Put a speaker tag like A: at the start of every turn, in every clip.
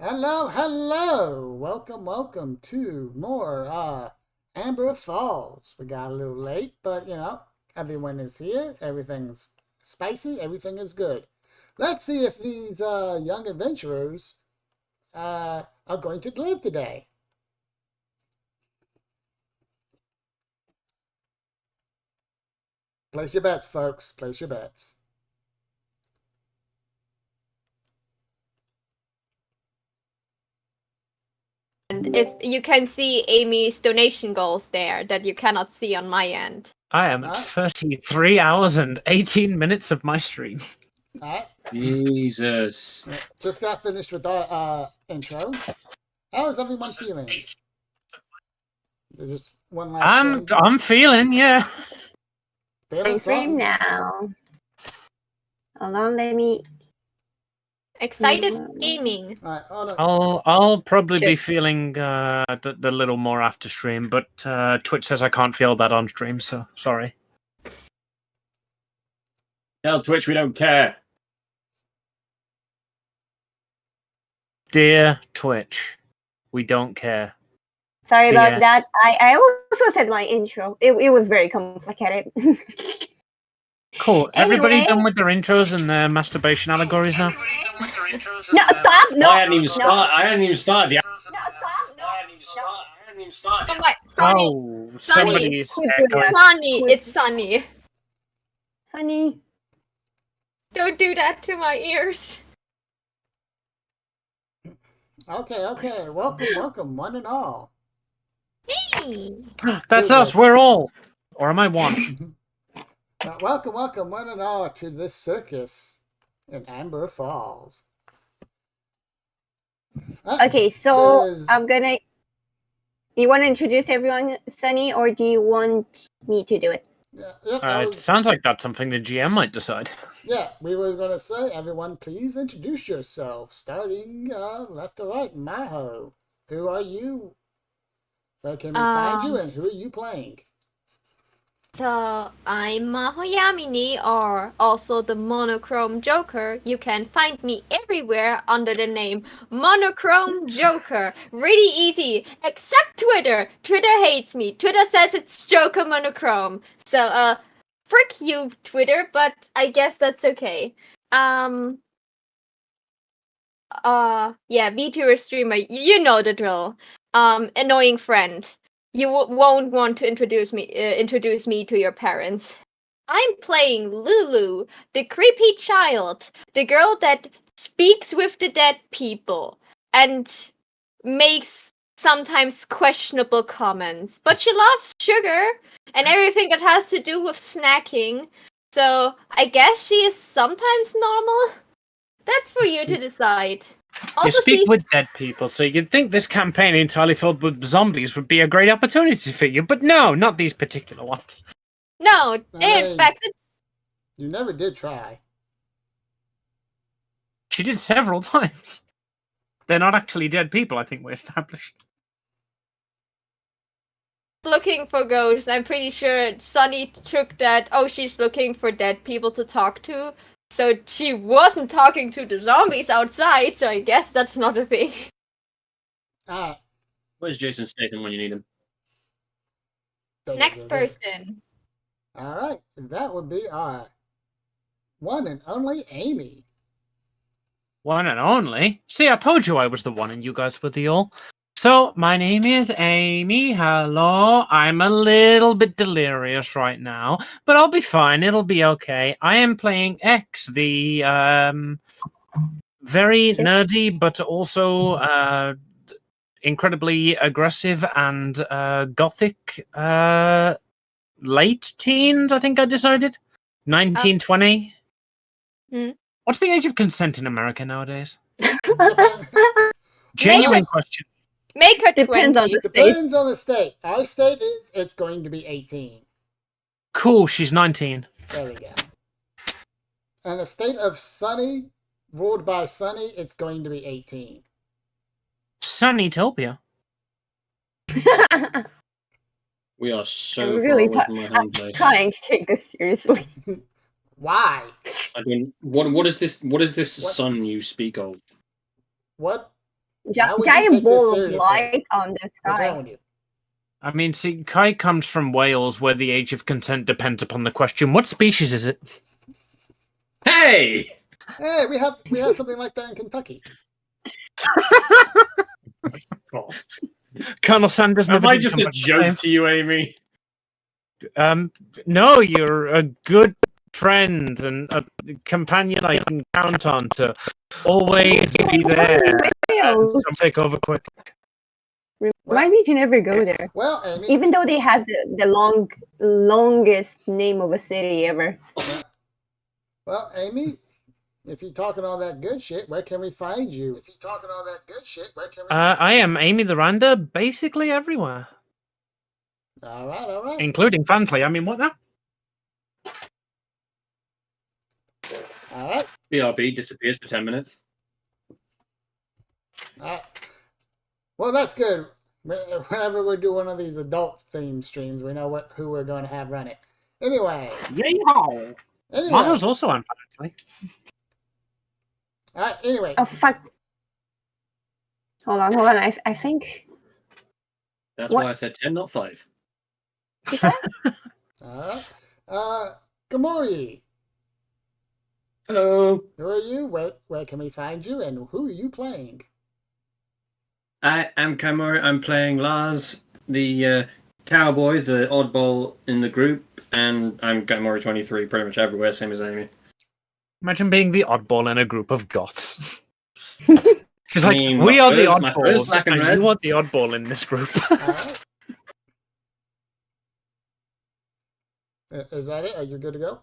A: Hello, hello. Welcome to more Amber Falls. We got a little late, but everyone is here. Everything's spicy. Everything is good. Let's see if these young adventurers are going to live today. Place your bets, folks. Place your bets.
B: And if you can see Amy's donation goals there that you cannot see on my end.
C: I am at 33 hours and 18 minutes of my stream.
A: All right.
D: Jesus.
A: Just got finished with our intro. How is everyone feeling? Just one last
C: I'm feeling, yeah.
A: Feeling
E: stream now. Hold on, let me.
B: Excited gaming.
A: Right,
C: I'll probably be feeling a little more after stream, but Twitch says I can't feel that on stream, so sorry.
D: Tell Twitch we don't care.
C: Dear Twitch, we don't care.
E: Sorry about that. I also said my intro. It was very complicated.
C: Cool. Everybody done with their intros and their masturbation allegories now?
E: No, stop! No,
D: I hadn't even started.
C: Oh, somebody's echoing.
B: Sunny, it's Sunny.
E: Sunny.
B: Don't do that to my ears.
A: Okay. Welcome, one and all.
B: Hey!
C: That's us, we're all. Or am I one?
A: Welcome, one and all, to this circus in Amber Falls.
E: Okay, so I'm gonna. You want to introduce everyone, Sunny, or do you want me to do it?
C: It sounds like that's something the GM might decide.
A: Yeah, we were going to say, everyone, please introduce yourself, starting left to right. Maho, who are you? Where can we find you, and who are you playing?
B: So, I'm Maho Yamini, or also the Monochrome Joker. You can find me everywhere under the name Monochrome Joker. Really easy, except Twitter. Twitter hates me. Twitter says it's Joker Monochrome. So, frick you, Twitter, but I guess that's okay. Yeah, VTuber streamer, you know the drill. Annoying friend. You won't want to introduce me to your parents. I'm playing Lulu, the creepy child, the girl that speaks with the dead people and makes sometimes questionable comments. But she loves sugar and everything that has to do with snacking. So I guess she is sometimes normal. That's for you to decide.
C: Also, you speak with dead people, so you'd think this campaign entirely filled with zombies would be a great opportunity for you, but no, not these particular ones.
B: No, in fact...
A: You never did try.
C: She did several times. They're not actually dead people, I think we established.
B: Looking for ghosts, I'm pretty sure Sunny took that, she's looking for dead people to talk to. So she wasn't talking to the zombies outside, so I guess that's not a thing.
D: Where's Jason Statham when you need him?
B: Next person.
A: Alright, that would be our one and only Amy.
C: One and only? See, I told you I was the one and you guys were the all. So, my name is Amy. Hello. I'm a little bit delirious right now, but I'll be fine. It'll be okay. I am playing X, the very nerdy, but also incredibly aggressive and gothic late teens, I think I decided. 1920. What's the age of consent in America nowadays? Genuine question.
B: Make her
E: depends on the state.
A: Depends on the state. Our state is it's going to be 18.
C: Cool, she's 19.
A: There we go. And the state of Sunny, ruled by Sunny, it's going to be 18.
C: Sunnytopia.
D: We are so
E: really
D: far away from my home place.
E: Trying to take this seriously.
A: Why?
D: I mean, what is this? What is this sun you speak of?
A: What? Why would you
E: giant
A: take this
E: ball of
A: seriously?
E: light on the
A: What's
E: sky.
A: wrong with you?
C: I mean, see, Kai comes from Wales, where the age of consent depends upon the question. What species is it?
D: Hey!
A: Hey, we have something like that in Kentucky.
D: God.
C: Colonel Sanders
D: Am
C: never
D: I
C: did
D: just
C: come
D: a
C: back the
D: joke
C: same.
D: to you, Amy?
C: No, you're a good friend and a companion I can count on to always be there.
E: Wales.
C: Don't take over quick.
E: Remind me to never go there.
A: Well, Amy.
E: Even though they has the longest name of a city ever.
A: Well, Amy, if you're talking all that good shit, where can we find you? If you're talking all that good shit, where can we
C: I am Amy the Randa, basically everywhere.
A: All right.
C: Including Fansley. I mean, what now?
A: All right.
D: BRB disappears for 10 minutes.
A: All right. Well, that's good. Whenever we do one of these adult theme streams, we know who we're going to have run it. Anyway.
C: Yeehaw! Marlo's also on Fansley.
A: All right. Anyway.
E: Oh fuck! Hold on. I think.
D: That's why I said 10, not 5.
A: All right. Gamori.
D: Hello.
A: Who are you? Where can we find you? And who are you playing?
D: I am Kamori. I'm playing Lars, the cowboy, the oddball in the group, and I'm Kamori 23 pretty much everywhere, same as Amy.
C: Imagine being the oddball in a group of goths. She's
D: I
C: like,
D: mean,
C: we
D: my
C: are the
D: fur's- my fur's
C: oddballs,
D: black and
C: and
D: red."
C: you are the oddball in this group.
A: All right. Is that it? Are you good to go?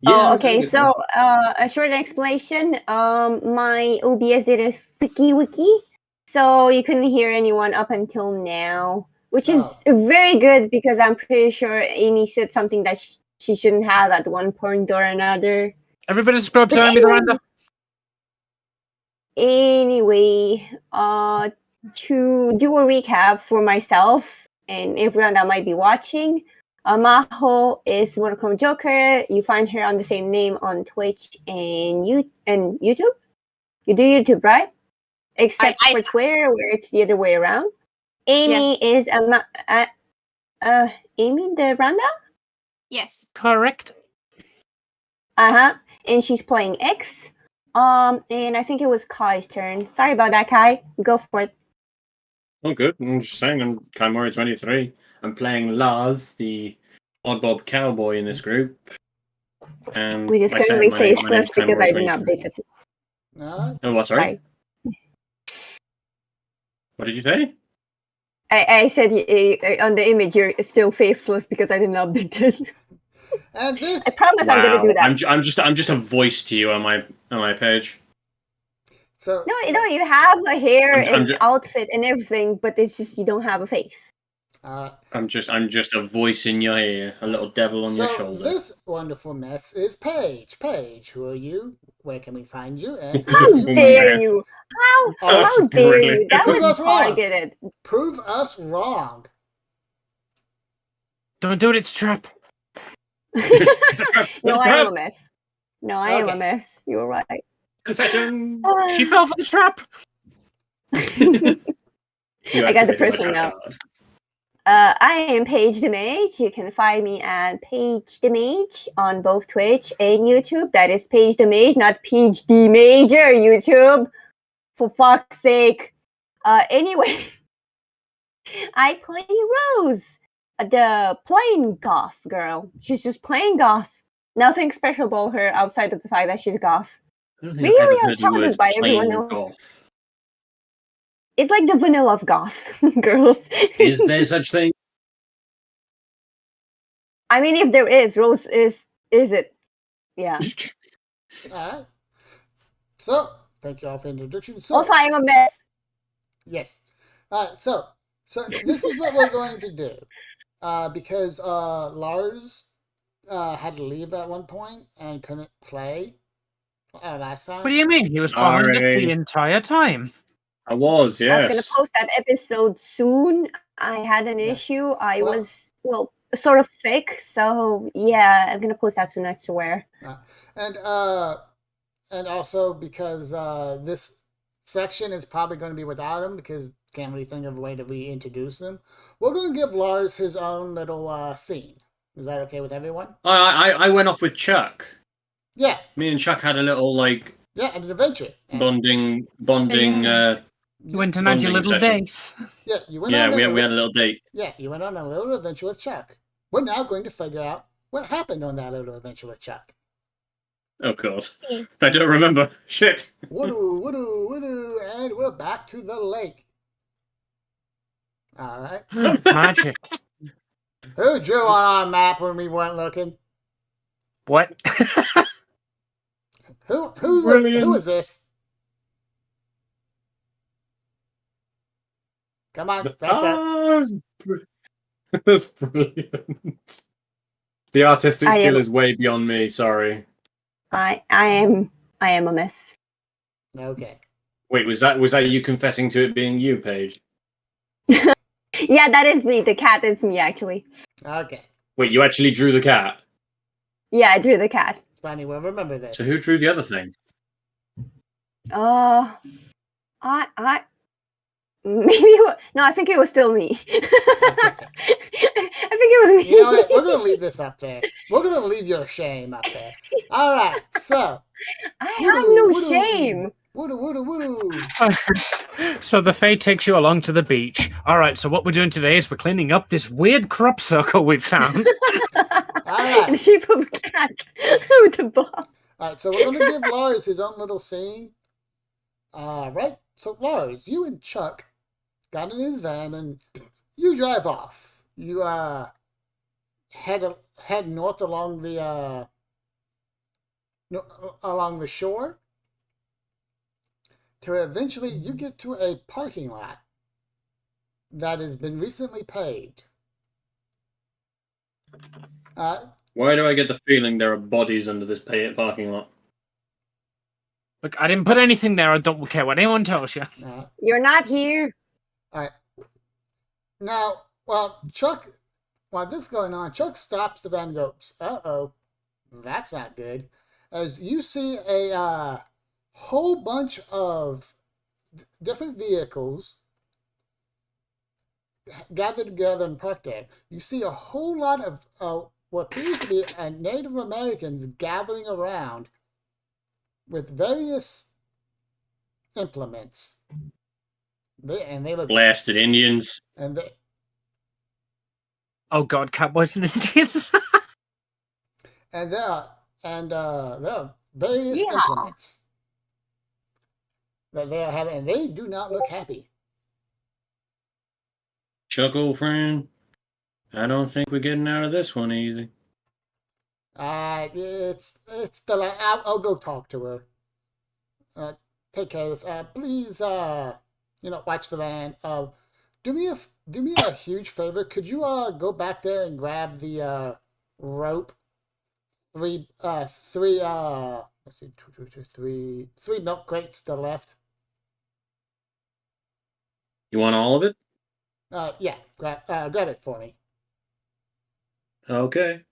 E: Oh,
D: I'm
E: okay.
D: good.
E: So, a short explanation. My OBS did a freaky wiki, so you couldn't hear anyone up until now, which is very good because I'm pretty sure Amy said something that she shouldn't have at one point or another.
C: Everybody subscribe to
E: But
C: Amy the Randa.
E: Anyway, to do a recap for myself and everyone that might be watching, Maho is Mortal Kombat Joker. You find her on the same name on Twitch and YouTube. You do YouTube, right? Except for Twitter, where it's the other way around. Amy is Amy the Randa?
B: Yes.
C: Correct.
E: And she's playing X. And I think it was Kai's turn. Sorry about that, Kai. Go for it.
D: Oh, good. I'm just saying, I'm Kamori 23. I'm playing Lars, the oddball cowboy in this group. And
E: Which is
D: like I said,
E: currently
D: my name's
E: faceless because
D: Kamori
E: I didn't
D: 23.
E: update it.
D: Oh, what, sorry? What did you say?
E: I said on the image you're still faceless because I didn't update it.
A: And this.
E: I promise I'm gonna do that.
D: I'm just a voice to you on my page.
A: So
E: no, you have a hair and outfit and everything, but it's just you don't have a face.
D: I'm just a voice in your ear, a little devil on your shoulder.
A: This wonderful mess is Paige. Paige, who are you? Where can we find you? And
E: how dare you? How dare you? That was targeted.
A: Prove us wrong.
C: Don't do it, it's a trap.
D: It's a trap.
E: No, I am a mess. No, I am a mess. You were right.
D: Confession.
C: She fell for the trap.
E: I got the first one now. I am Paige the Mage. You can find me at Paige the Mage on both Twitch and YouTube. That is Paige the Mage, not Paige the Major, YouTube. For fuck's sake. Anyway, I play Rose, the plain goth girl. She's just plain goth. Nothing special about her outside of the fact that she's goth. Really uncharted by everyone else.
D: Goth.
E: It's like the vanilla of goth girls.
D: Is there such thing?
E: I mean, if there is, Rose is it? Yeah.
A: Alright. So, thank you all for the introduction. So,
E: also, I'm a mess.
A: Yes. Alright, so this is what we're going to do. Because Lars had to leave at one point and couldn't play last time.
C: What do you mean? He was behind us the entire time.
D: I was, yes.
E: I'm going to post that episode soon. I had an issue. I was, sort of sick. So, yeah, I'm going to post that soon, I swear.
A: And also because this section is probably going to be without him because can't really think of a way to reintroduce him. We're going to give Lars his own little scene. Is that okay with everyone?
D: I went off with Chuck.
A: Yeah.
D: Me and Chuck had a little
A: an adventure.
D: bonding.
C: You went and had your little
D: session.
C: dates.
A: Yeah, you went
D: Yeah,
A: on
D: we had a little date.
A: Yeah, you went on a little adventure with Chuck. We're now going to figure out what happened on that little adventure with Chuck.
D: Oh god, I don't remember. Shit.
A: Woodoo, and we're back to the lake. All right.
C: Magic.
A: Who drew on our map when we weren't looking?
C: What?
A: Who is this? Come on, face up.
D: That's brilliant. The artistic skill is way beyond me. Sorry.
E: I am a mess.
A: Okay.
D: Wait, was that you confessing to it being you, Paige?
E: Yeah, that is me. The cat is me, actually.
A: Okay.
D: Wait, you actually drew the cat?
E: Yeah, I drew the cat.
A: Funny, we'll remember this.
D: So who drew the other thing?
E: I maybe no, I think it was still me.
A: Okay.
E: I think it was me.
A: You know what? We're gonna leave this up there. We're gonna leave your shame up there. All right. So
E: I have no shame.
A: Woodoo.
C: So the Fae takes you along to the beach. All right, so what we're doing today is we're cleaning up this weird crop circle we found.
A: All right.
E: In the shape of a cat with a ball.
A: All right, so we're going to give Lars his own little scene. Right? So, Lars, you and Chuck got in his van and you drive off. You head north along the shore to eventually you get to a parking lot that has been recently paved.
D: Why do I get the feeling there are bodies under this parking lot?
C: Look, I didn't put anything there. I don't care what anyone tells you.
E: You're not here.
A: All right. Now, while this is going on, Chuck stops the van and goes, "Uh-oh, that's not good." As you see a whole bunch of different vehicles gathered together and parked there. You see a whole lot of what appears to be Native Americans gathering around with various implements. They look
D: blasted Indians.
A: And they,
C: oh god, cowboys and Indians.
A: and there are various implements that they are having, and they do not look happy.
D: Chuck, old friend, I don't think we're getting out of this one easy.
A: It's the I'll go talk to her. Take care of this. Please, watch the van. Do me a huge favor. Could you go back there and grab the rope? Three let's see, three milk crates to the left.
D: You want all of it?
A: Yeah, grab it for me.
D: Okay.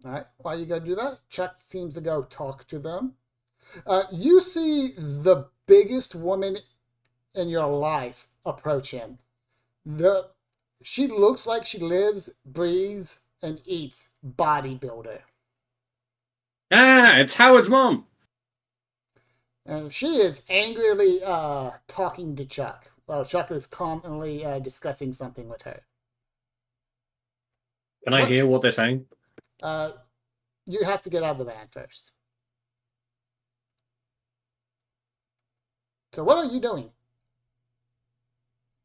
A: All right. While you go do that, Chuck seems to go talk to them. You see the biggest woman in your life approach him. She looks like she lives, breathes, and eats bodybuilder.
D: It's Howard's mom.
A: And she is angrily talking to Chuck, while Chuck is calmly discussing something with her.
D: Can I hear what they're saying?
A: You have to get out of the van first. So what are you doing?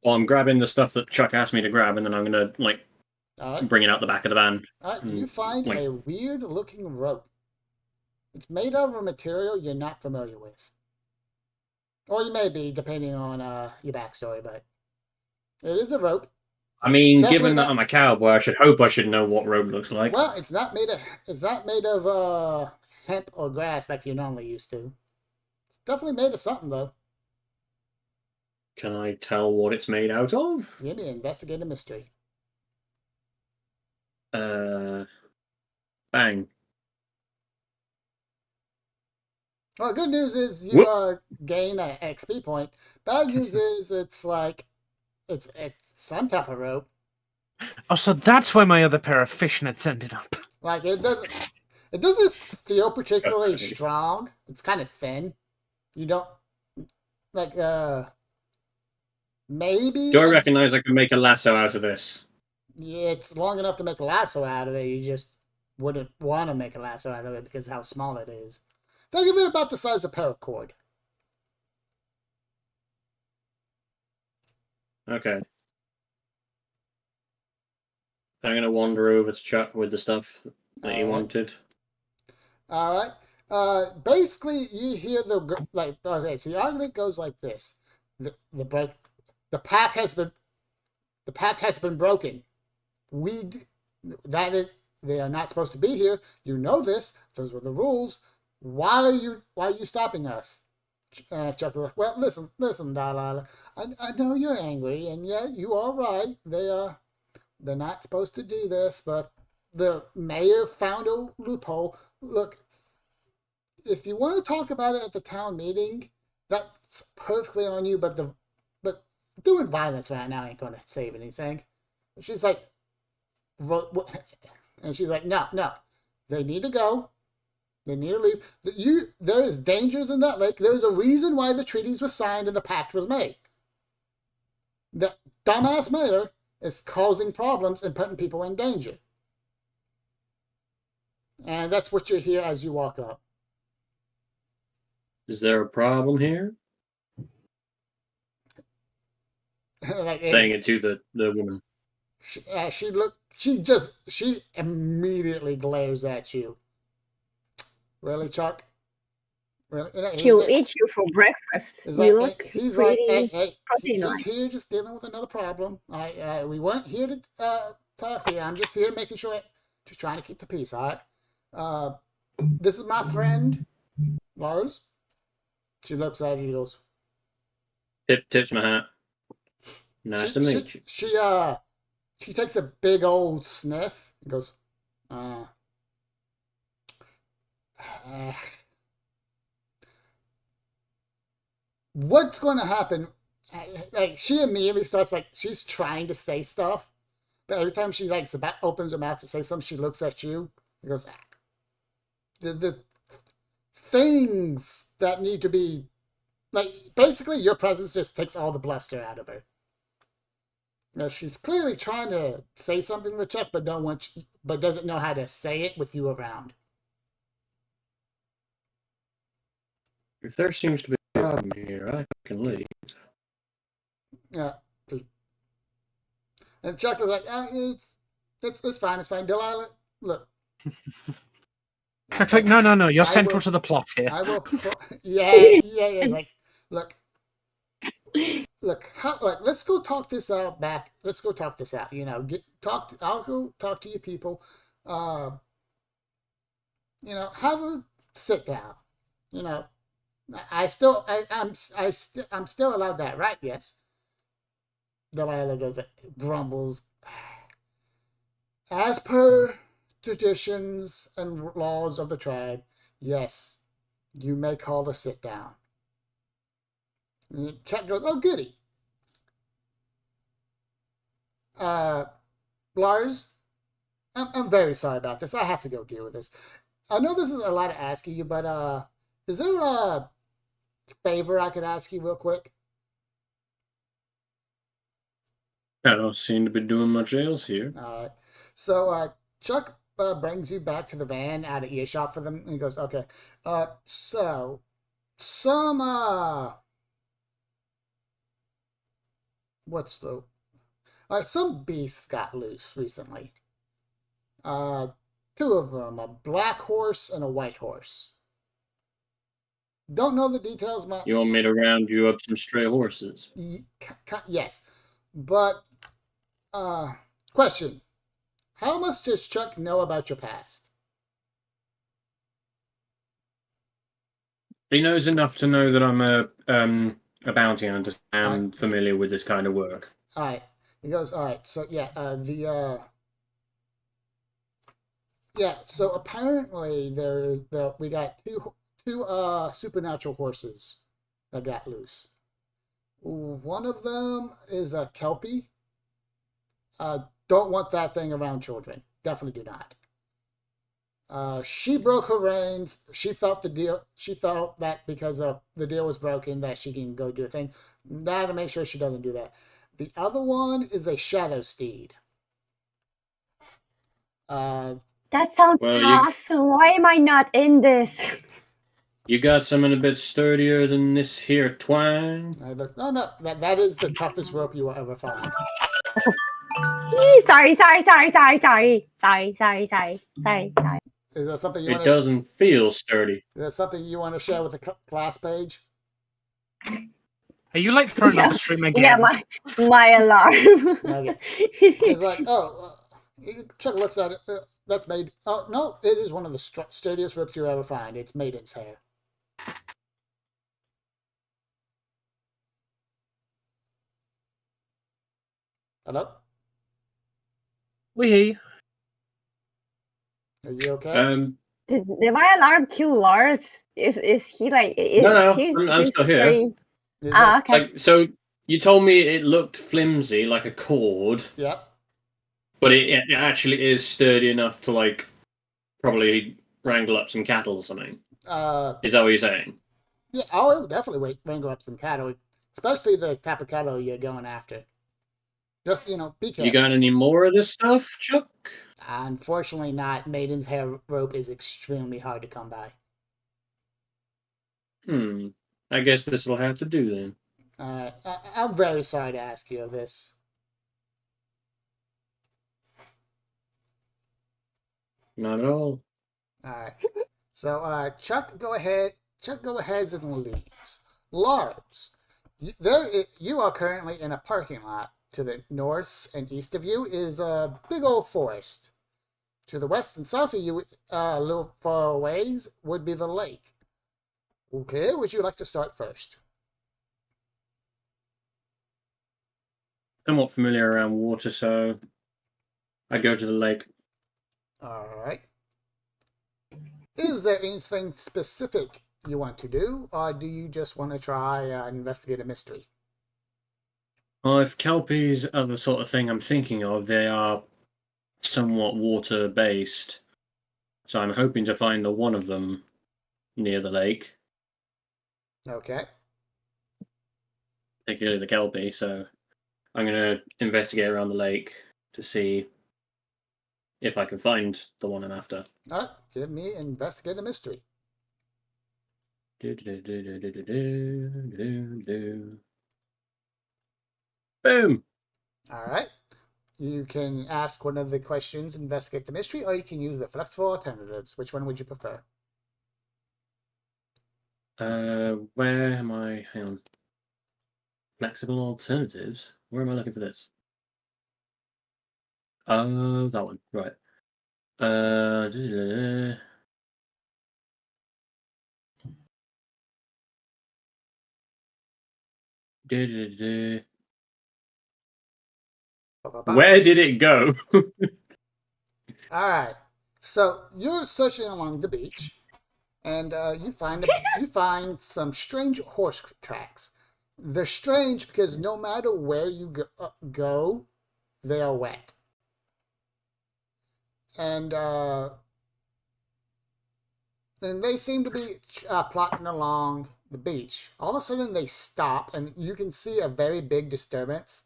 D: Well, I'm grabbing the stuff that Chuck asked me to grab, and then I'm gonna bring it out the back of the van.
A: You find a weird-looking rope. It's made out of a material you're not familiar with. Or you may be, depending on your backstory, but it is a rope.
D: I mean, given that I'm a cowboy, I should know what rope looks like.
A: Well, it's not made of hemp or grass like you're normally used to. It's definitely made of something, though.
D: Can I tell what it's made out of?
A: Give me an investigate a mystery.
D: Bang.
A: Well, good news is you gain an XP point. Bad news is it's like it's some type of rope.
C: Oh, so that's why my other pair of fishnets ended up.
A: Like it doesn't feel particularly strong. It's kind of thin. You don't like maybe
D: Do I recognize I can make a lasso out of this?
A: yeah, it's long enough to make a lasso out of it. You just wouldn't want to make a lasso out of it because of how small it is. Think of it about the size of paracord.
D: Okay. I'm gonna wander over to Chuck with the stuff that he wanted.
A: All right. Basically, you hear like. Okay, so the argument goes like this: the break, the pact has been broken. That is, they are not supposed to be here. You know this. Those were the rules. Why are you stopping us? Chuck was like, well, listen, Delilah. I know you're angry, and yeah, you are right. They're not supposed to do this, but the mayor found a loophole. Look, if you want to talk about it at the town meeting, that's perfectly on you. But doing violence right now ain't going to save anything. She's like, and she's like, no, they need to go. They need to leave. There is dangers in that lake. There's a reason why the treaties were signed and the pact was made. The dumbass mayor is causing problems and putting people in danger. And that's what you hear as you walk up.
D: Is there a problem here?
A: Like,
D: saying it to the woman.
A: She immediately glares at you. Really, Chuck? Really?
E: She'll eat you for breakfast. You look
A: he's
E: pretty
A: like, hey,
E: protein
A: he's here just dealing with another problem. We weren't here to talk here. I'm just here making sure, just trying to keep the peace. All right. This is my friend, Lars. She looks at you and goes,
D: Tips my hat. Nice to meet you.
A: She takes a big old sniff and goes, what's going to happen? Like, she immediately starts, like, she's trying to say stuff, but every time she, like, opens her mouth to say something, she looks at you and goes, the things that need to be, like, basically your presence just takes all the bluster out of her. Now, she's clearly trying to say something to Chuck, but doesn't know how to say it with you around.
D: If there seems to be a problem here, I can leave.
A: Yeah. And Chuck was like, it's fine, it's fine. Delilah, look.
C: Chuck's like, no, you're central to the plot here.
A: I will. Yeah. It's like, look, let's go talk this out back. Let's go talk this out. You know, I'll go talk to you people. Have a sit down. You know, I'm still allowed that, right? Yes. Delilah goes, grumbles. As per traditions and laws of the tribe, yes, you may call a sit down. And Chuck goes, oh, goody. Lars, I'm very sorry about this. I have to go deal with this. I know this is a lot of asking you, but is there a favor I could ask you real quick?
D: I don't seem to be doing much else here.
A: All right. So Chuck brings you back to the van out of earshot for them, and he goes, okay. So some some beasts got loose recently. Two of them, a black horse and a white horse. Don't know the details.
D: You want me to round you up some stray horses?
A: Yes, but question: how much does Chuck know about your past?
D: He knows enough to know that I'm a bounty hunter. I'm familiar with this kind of work.
A: All right. He goes, all right. So yeah, so apparently we got two supernatural horses that got loose. One of them is a kelpie. Don't want that thing around children. Definitely do not. She broke her reins. She felt the deal. She felt that because the deal was broken, that she can go do a thing. Now to make sure she doesn't do that. The other one is a shadow steed.
E: That sounds
D: Well,
E: awesome. Why am I not in this?
D: you got something a bit sturdier than this here twine.
A: No, that is the toughest rope you will ever find.
E: Sorry.
A: Is that something you
D: It
A: want to?
D: doesn't feel sturdy.
A: Is that something you want to share with the class page?
C: Are you late for another stream again?
E: Yeah, my alarm.
A: Okay. It's like, Chuck looks at it. That's made. Oh no, it is one of the sturdiest ropes you ever find. It's maiden's hair. Hello?
C: We hear you.
A: Are you okay?
E: Did my alarm kill Lars? Is he like?
D: No,
E: he's
D: I'm still here.
E: very... okay.
D: So you told me it looked flimsy, like a cord.
A: Yep.
D: But it actually is sturdy enough to like probably wrangle up some cattle or something. Is that what you're saying?
A: Yeah. Oh, it will definitely wrangle up some cattle, especially the type of cattle you're going after. Just be careful.
D: You got any more of this stuff, Chuck?
A: Unfortunately, not. Maiden's hair rope is extremely hard to come by.
D: I guess this will have to do then.
A: I'm very sorry to ask you of this.
D: Not at all.
A: Alright. So, Chuck, go ahead. Chuck, go ahead and leaves. Lars, you are currently in a parking lot. To the north and east of you is a big old forest. To the west and south of you, a little far ways, would be the lake. Okay, would you like to start first?
D: Somewhat familiar around water, so I'd go to the lake.
A: Alright. Is there anything specific you want to do, or do you just want to try and investigate a mystery?
D: Well, if kelpies are the sort of thing I'm thinking of, they are somewhat water-based. So I'm hoping to find the one of them near the lake.
A: Okay.
D: Particularly the kelpie, so I'm going to investigate around the lake to see if I can find the one I'm after.
A: Alright, give me investigate a mystery.
D: Boom!
A: Alright. You can ask one of the questions, investigate the mystery, or you can use the flexible alternatives. Which one would you prefer?
D: Where am I? Hang on. Flexible alternatives? Where am I looking for this? Oh, that one. Right. Where did it go?
A: Alright. So you're searching along the beach, and you find some strange horse tracks. They're strange because no matter where you go they are wet. And they seem to be plotting along the beach. All of a sudden they stop, and you can see a very big disturbance.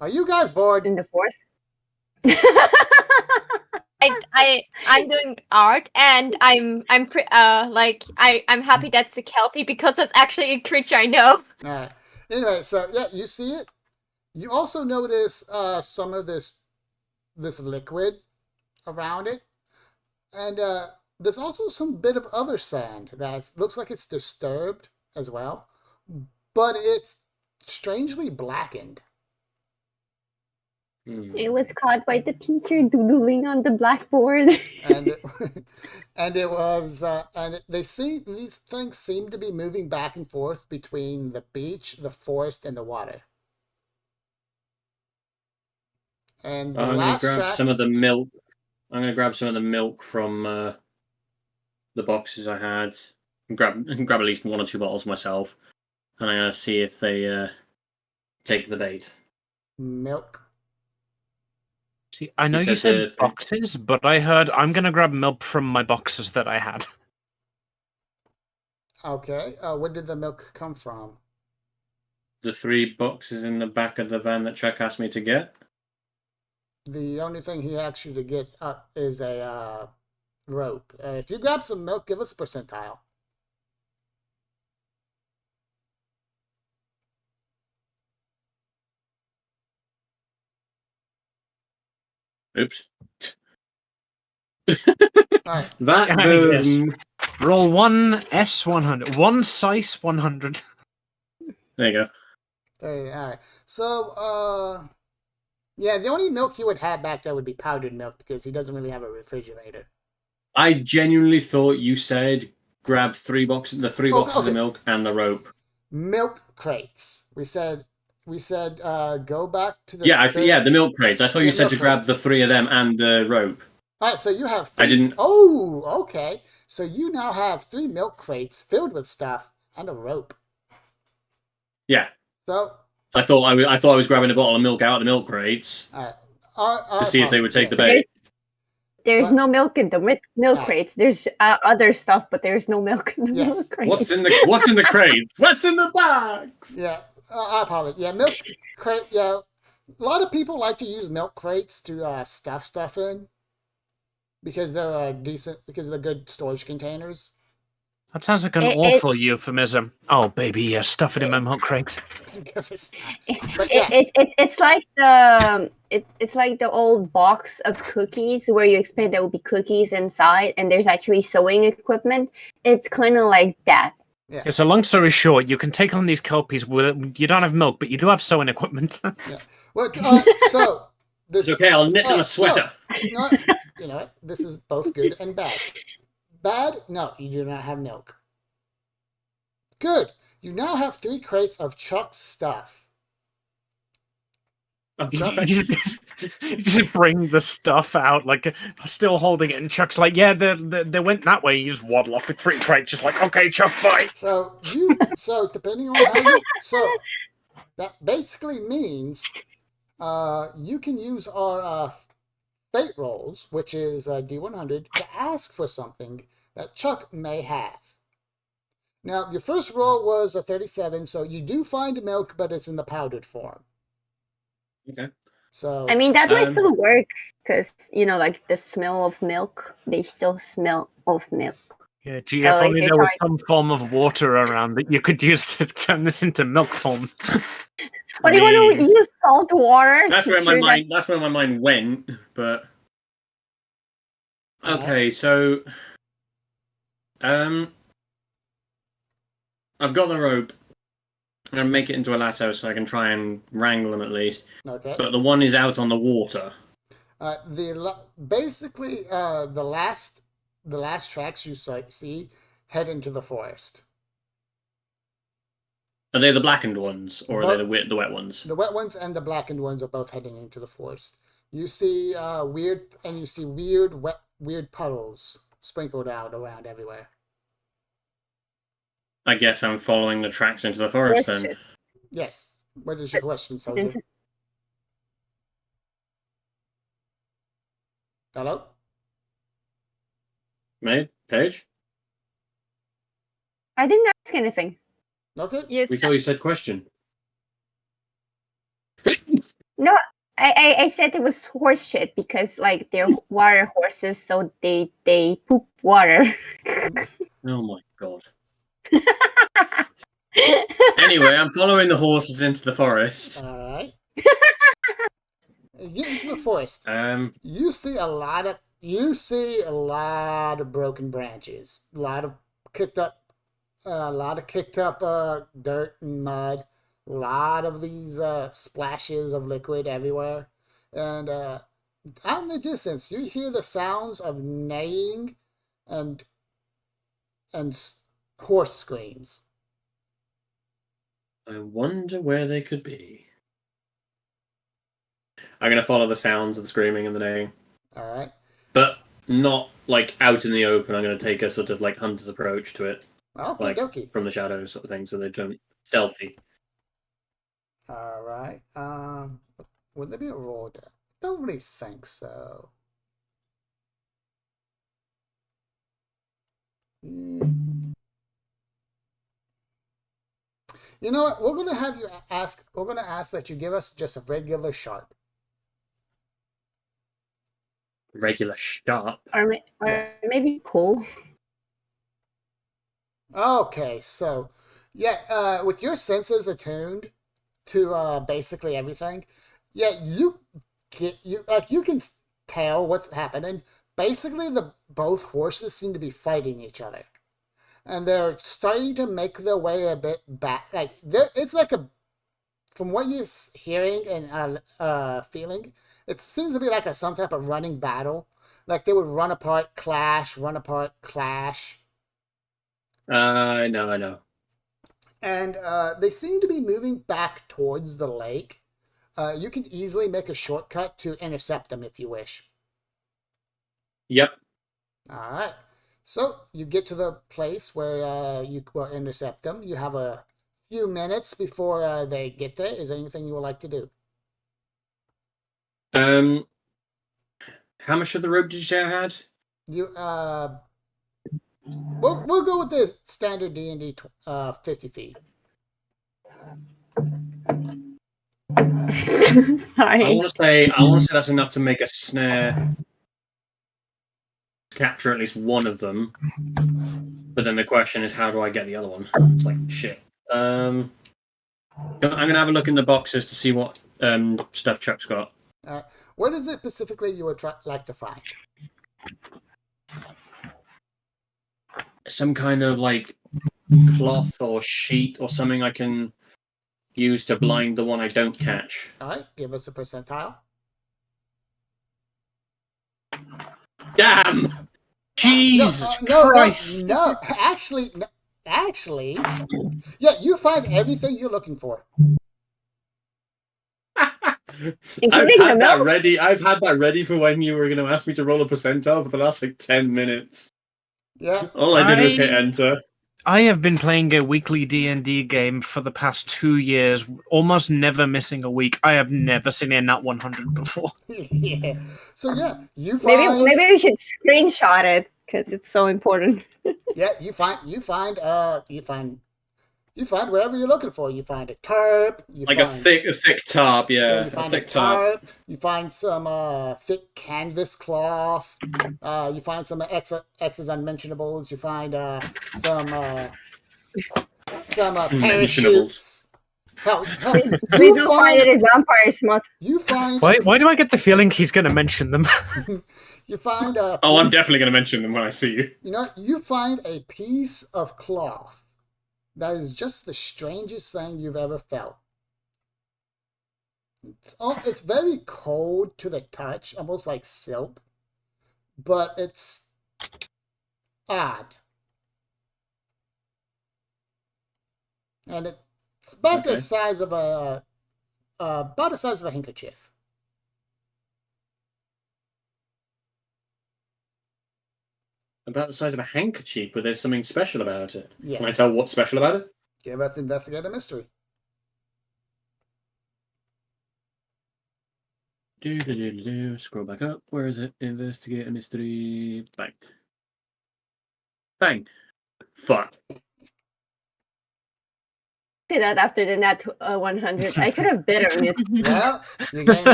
A: Are you guys bored?
E: In the forest?
B: I'm doing art, and I'm happy that's a kelpie because that's actually a creature I know.
A: All right. Anyway, so yeah, you see it. You also notice some of this liquid around it, and there's also some bit of other sand that looks like it's disturbed as well, but it's strangely blackened.
E: It was caught by the teacher doodling on the blackboard.
A: and these things seem to be moving back and forth between the beach, the forest, and the water. And the
D: I'm going to
A: last
D: grab
A: tracks,
D: some of the milk. I'm going to grab some of the milk from the boxes I had, grab at least 1 or 2 bottles myself, and I'm gonna see if they take the bait.
A: Milk.
C: See, I know
D: You
C: you
D: said
C: said
D: the thing.
C: boxes, but I heard I'm gonna grab milk from my boxes that I had.
A: Okay. Where did the milk come from?
D: The 3 boxes in the back of the van that Chuck asked me to get.
A: The only thing he asked you to get up is a rope. If you grab some milk, give us a percentile.
D: Oops.
A: All right.
D: That
C: Ah,
D: does.
C: yes. Roll 1 S100. 1 size 100.
D: There you go.
A: All right. So, yeah, the only milk he would have back there would be powdered milk because he doesn't really have a refrigerator.
D: I genuinely thought you said grab 3 boxes, the 3 boxes
A: Okay.
D: of milk and the rope.
A: Milk crates. We said go back to the
D: Yeah, the milk crates. I thought
A: Yeah,
D: you said
A: milk
D: to grab
A: crates.
D: the 3 of them and the rope.
A: All right, so you have 3.
D: I didn't.
A: Oh, okay. So you now have 3 milk crates filled with stuff and a rope.
D: Yeah,
A: So
D: I thought I was grabbing a bottle of milk out of the milk crates to see if they would take the bait.
E: There's
A: What?
E: no milk in the milk
A: Alright.
E: crates. There's other stuff, but there's no milk in the
A: Yes.
E: milk crates.
D: What's in the crates? What's in the bags?
A: Yeah, I apologize. Yeah, milk crate. Yeah, a lot of people like to use milk crates to stuff stuff in because they're decent because they're good storage containers.
C: That sounds like an
E: It-
C: awful euphemism. Oh, baby, yeah, stuff it in my milk crate.
A: Because it's not. But yeah,
E: It's like it's like the old box of cookies where you expect there will be cookies inside and there's actually sewing equipment. It's kind of like that.
A: yeah.
C: Yeah, so long story short, you can take on these kelpies with you don't have milk, but you do have sewing equipment.
A: Yeah. Well, so this.
D: It's okay. I'll knit them a
A: So,
D: sweater.
A: no, you know what? This is both good and bad. Bad? No, you do not have milk. Good. You now have 3 crates of Chuck's stuff.
D: Oh,
C: You
D: God.
C: just bring the stuff out, like still holding it, and Chuck's like, "Yeah, they went that way." You just waddle off with 3 crates, just like, "Okay, Chuck, bye."
A: So depending on how you, that basically means, you can use our fate rolls, which is D100, to ask for something that Chuck may have. Now, your first roll was a 37, so you do find milk, but it's in the powdered form.
D: Okay.
A: So
E: I mean, that might
D: Um,
E: still work because like the smell of milk, they still smell of milk.
C: Yeah, gee,
E: So
C: if
E: if
C: only
E: you're
C: there was some form of water around that you could use to turn this into milk form.
E: What do you want to use salt water?
D: That's
E: to
D: where my
E: cure that-
D: mind. That's where my mind went. But okay, so I've got the rope. I'm gonna make it into a lasso so I can try and wrangle them at least.
A: okay.
D: But the one is out on the water.
A: Basically the last tracks you see head into the forest.
D: Are they the blackened ones, or are they
A: Well-
D: the wet ones?
A: The wet ones and the blackened ones are both heading into the forest. You see weird puddles sprinkled out around everywhere.
D: I guess I'm following the tracks into the forest then.
E: Question.
A: Yes. What is your question, soldier? Hello?
D: May Paige?
E: I didn't ask anything.
A: Okay.
B: You
D: We thought you said question.
E: No, I said it was horse shit because like they're water horses, so they poop water.
D: Oh my god. Anyway, I'm following the horses into the forest.
A: All right. You get into the forest.
D: Um,
A: You see a lot of broken branches. A lot of kicked up dirt and mud. A lot of these splashes of liquid everywhere. And out in the distance, you hear the sounds of neighing and horse screams.
D: I wonder where they could be. I'm gonna follow the sounds of the screaming and the neighing,
A: All right.
D: but not like out in the open, I'm going to take a sort of like hunter's approach to it,
A: Okay,
D: like
A: dokie.
D: from the shadows sort of thing, so they don't stealthy.
A: All right. Would there be a roll there? Don't really think so. You know what? We're gonna have you ask. We're gonna ask that you give us just a regular sharp.
D: Regular sharp.
E: Or
A: Yes.
E: maybe cool.
A: Okay, so yeah, with your senses attuned to basically everything, yeah, you can tell what's happening. Basically, the both horses seem to be fighting each other, and they're starting to make their way a bit back. Like it's like from what you're hearing and feeling, it seems to be like some type of running battle. Like they would run apart, clash, run apart, clash.
D: I know.
A: And they seem to be moving back towards the lake. You can easily make a shortcut to intercept them if you wish.
D: Yep.
A: All right. So you get to the place where you will intercept them. You have a few minutes before they get there. Is there anything you would like to do?
D: How much of the rope did you say I had?
A: You we'll go with the standard D&D 50 feet.
E: Sorry.
D: I want to say that's enough to make a snare, capture at least one of them. But then the question is, how do I get the other one? It's like shit. I'm gonna have a look in the boxes to see what stuff Chuck's got.
A: What is it specifically you would like to find?
D: Some kind of like cloth or sheet or something I can use to blind the one I don't catch.
A: All right, give us a percentile.
D: Damn!
C: Jesus
A: no,
C: Christ!
A: No, actually, yeah, you find everything you're looking for.
D: I've had that ready. I've had that ready for when you were going to ask me to roll a percentile for the last like 10 minutes.
A: Yeah.
D: All I did was hit enter.
C: I have been playing a weekly D&D game for the past 2 years, almost never missing a week. I have never seen a nat 100 before.
A: Yeah. So yeah, you find
E: Maybe we should screenshot it because it's so important.
A: yeah, you find whatever you're looking for. You find a tarp.
D: A thick tarp,
A: you find a tarp. You find some thick canvas cloth. You find some X's unmentionables. You find some parachutes.
E: Please don't find it in vampire smut.
A: You find.
C: Why do I get the feeling he's going to mention them?
A: You find
D: oh, I'm definitely going to mention them when I see you.
A: You know, you find a piece of cloth that is just the strangest thing you've ever felt. It's very cold to the touch, almost like silk, but it's odd. And it's about the size of a handkerchief.
D: About the size of a handkerchief, but there's something special about it.
A: Yeah.
D: Can I tell what's special about it?
A: Give us investigate a mystery.
D: Scroll back up. Where is it? Investigate a mystery. Bang. Bang. Fuck.
E: Say that after the nat 100. I could have bid on it.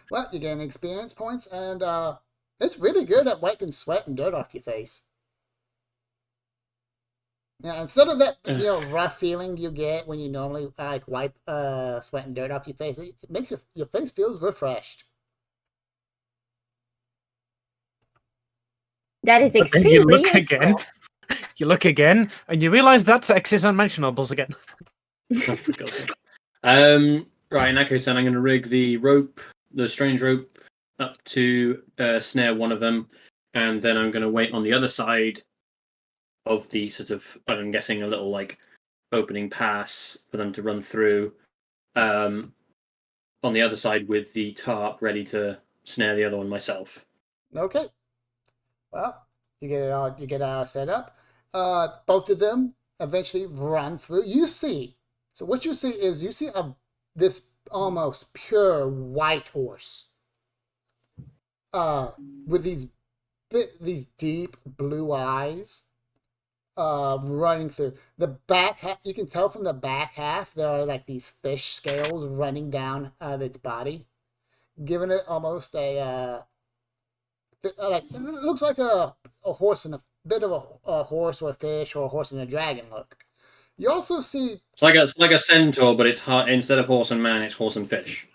A: Well, you gain experience points, and it's really good at wiping sweat and dirt off your face. Yeah, instead of that rough feeling you get when you normally like wipe sweat and dirt off your face, it makes your face feels refreshed.
E: That is extremely
C: You look
E: useful.
C: again. You look again, and you realise that's X's unmentionables again.
D: Oh, for God's sake. Right, in that case, then I'm going to rig the strange rope, up to snare one of them, and then I'm going to wait on the other side of the sort of, I'm guessing, a little like opening pass for them to run through. On the other side with the tarp ready to snare the other one myself.
A: Okay. Well, You get it all. You get it all set up. Both of them eventually run through. You see. So what you see is this almost pure white horse. With these deep blue eyes. Running through the back half. You can tell from the back half there are like these fish scales running down its body, giving it almost a like it looks like a horse and a bit of a horse or a fish or a horse and a dragon look. You also see
D: It's like a centaur, but it's instead of horse and man, it's horse and fish.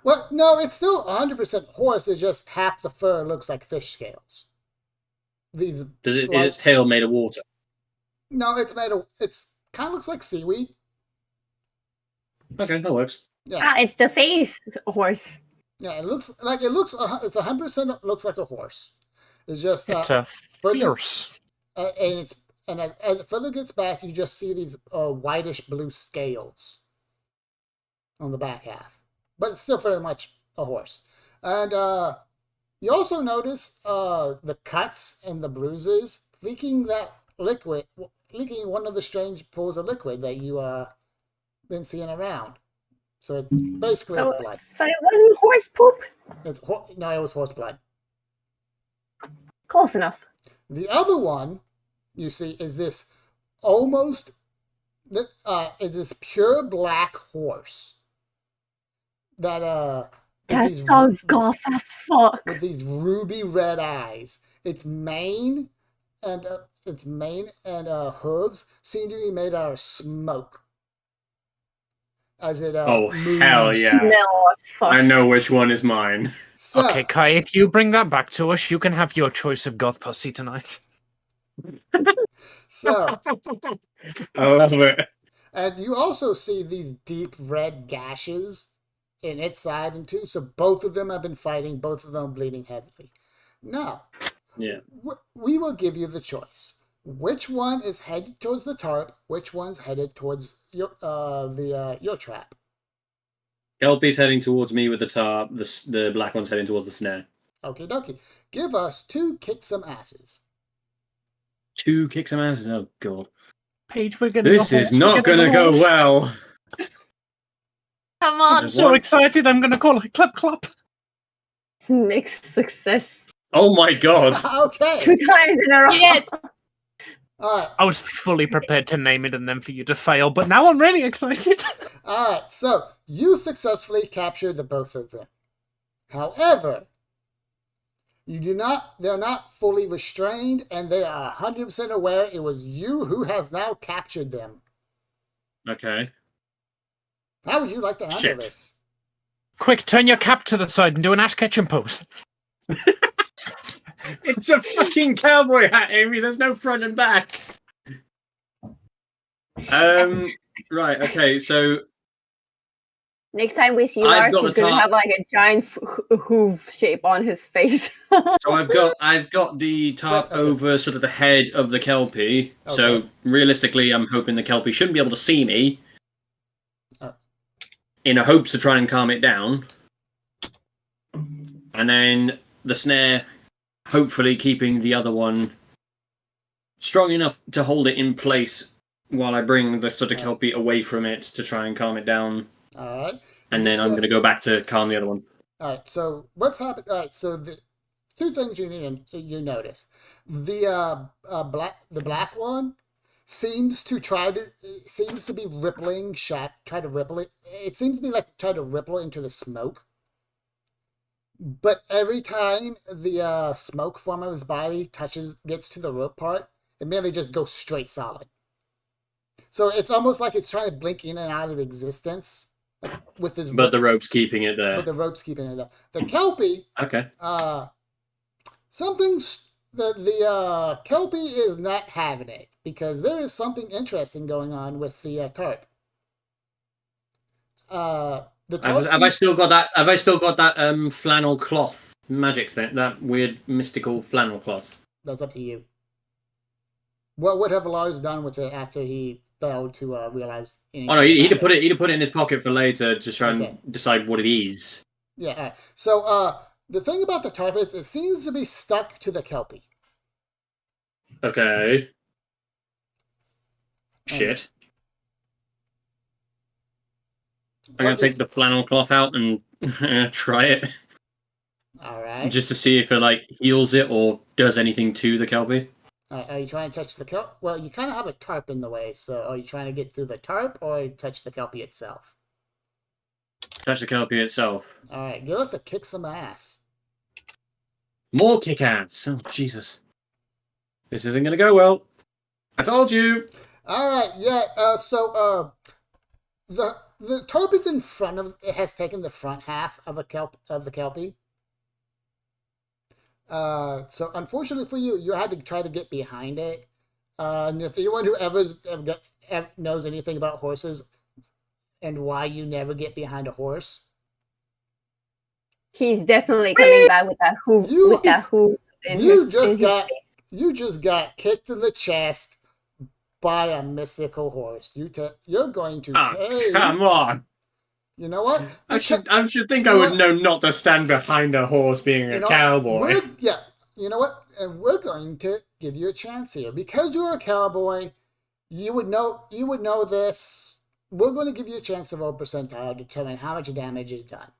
A: well, no, it's still 100% horse. It's just half the fur looks like fish scales. Is
D: its tail made of water?
A: No, it's made of. It's kind of looks like seaweed.
D: Okay, that works.
A: Yeah,
E: it's the face horse.
A: yeah. It looks. It's 100% looks like a horse. It's just
C: It's a fierce.
A: and as it further gets back, you just see these whitish blue scales on the back half, but it's still very much a horse. And you also notice the cuts and the bruises leaking one of the strange pools of liquid that you been seeing around. So it's it's blood.
E: So it wasn't horse poop?
A: No, it was horse blood.
E: Close enough.
A: The other one you see is this almost is this pure black horse that
E: sounds goth as fuck.
A: with these ruby red eyes. Its mane and hooves seem to be made out of smoke. As it moves.
D: Hell yeah! I know which one is mine.
A: So,
C: Okay, Kai, if you bring that back to us, you can have your choice of goth pussy tonight.
A: So
D: I love it.
A: and you also see these deep red gashes in its side and too. So both of them have been fighting. Both of them bleeding heavily. Now,
D: Yeah.
A: we will give you the choice. Which one is headed towards the tarp? Which one's headed towards your trap?
D: Kelpie's heading towards me with the tarp. The black one's heading towards the snare.
A: Okie dokie. Give us 2 kick some asses.
D: 2 kick some asses. Oh god.
C: Paige, we're gonna.
D: This is not gonna go well.
B: Come on.
C: I'm so excited. I'm gonna call it clap clap.
E: It's mixed success.
D: Oh my god.
A: Okay.
E: 2 times in a row.
B: Yes.
A: All right.
C: I was fully prepared to name it and then for you to fail, but now I'm really excited.
A: All right. So you successfully captured the both of them. However, they're not fully restrained, and they are 100% aware it was you who has now captured them.
D: Okay.
A: How would you like to handle
D: Shit.
A: this?
C: Quick, turn your cap to the side and do an Ash Ketchum pose.
D: It's a fucking cowboy hat, Amy. There's no front and back. Right. Okay. So
E: Next time we see
D: I've
E: Lars,
D: got
E: he's
D: the
E: gonna
D: top.
E: have like a giant hoof shape on his face.
D: So I've got the tarp
A: Okay.
D: over sort of the head of the Kelpie. So
A: Okay.
D: realistically, I'm hoping the Kelpie shouldn't be able to see me.
A: Oh.
D: In a hopes to try and calm it down. And then the snare, hopefully keeping the other one strong enough to hold it in place while I bring the sort of Kelpie away from it to try and calm it down.
A: All right.
D: And then I'm going to go back to calm the other one.
A: All right. So what's happened? All right. So the 2 things you notice: the black one seems to be rippling try to ripple it. It seems to be like try to ripple into the smoke. But every time the smoke from his body gets to the rope part, it merely just goes straight solid. So it's almost like it's trying to blink in and out of existence, with his.
D: But the rope's keeping it there.
A: But the rope's keeping it there. The Kelpie,
D: Okay.
A: the Kelpie is not having it because there is something interesting going on with the tarp. The tarp
D: Have I still got that? Have I still got that flannel cloth magic thing? That weird mystical flannel cloth.
A: That's up to you. What would have Lars done with it after he failed to realize?
D: Oh no, he'd have put it in his pocket for later to try and decide what it is.
A: Yeah. All right. So the thing about the tarp is it seems to be stuck to the Kelpie.
D: Okay. Shit. I'm gonna take the flannel cloth out and try it.
A: All right.
D: Just to see if it like heals it or does anything to the kelpie.
A: Are you trying to touch the kelp? Well, you kind of have a tarp in the way, so are you trying to get through the tarp or touch the kelpie itself?
D: Touch the kelpie itself.
A: All right, give us a kick some ass.
D: More kick ass. Oh Jesus. This isn't gonna go well. I told you.
A: All right, yeah. The tarp is in front of. It has taken the front half of the kelpie. So unfortunately for you, you had to try to get behind it. And if anyone who ever knows anything about horses and why you never get behind a horse,
E: He's definitely coming back with that hoof.
A: You just got kicked in the chest by a mystical horse. You're going to take.
D: Come on.
A: You know what?
D: I should think I would know not to stand behind a horse being a cowboy.
A: You know what? And we're going to give you a chance here. Because you're a cowboy, you would know this. We're going to give you a chance to roll percentile to determine how much damage is done.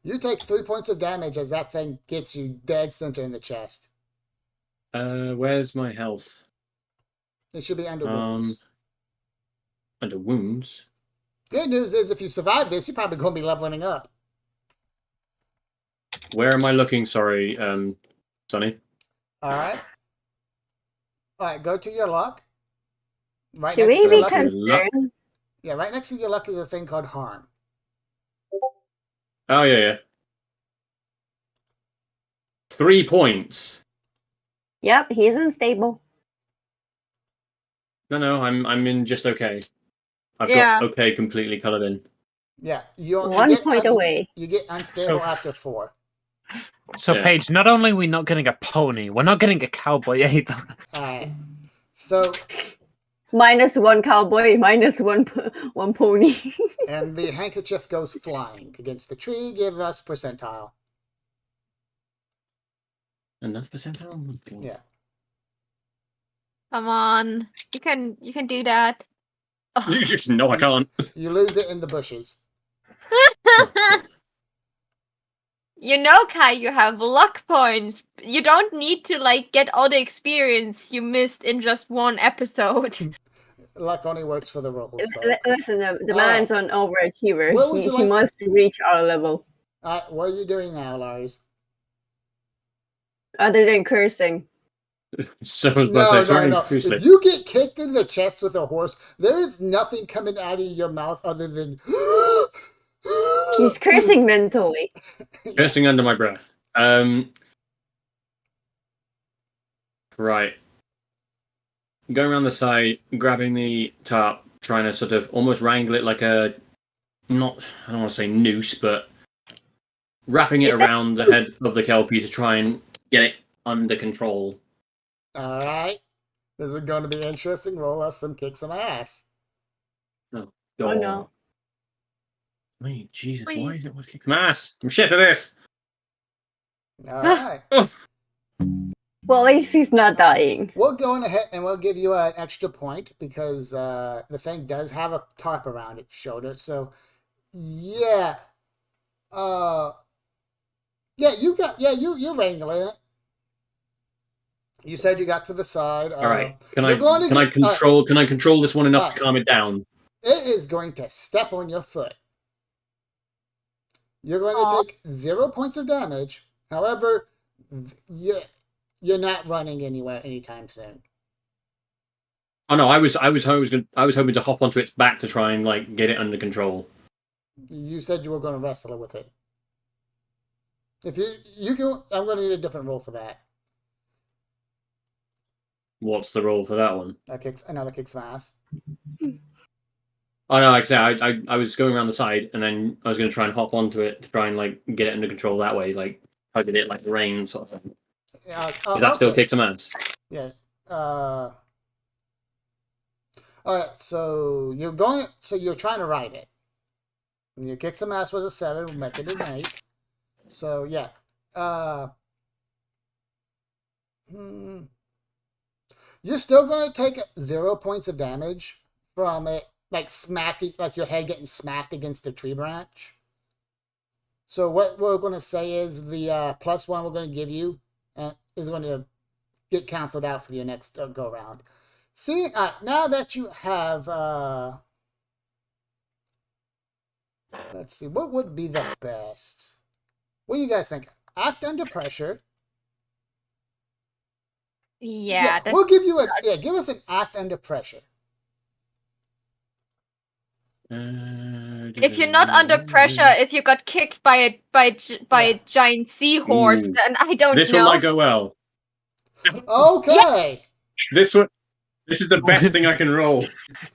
A: You take 3 points of damage as that thing gets you dead center in the chest.
D: Where's my health?
A: It should be under wounds.
D: Under wounds?
A: Good news is if you survive this, you're probably going to be leveling up.
D: Where am I looking? Sorry, Sonny.
A: All right. All right, go to your luck.
E: Right next to your luck.
A: Yeah, right next to your luck is a thing called harm.
D: Oh, yeah. 3 points.
E: Yep, he's unstable.
D: No, I'm in just okay. I've got okay completely coloured in.
A: Yeah,
E: 1 point away.
A: You get unstable after 4.
C: So, Paige, not only are we not getting a pony, we're not getting a cowboy either.
A: Alright. So...
E: -1 cowboy, -1 pony.
A: And the handkerchief goes flying against the tree. Give us percentile.
D: And that's percentile?
A: Yeah.
B: Come on. You can do that.
D: You just know I can't.
A: You lose it in the bushes.
B: You know, Kai, you have luck points. You don't need to get all the experience you missed in just one episode.
A: Luck only works for the rolls.
E: Listen, the man's an overachiever. He must reach our level.
A: What are you doing now, Lars?
E: Other than cursing.
D: So I was about to say,
A: no. If you get kicked in the chest with a horse, there is nothing coming out of your mouth other than...
E: He's cursing mentally.
D: Cursing under my breath. Right. Going around the side, grabbing the tarp, trying to sort of almost wrangle it like I don't want to say noose, but wrapping it around the head of the kelpie to try and get it under control.
A: Alright. This is going to be interesting. Roll us and kick some ass.
D: Oh,
E: God. Oh no.
D: Wait, Jesus, why is it kick some ass? I'm shit at this.
A: Alright.
E: Well, at least he's not dying.
A: We'll go on ahead and we'll give you an extra point because the thing does have a tarp around its shoulder. So, yeah. You're wrangling it. You said you got to the side.
D: All right. Can I control this one enough to calm it down?
A: It is going to step on your foot. You're going to take 0 points of damage. However, you're not running anywhere anytime soon.
D: Oh no, I was hoping to hop onto its back to try and get it under control.
A: You said you were going to wrestle with it. If you go, I'm going to need a different roll for that.
D: What's the roll for that one?
A: Another kick some ass.
D: Oh no, like I said, I was going around the side and then I was going to try and hop onto it to try and get it under control that way, target it like rain sort of thing. Does that still kick some ass?
A: Yeah. All right. So you're trying to ride it. And you kick some ass with a 7, we'll make it an 8. So yeah. You're still going to take 0 points of damage from it, like smacking, like your head getting smacked against a tree branch. So what we're going to say is the +1 we're going to give you is going to get canceled out for your next go round. See, now that you have, let's see, what would be the best? What do you guys think? Act under pressure.
B: Yeah, that's
A: we'll give you give us an act under pressure.
B: if you're not under pressure, if you got kicked by a giant seahorse,
D: Ooh.
B: then I don't
D: This
B: know.
D: one might go well.
A: Okay.
D: This is the best thing I can roll.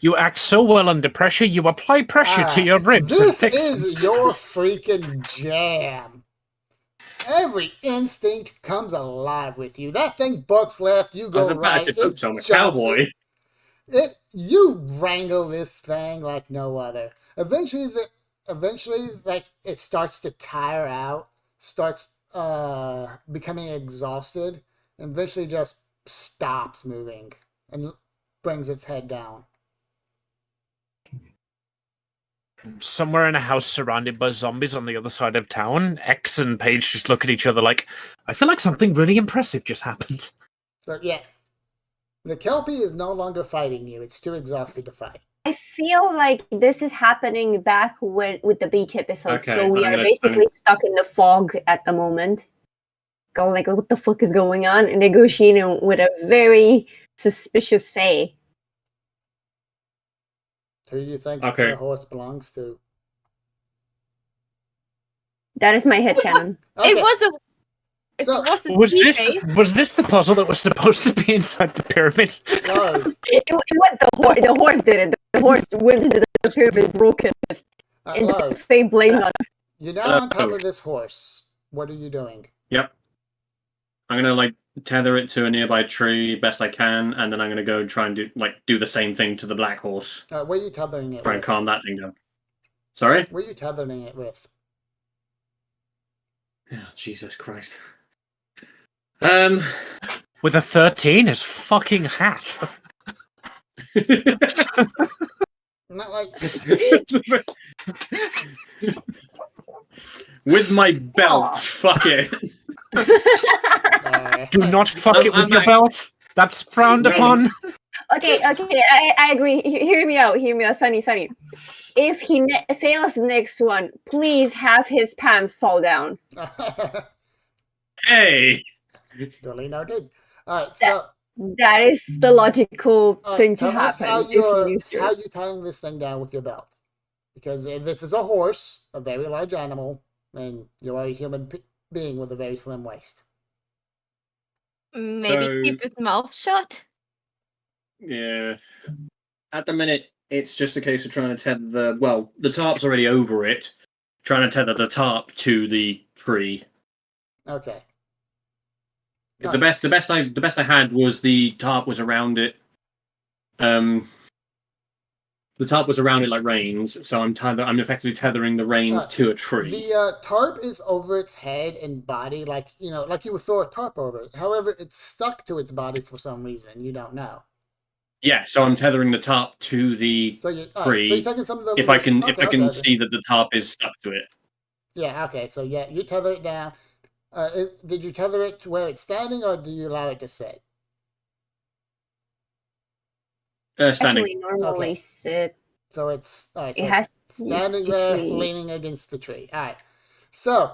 C: You act so well under pressure, you apply pressure to your ribs and
A: This
C: fix
A: is
C: them.
A: your freaking jam. Every instinct comes alive with you. That thing bucks left, you
D: I
A: go
D: was about
A: right.
D: to hope so. I'm a
A: jumps
D: cowboy.
A: you wrangle this thing like no other. Eventually, like it starts to tire out, starts becoming exhausted, and eventually just stops moving and brings its head down.
C: Somewhere in a house surrounded by zombies on the other side of town, X and Paige just look at each other like, I feel like something really impressive just happened.
A: So yeah, the Kelpie is no longer fighting you. It's too exhausted to fight.
E: I feel like this is happening back with the beach episode.
D: Okay,
E: so we are basically stuck in the fog at the moment. Going like, what the fuck is going on? And negotiating with a very suspicious Fae.
A: Who do you think
D: Okay.
A: the horse belongs to?
E: That is my headcanon.
A: Okay.
B: It was a.
A: So-
C: Was this the puzzle that was supposed to be inside the pyramid?
A: It was.
E: It was the horse. The horse did it. The horse went into the pyramid, broke it, and the
A: Lars,
E: Fae blamed us.
A: you're now on top of this horse. What are you doing?
D: Yep. I'm gonna tether it to a nearby tree best I can, and then I'm gonna go and try and do the same thing to the black horse.
A: What are you tethering it
D: Try and
A: with?
D: calm that thing down. Sorry?
A: What are you tethering it with?
D: Oh, Jesus Christ.
C: With a 13 as fucking hat.
A: Not like
D: with my belt. Fuck it.
C: Do not fuck it with your belt. That's frowned upon.
E: Okay, I agree. Hear me out, Sunny. If he fails the next one, please have his pants fall down.
D: Hey.
A: Duly noted. All right, so
E: That is the logical thing to
A: tell us
E: happen.
A: how
E: if you use
A: you tying this thing down with your belt, because this is a horse, a very large animal, and you are a human being with a very slim waist.
B: Maybe keep his mouth shut.
D: Yeah. At the minute, it's just a case of trying to tether the tarp's already over it. Trying to tether the tarp to the tree.
A: Okay.
D: The best I had was the tarp was around it. The tarp was around it like reins, so I'm effectively tethering the reins to a tree.
A: The tarp is over its head and body, like you would throw a tarp over it. However, it's stuck to its body for some reason. You don't know.
D: Yeah, so I'm tethering the tarp to the tree.
A: So you're taking some of the
D: if I can see that the tarp is stuck to it.
A: Yeah. Okay. So yeah, you tether it down. Did you tether it to where it's standing, or do you allow it to sit?
D: Standing.
E: Actually, normally sit.
A: So it's all right. So
E: It has
A: standing there, leaning against the tree. All right. So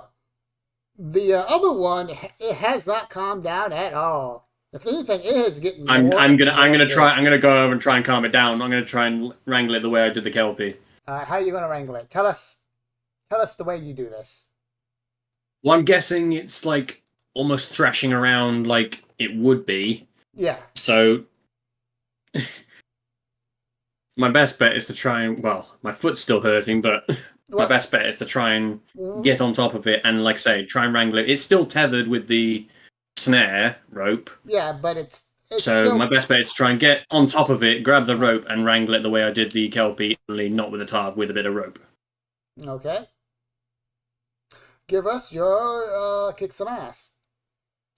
A: the other one, it has not calmed down at all. If anything, it is getting.
D: I'm gonna go over and try and calm it down. I'm gonna try and wrangle it the way I did the Kelpie.
A: How are you gonna wrangle it? Tell us the way you do this.
D: Well, I'm guessing it's like almost thrashing around like it would be.
A: Yeah.
D: So my best bet is to try and my foot's still hurting, but my best bet is to try and get on top of it and, like I say, try and wrangle it. It's still tethered with the snare rope.
A: Yeah, but it's
D: so
A: still...
D: my best bet is to try and get on top of it, grab the rope, and wrangle it the way I did the Kelpie, only not with a tarp, with a bit of rope.
A: Okay. Give us your kick some ass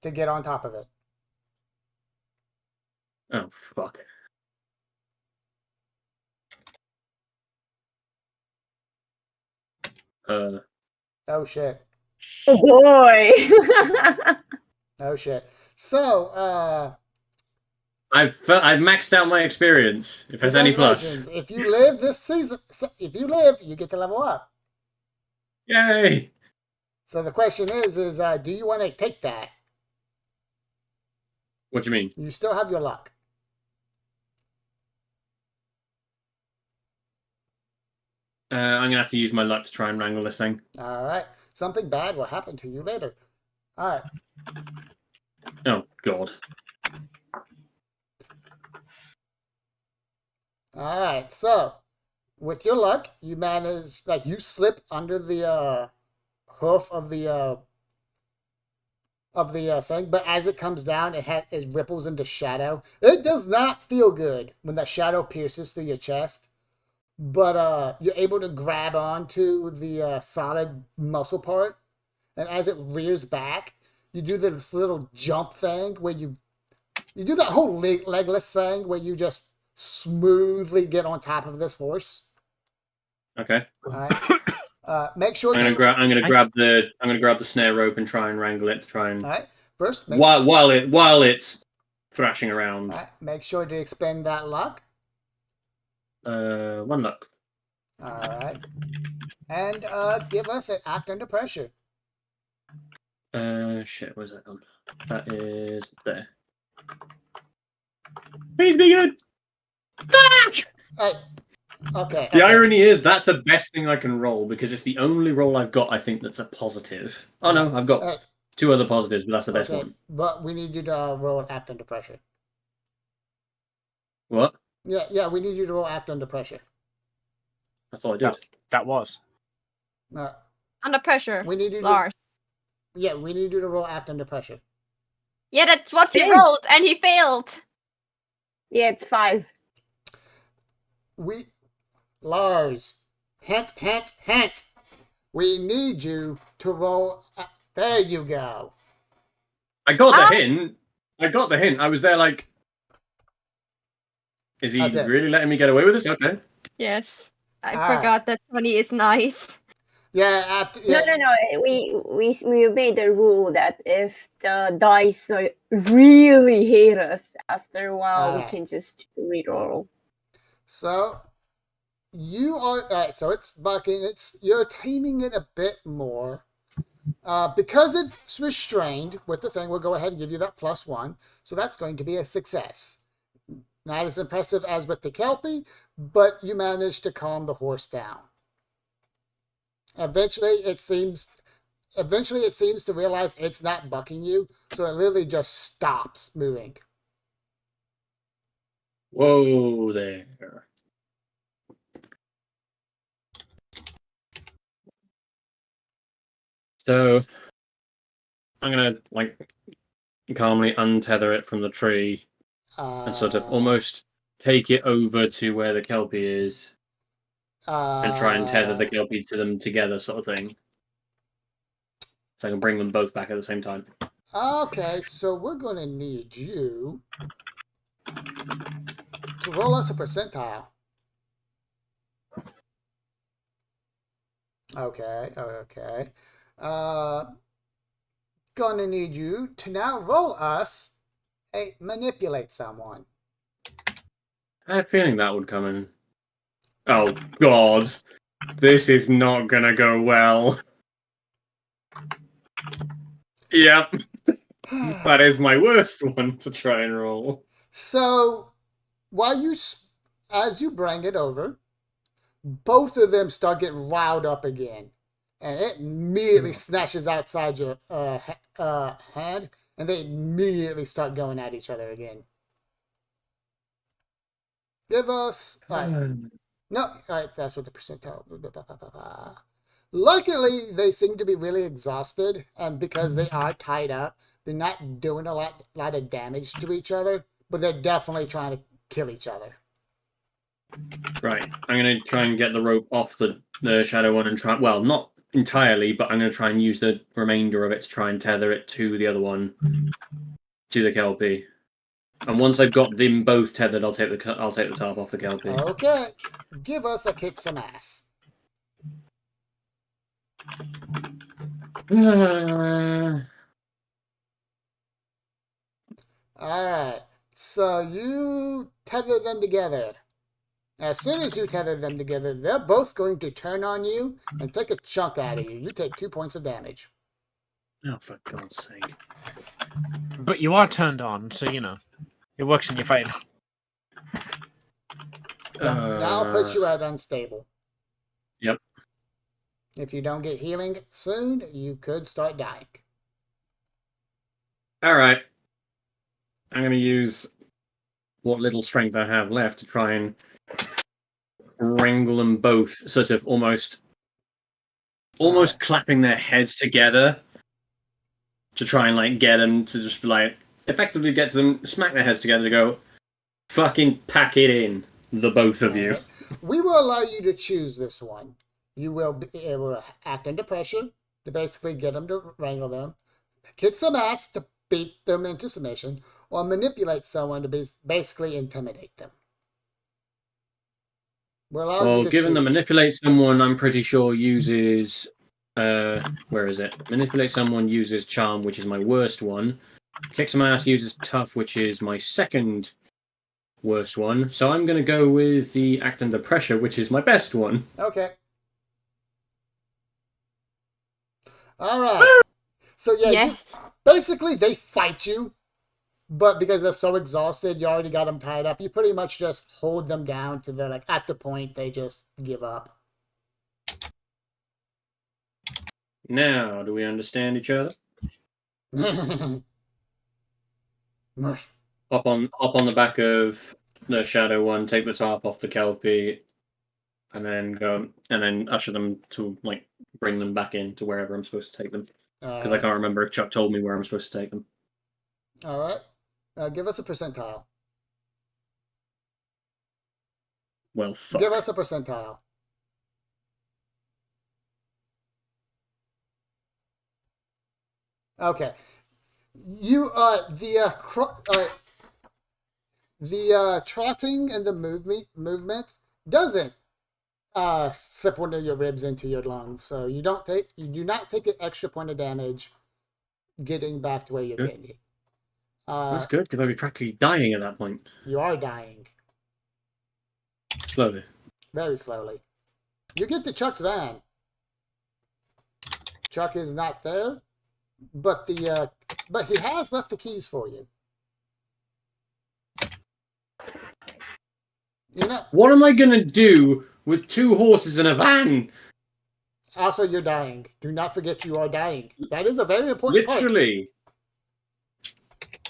A: to get on top of it.
D: Oh, fuck.
A: Oh shit.
E: Oh boy.
A: Oh shit. So,
D: I've maxed out my experience. If there's any plus,
A: congratulations. If you live this season, if you live, you get to level up.
D: yay!
A: So the question is do you want to take that?
D: What do you mean?
A: You still have your luck.
D: I'm gonna have to use my luck to try and wrangle this thing.
A: All right. Something bad will happen to you later. All right.
D: Oh God.
A: All right. So, with your luck, you manage you slip under the hoof of the thing, but as it comes down, it ripples into shadow. It does not feel good when that shadow pierces through your chest, but you're able to grab onto the solid muscle part, and as it rears back, you do this little jump thing where you do that whole legless thing where you just smoothly get on top of this horse.
D: Okay.
A: All right. Make sure
D: I'm gonna grab the snare rope and try and wrangle it to try and
A: All right. First,
D: while it's thrashing around.
A: all right, make sure to expend that luck.
D: 1 luck.
A: All right. And give us an act under pressure.
D: Shit, where's that gone? That is there. Please be good. Fuck!
A: All right. Okay.
D: The irony is that's the best thing I can roll because it's the only roll I've got. I think that's a positive. Oh no, I've got
A: All right.
D: 2 other positives, but that's the best
A: Okay.
D: one.
A: But we need you to roll an act under pressure.
D: What?
A: Yeah. We need you to roll act under pressure.
D: That's all I did.
C: That was.
B: Under pressure.
A: We need you
B: Lars.
A: we need you to roll act under pressure.
B: Yeah, that's what he
E: Yes.
B: rolled, and he failed.
E: Yeah, it's 5.
A: Lars, hint, hint, hint. We need you to roll. There you go.
D: I got the hint. I was there like, is he
A: Okay.
D: really letting me get away with this? Okay.
B: Yes. I
A: Alright.
B: forgot that Tony is nice.
A: Yeah.
E: No. We made the rule that if the dice really hate us, after a while we
A: Alright.
E: can just reroll.
A: So you are so it's bucking. You're taming it a bit more. Because it's restrained with the thing, we'll go ahead and give you that +1. So that's going to be a success. Not as impressive as with the Kelpie, but you managed to calm the horse down. Eventually it seems to realize it's not bucking you, so it literally just stops moving.
D: Whoa there. So I'm gonna calmly untether it from the tree and sort of almost take it over to where the Kelpie is and try and tether the Kelpie to them together, sort of thing. So I can bring them both back at the same time.
A: Okay, so we're going to need you to roll us a percentile. Okay. Gonna need you to now roll us a manipulate someone.
D: I had a feeling that would come in. Oh, God. This is not gonna go well. Yep. That is my worst one to try and roll.
A: So, as you bring it over, both of them start getting riled up again. And it immediately snatches outside your hand, and they immediately start going at each other again. Give us... Alright, that's what the percentile... Luckily, they seem to be really exhausted, and because they are tied up, they're not doing a lot of damage to each other, but they're definitely trying to kill each other.
D: Right. I'm going to try and get the rope off the shadow one and try... Well, not entirely, but I'm going to try and use the remainder of it to try and tether it to the other one. To the Kelpie. And once I've got them both tethered, I'll take the top off the Kelpie.
A: Okay. Give us a kick some ass. Alright. So you tether them together. As soon as you tether them together, they're both going to turn on you and take a chunk out of you. You take 2 points of damage.
D: Oh, for God's sake.
C: But you are turned on, so you know. It works in your favor.
A: That'll put you at unstable.
D: Yep.
A: If you don't get healing soon, you could start dying.
D: Alright. I'm going to use what little strength I have left to try and wrangle them both, sort of almost clapping their heads together to try and like get them to just like effectively get to them, smack their heads together to go, fucking pack it in, the both of you.
A: Right. We will allow you to choose this one. You will be able to act under pressure to basically get them to wrangle them, kick some ass to beat them into submission, or manipulate someone to basically intimidate them.
D: Well, given the manipulate someone, I'm pretty sure uses where is it? Manipulate someone uses charm, which is my worst one. Kick some ass uses tough, which is my second worst one. So I'm going to go with the act under pressure, which is my best one.
A: Okay. All right. So yeah,
B: Yes.
A: basically they fight you, but because they're so exhausted, you already got them tied up. You pretty much just hold them down to the at the point they just give up.
D: Now, do we understand each other? Hop on the back of the shadow one, take the top off the Kelpie, and then usher them to like bring them back in to wherever I'm supposed to take them. Because I can't remember if Chuck told me where I'm supposed to take them.
A: All right. Give us a percentile.
D: Well, fuck.
A: Give us a percentile. Okay. You the trotting and the movement doesn't slip one of your ribs into your lungs, so you do not take an extra point of damage getting back to where you're getting.
D: That's good, because I'd be practically dying at that point.
A: You are dying.
D: Slowly.
A: Very slowly. You get to Chuck's van. Chuck is not there, but he has left the keys for you. You know.
D: What am I gonna do with 2 horses in a van?
A: Also, you're dying. Do not forget you are dying. That is a very important
D: Literally.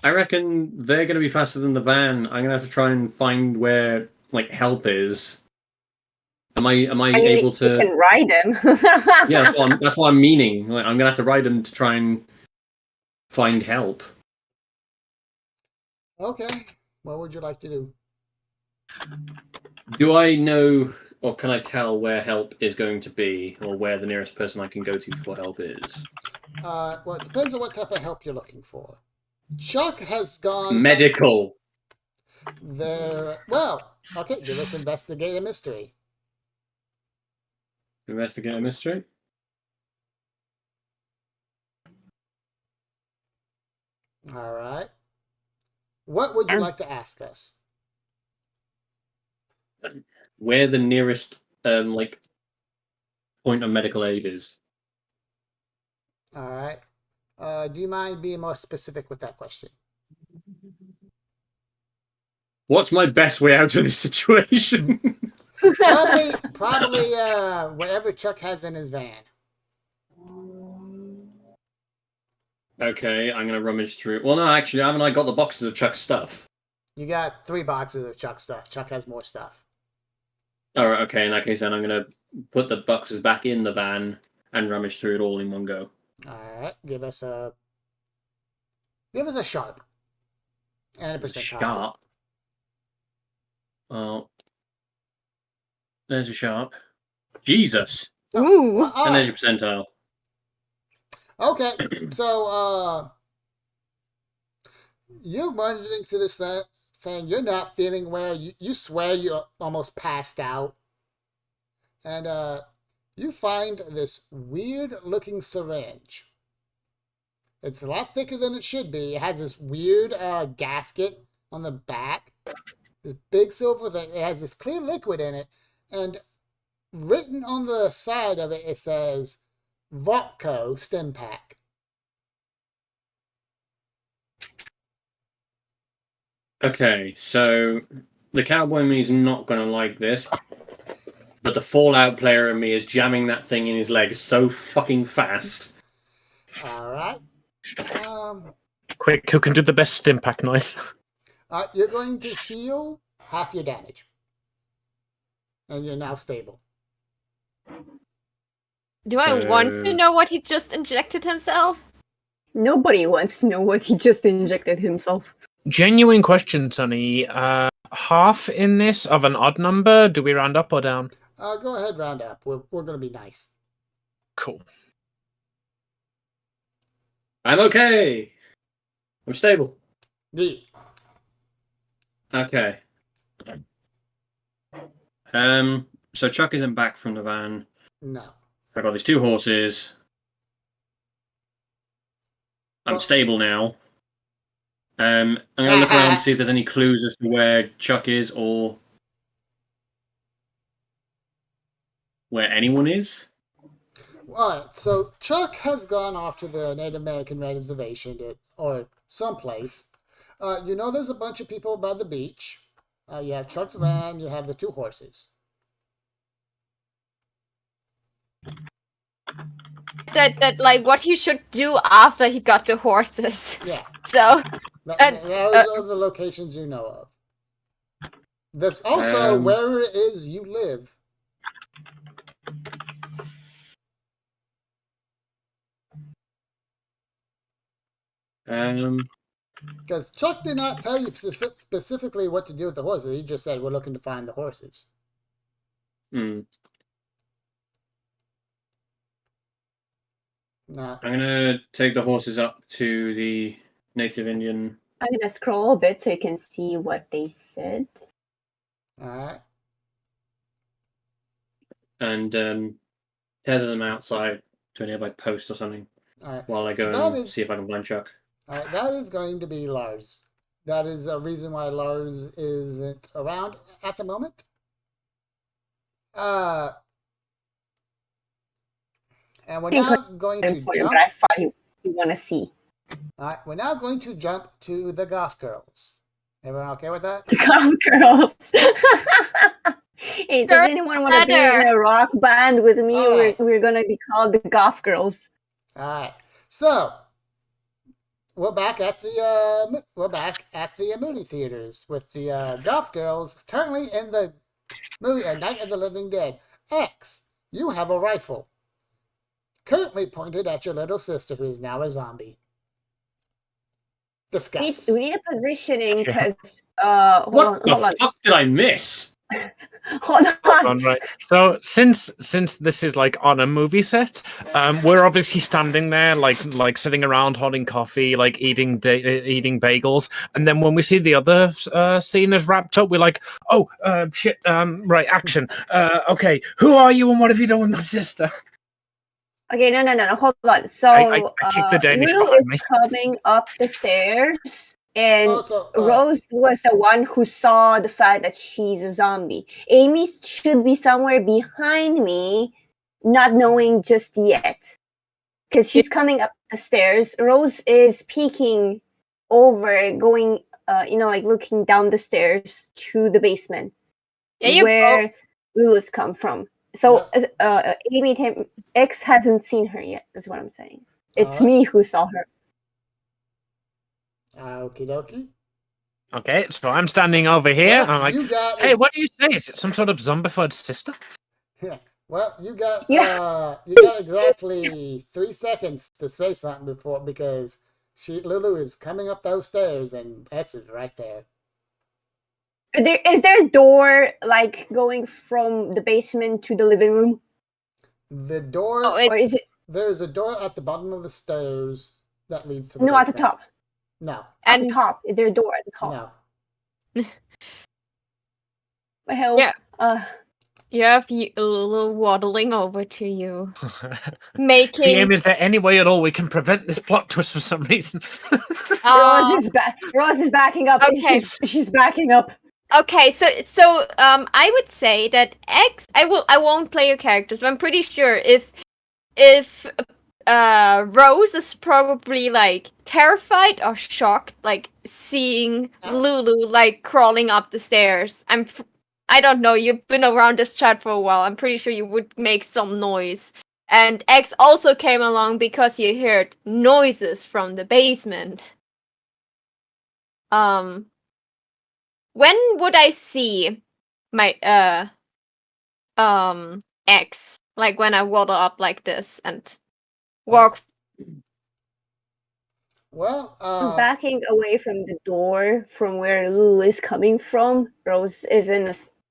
D: I reckon they're gonna be faster than the van. I'm gonna have to try and find where like help is. Am I able to?
E: You can ride them.
D: Yeah, that's what I'm meaning. Like, I'm gonna have to ride them to try and find help.
A: Okay. What would you like to do?
D: Do I know, or can I tell where help is going to be, or where the nearest person I can go to for help is?
A: Well, it depends on what type of help you're looking for. Chuck has gone
D: medical.
A: There. Well, okay. Give us investigate a mystery.
D: Investigate a mystery.
A: All right. What would you like to ask us?
D: Where the nearest like point of medical aid is.
A: All right. Do you mind being more specific with that question?
D: What's my best way out of this situation?
A: probably whatever Chuck has in his van.
D: Okay, I'm gonna rummage through. Well, no, actually, haven't I got the boxes of Chuck's stuff?
A: You got 3 boxes of Chuck stuff. Chuck has more stuff.
D: All right. Okay. In that case, then I'm gonna put the boxes back in the van and rummage through it all in one go.
A: All right. Give us a sharp and a percentile.
D: Sharp. Oh, there's a sharp. Jesus.
B: Ooh.
D: And there's your percentile.
A: Okay, so You're wandering through this thing. You're not feeling well. You swear you almost passed out. And you find this weird-looking syringe. It's a lot thicker than it should be. It has this weird gasket on the back. This big silver thing. It has this clear liquid in it. And written on the side of it, it says, Vodco Stim Pack.
D: Okay, so the cowboy in me is not going to like this, but the Fallout player in me is jamming that thing in his leg so fucking fast.
A: Alright.
C: Quick, who can do the best stim pack noise?
A: You're going to heal half your damage. And you're now stable.
B: Do I want to know what he just injected himself?
E: Nobody wants to know what he just injected himself.
C: Genuine question, Sonny. Half in this of an odd number. Do we round up or down?
A: Go ahead, round up. We're going to be nice.
C: Cool.
D: I'm okay. I'm stable.
A: Yeah.
D: Okay. So Chuck isn't back from the van.
A: No.
D: I've got these two horses. I'm
A: Well-
D: stable now. I'm going to look around and see if there's any clues as to where Chuck is or where anyone is.
A: Alright, so Chuck has gone off to the Native American reservation or someplace. You know there's a bunch of people by the beach. You have Chuck's van, you have the two horses.
B: That like what he should do after he got the horses.
A: Yeah.
B: So
A: Those are the locations you know of. That's also where it is you live. Because Chuck did not tell you specifically what to do with the horses. He just said, we're looking to find the horses.
D: Hmm.
A: Nah.
D: I'm gonna take the horses up to the native Indian.
E: I'm gonna scroll a bit so you can see what they said.
A: Alright.
D: And tether them outside to a nearby post or something
A: Alright.
D: while I go and see if I can find Chuck.
A: Alright, that is going to be Lars. That is a reason why Lars isn't around at the moment. And we're now going to jump.
E: I thought you want to see.
A: Alright, we're now going to jump to the Goth Girls. Everyone okay with that?
E: The Goth Girls. Hey, does anyone want to be in a rock band with me?
A: Right.
E: We're gonna be called the Goth Girls.
A: Alright, so we're back at the movie theaters with the Goth Girls currently in the movie Night of the Living Dead. X, you have a rifle currently pointed at your little sister who is now a zombie. Discuss.
E: We need a positioning because
D: What the fuck did I miss?
E: Hold on.
C: Right. So since this is like on a movie set, we're obviously standing there like sitting around holding coffee, like eating bagels, and then when we see the other scene is wrapped up, we're like, oh shit, right, action. Okay, who are you and what have you done with my sister?
E: Okay, no, hold on. So
C: I kicked the Danish
E: Lulu
C: behind
E: is
C: me.
E: coming up the stairs, and
A: Also,
E: Rose was the one who saw the fact that she's a zombie. Amy should be somewhere behind me, not knowing just yet, because she's coming up the stairs. Rose is peeking over, going, like looking down the stairs to the basement, where Lulu's come from. So Amy X hasn't seen her yet, is what I'm saying. It's me who saw her.
A: Okie dokie.
C: Okay, so I'm standing over here.
A: Well,
C: I'm like, hey, what do you say? Is it some sort of zombified sister?
A: Yeah. Well, you got
E: Yeah.
A: you got exactly 3 seconds to say something because Lulu is coming up those stairs and X is right there.
E: Is there a door like going from the basement to the living room?
A: The door,
E: or is it?
A: There's a door at the bottom of the stairs that leads to the
E: No,
A: basement.
E: at the top.
A: No.
E: At the
B: And
E: top. Is there a door at the top?
A: No.
E: What the hell?
B: Yeah.
E: Uh,
B: you have Lulu waddling over to you, making
C: DM, is there any way at all we can prevent this plot twist for some reason?
E: Rose is backing up.
B: Okay.
E: She's backing up.
B: Okay, so I would say that I won't play your characters, but I'm pretty sure if Rose is probably like terrified or shocked, like seeing Lulu like crawling up the stairs. I don't know. You've been around this chat for a while. I'm pretty sure you would make some noise. And X also came along because you heard noises from the basement. When would I see my X? Like when I waddle up like this and walk.
A: Well,
E: I'm backing away from the door from where Lulu is coming from. Rose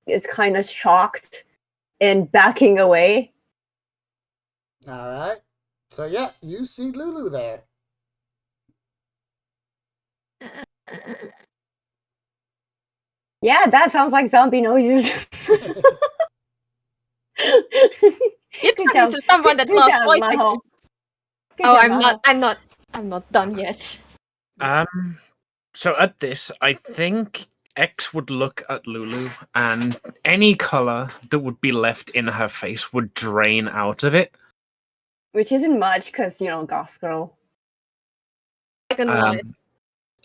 E: is kind of shocked and backing away.
A: all right. So yeah, you see Lulu there.
E: Yeah, that sounds like zombie noises.
B: You're
E: Good
B: talking
E: job.
B: to someone that
E: Good
B: loves
E: job,
B: voice
E: Maho.
B: acting.
E: Good
B: Oh,
E: job,
B: I'm not.
E: Maho.
B: I'm not done yet.
C: So at this, I think X would look at Lulu, and any color that would be left in her face would drain out of it.
E: Which isn't much, because, goth girl.
B: I can want it.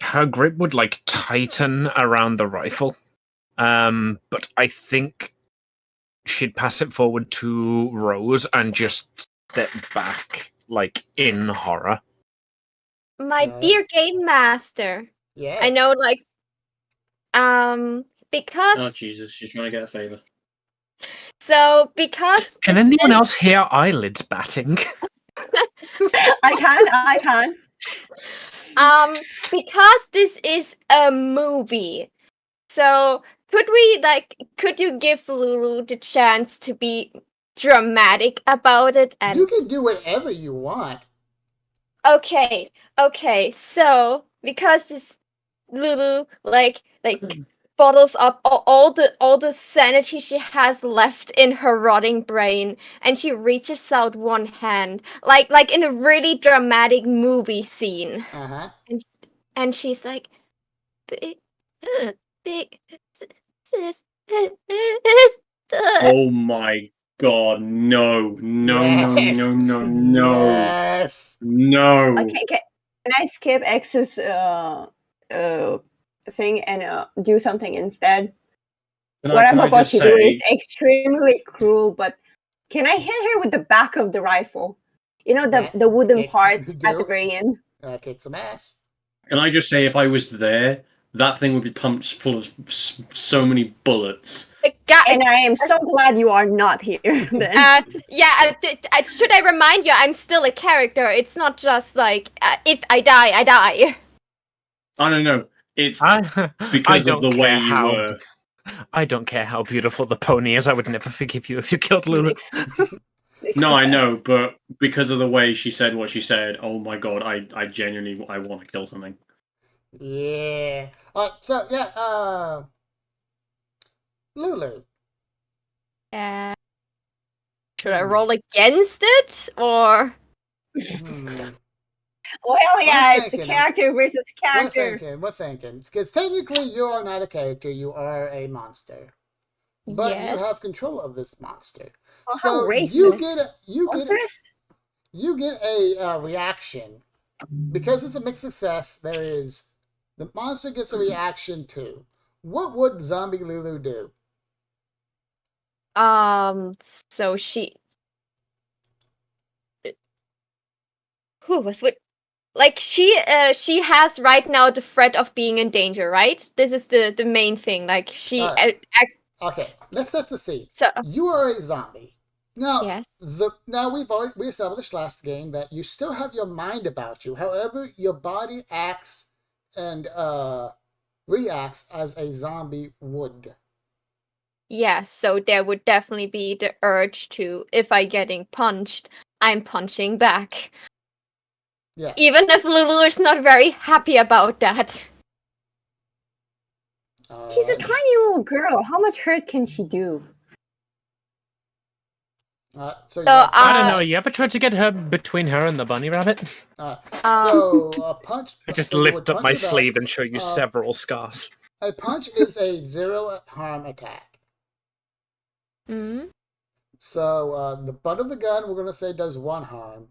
C: Her grip would like tighten around the rifle. But I think she'd pass it forward to Rose and just step back, like in horror.
B: My dear game master.
A: Yes.
B: I know, like, because.
D: Oh Jesus, she's trying to get a favor.
B: So because.
C: Can anyone else hear eyelids batting?
E: I can.
B: Because this is a movie, so could you give Lulu the chance to be dramatic about it? And
A: you can do whatever you want.
B: okay, so because this Lulu like bottles up all the sanity she has left in her rotting brain, and she reaches out one hand like in a really dramatic movie scene.
A: Uh-huh.
B: And she's like, big sis.
D: Oh my god, no.
A: Yes.
D: No.
E: Okay, can I skip X's thing and do something instead? What I'm about to do is extremely cruel, but can I hit her with the back of the rifle? You know, the wooden part at the very end?
A: Kick some ass.
D: Can I just say, if I was there, that thing would be pumped full of so many bullets.
E: And I am so glad you are not here. Then.
B: Should I remind you, I'm still a character. It's not just like, if I die, I die.
D: I don't know. It's because of the way you were.
C: I don't care how beautiful the pony is. I would never forgive you if you killed Lulu.
D: No, I know, but because of the way she said what she said, oh my god, I genuinely want to kill something.
A: Yeah. So yeah, Lulu.
B: Should I roll against it or?
E: Well, yeah, it's a character versus character.
A: We're thinking. Because technically, you are not a character; you are a monster. But you have control of this monster.
E: Oh,
A: so you get a reaction because it's a mixed success. The monster gets a reaction too. What would zombie Lulu do?
B: So she. Who was what? Like she has right now the threat of being in danger, right? This is the main thing. Like she.
A: Okay, let's set the scene.
B: So
A: you are a zombie. Now,
B: yes.
A: we established last game that you still have your mind about you. However, your body acts and reacts as a zombie would.
B: Yeah, so there would definitely be the urge to, if I'm getting punched, I'm punching back.
A: Yeah.
B: Even if Lulu is not very happy about that.
E: She's a
A: Alright.
E: tiny little girl. How much hurt can she do?
A: So you
B: So,
A: got
C: I don't
A: punch
C: know.
A: back.
C: You ever tried to get her between her and the bunny rabbit?
A: So a punch.
C: I just
A: So you would
C: lift up
A: punch
C: my
A: her back.
C: sleeve and show you
A: Uh,
C: several scars.
A: A punch is a 0 harm attack.
B: mm,
A: So the butt of the gun, we're gonna say, does 1 harm.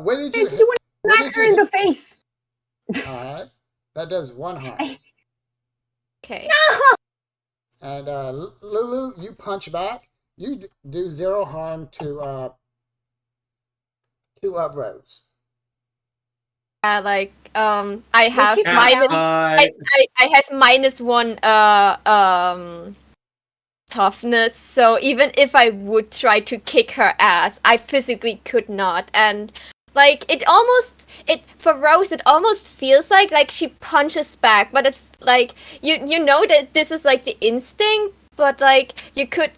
A: Where did you
E: She
A: hit?
E: want to
A: Where
E: smack
A: did
E: her
A: you
E: in the
A: hit?
E: face.
A: All right, that does 1 harm.
B: okay.
A: And Lulu, you punch back. You do 0 harm to Rose.
B: I have
E: she fall
B: minus.
E: down?
B: I have -1 toughness, so even if I would try to kick her ass, I physically could not. And like it for Rose, it almost feels like she punches back, but it like you know that this is like the instinct, but like you could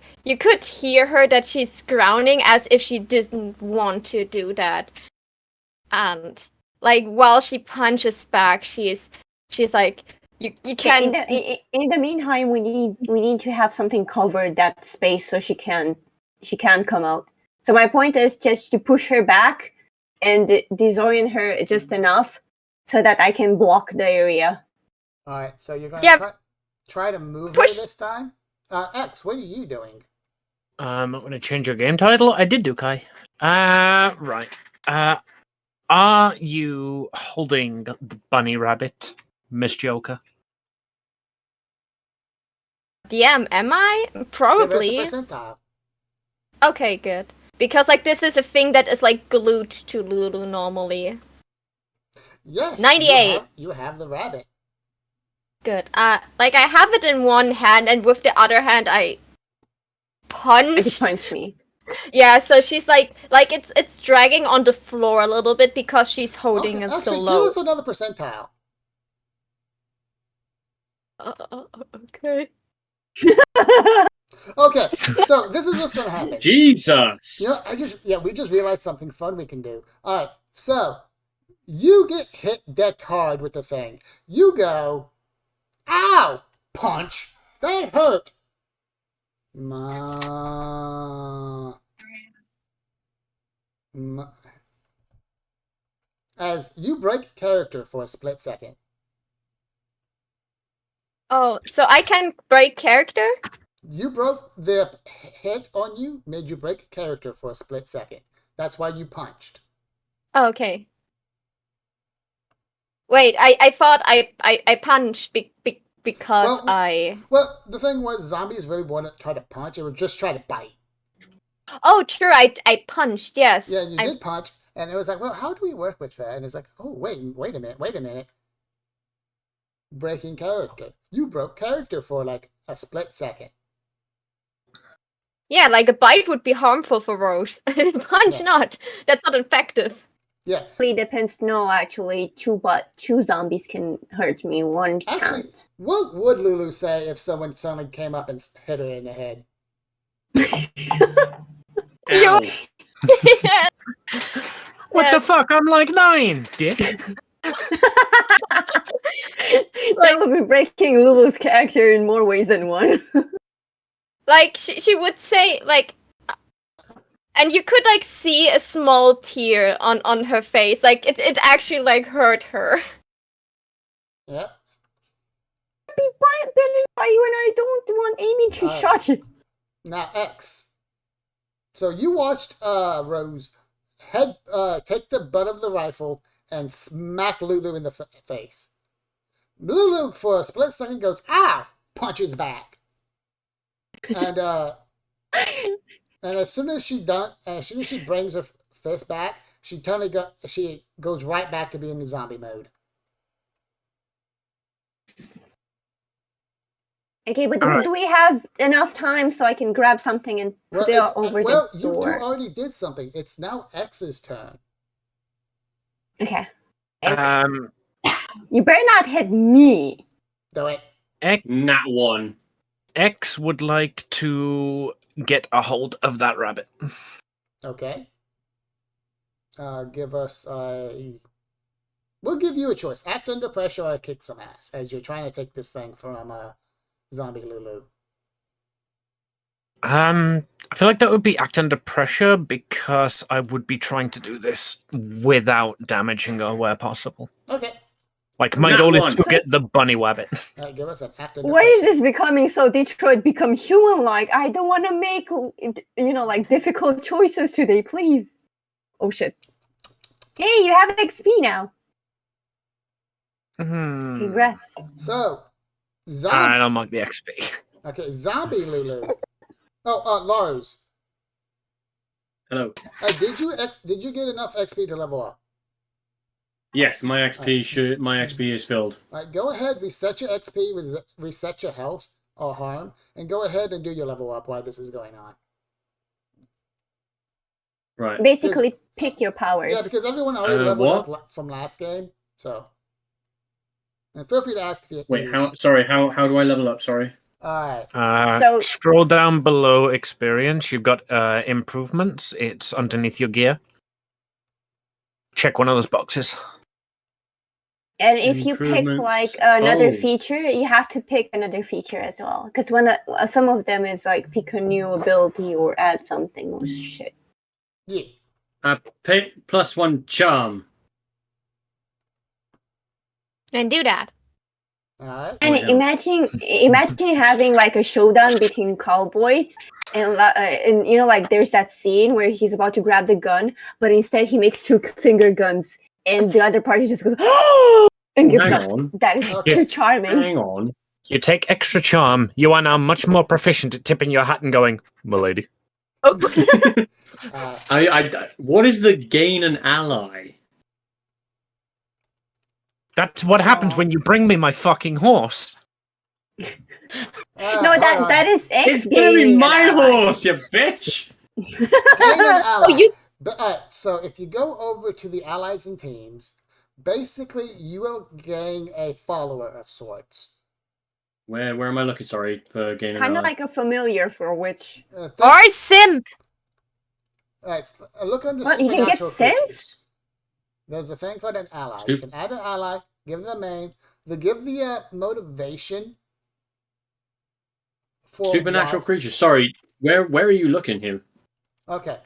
B: hear her that she's grounding as if she didn't want to do that. And like while she punches back, she's like you
E: In
B: can
E: the meantime, we need to have something cover that space so she can come out. So my point is just to push her back and disorient her just enough so that I can block the area.
A: All right, so you're gonna
B: Yeah.
A: try to move
B: Push.
A: her this time. X, what are you doing?
C: I'm gonna change your game title. I did do Kai. Right. Are you holding the bunny rabbit, Miss Joker?
B: DM, am I?
A: Give
B: Probably.
A: us a percentile.
B: Okay, good. Because like this is a thing that is like glued to Lulu normally.
A: Yes.
B: 98.
A: You have the rabbit.
B: Good. Like I have it in one hand, and with the other hand I punched.
E: She punched me.
B: Yeah, so she's like it's dragging on the floor a little bit because she's holding
A: Okay,
B: it so
A: actually,
B: low.
A: give us another percentile.
B: Okay.
A: Okay, so this is what's going to happen.
D: Jesus!
A: You know, we just realized something fun we can do. All right, so you get hit decked hard with the thing. You go, ow, punch. That hurt. As you break character for a split second.
B: Oh, so I can break character?
A: You broke the hit on you, made you break character for a split second. That's why you punched.
B: Oh, okay. Wait, I thought I punched because I.
A: Well, the thing was, zombies really wouldn't try to punch; it would just try to bite.
B: Oh, true. I punched. Yes.
A: Yeah, you did punch, and it was like, well, how do we work with that? And it's like, oh, wait a minute. Breaking character. You broke character for like a split second.
B: Yeah, like a bite would be harmful for Rose. Punch
A: Yeah.
B: not. That's not effective.
A: Yeah.
E: It depends. No, actually, two zombies can hurt me. One
A: Actually,
E: can't.
A: what would Lulu say if someone suddenly came up and hit her in the head?
D: Ow.
B: Yes.
C: What the fuck? I'm like 9, dick.
E: That would be breaking Lulu's character in more ways than one.
B: Like she would say like, and you could like see a small tear on her face. Like it actually like hurt her.
A: Yeah.
E: Be bending by you, and I don't want Amy to shot you.
A: Now X. So you watched Rose take the butt of the rifle and smack Lulu in the face. Lulu, for a split second, goes, ow! Punches back. And as soon as she brings her fist back, she goes right back to being in zombie mode.
E: Okay, but do we have enough time so I can grab something and put it over the door?
A: You two already did something. It's now X's turn.
E: Okay.
C: X.
E: You better not hit me.
A: Do it.
D: Nat 1.
C: X would like to get a hold of that rabbit.
A: Okay. give us a... We'll give you a choice. Act under pressure or kick some ass as you're trying to take this thing from Zombie Lulu.
C: I feel like that would be act under pressure because I would be trying to do this without damaging her where possible.
A: Okay.
C: Like, my
D: Nat
C: goal is
D: one.
C: to get the bunny wabbit.
A: Give us an act under
E: Why
A: pressure.
E: is this becoming so Detroit become human-like? I don't want to make, like difficult choices today, please. Oh shit. Hey, you have XP now. Congrats.
A: So,
C: I don't mark the XP.
A: Okay, Zombie Lulu. Oh, Lars.
D: Hello.
A: Did you get enough XP to level up?
D: Yes, my XP is filled.
A: All right, go ahead, reset your XP, reset your health or harm, and go ahead and do your level up while this is going on.
D: Right.
E: Basically, pick your powers.
A: Yeah, because everyone already leveled up from last game, so. And feel free to ask if you...
D: Wait, how do I level up? Sorry.
A: Alright.
E: So-
C: Scroll down below experience. You've got improvements. It's underneath your gear. Check one of those boxes.
E: And if you pick
D: Improvements.
E: like another
D: Oh.
E: feature, you have to pick another feature as well. Because some of them is like pick a new ability or add something or shit.
A: Yeah.
D: Pick +1 charm.
B: And do that.
A: Alright.
E: And
D: What
E: imagine having like a showdown between cowboys, and like there's that scene where he's about to grab the gun, but instead he makes 2-finger guns, and the other party just goes oh, and gives
D: Hang
E: up.
D: on.
E: That is
A: Okay.
E: too charming.
D: Hang on.
C: You take extra charm. You are now much more proficient at tipping your hat and going, "Milady."
D: What is the gain an ally?
C: That's what happens when you bring me my fucking horse.
E: No, that is X
D: It's gonna be
E: gaining
D: my
E: an ally.
D: horse, you bitch!
A: Gain an ally.
B: you-
A: So if you go over to the allies and teams, basically you will gain a follower of sorts.
D: Where am I looking? Sorry for gaining
E: Kind
D: an
E: of
D: ally.
E: like a familiar for which.
B: Or simp.
A: Alright, look under
E: What, you can get
A: supernatural
E: simps?
A: creatures. There's a thing called an ally. You can add an ally, give them a name, they give the motivation for
D: Supernatural
A: why-
D: creatures. Sorry, where are you looking here?
A: Okay.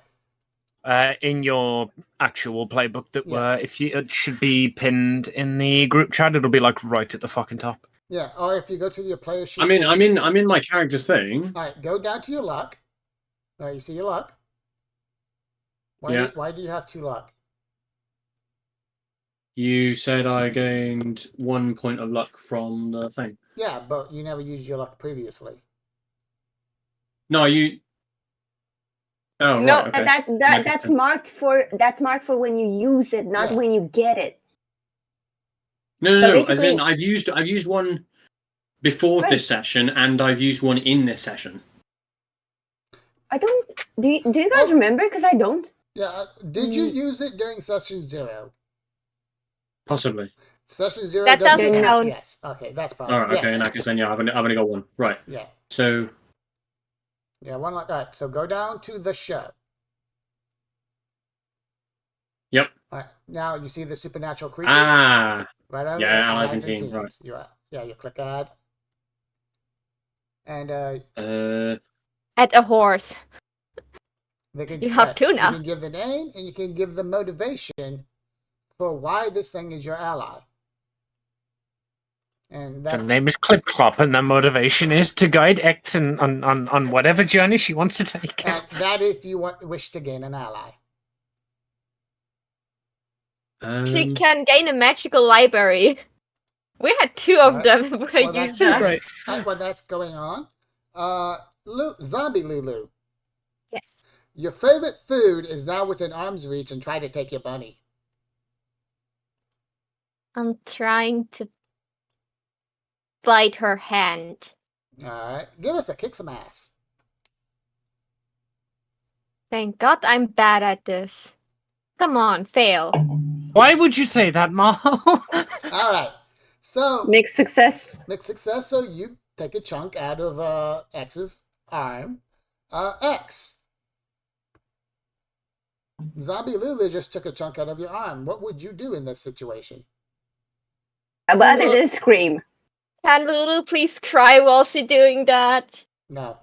C: In your actual playbook, that
A: Yeah.
C: it should be pinned in the group chat. It'll be like right at the fucking top.
A: Yeah, or if you go to your player sheet.
D: I'm in my character's thing.
A: Alright, go down to your luck. Alright, you see your luck?
D: Yeah.
A: Why do you have 2 luck?
D: You said I gained 1 point of luck from the thing.
A: Yeah, but you never used your luck previously.
D: No, you. Oh,
E: No,
D: right, okay.
E: that's marked for when you use it, not
A: Yeah.
E: when you get it.
D: No,
E: So
D: As
E: basically-
D: in, I've used one before
E: Right.
D: this session, and I've used one in this session.
E: I don't. Do you guys remember? Because I don't.
A: Yeah, did you use it during session 0?
D: Possibly.
A: Session 0
B: That
E: doesn't
B: count.
A: Yes. Okay, that's probably.
D: All right. Okay.
A: Yes.
D: In that case, then yeah, I've only got one. Right.
A: Yeah.
D: So
A: Yeah, one luck. Alright, so go down to the show.
D: Yep.
A: Alright, now you see the supernatural creatures?
D: Ah.
A: Right over
D: Yeah,
A: there,
D: allies and team, right.
A: You click add. And
B: Add a horse.
A: they can,
B: You have 2 now.
A: You can give the name and you can give the motivation for why this thing is your ally. And
C: The
A: that's
C: name is Clip Clop, and the motivation is to guide X on whatever journey she wants to take.
A: and that if you wish to gain an ally.
B: She can gain a magical library. We had 2 of
A: What?
B: them.
A: Well,
B: We
A: that's
B: used that.
C: Great.
A: While that's going on, Zombie Lulu,
B: Yes.
A: your favorite food is now within arm's reach and try to take your bunny.
B: I'm trying to bite her hand.
A: Alright, give us a kick some ass.
B: Thank God I'm bad at this. Come on, fail.
C: Why would you say that, Mal?
A: Alright, so
E: Mixed success.
A: mixed success, so you take a chunk out of X's arm. X. Zombie Lulu just took a chunk out of your arm. What would you do in this situation?
E: But other than scream.
B: Can Lulu please cry while she's doing that?
A: No.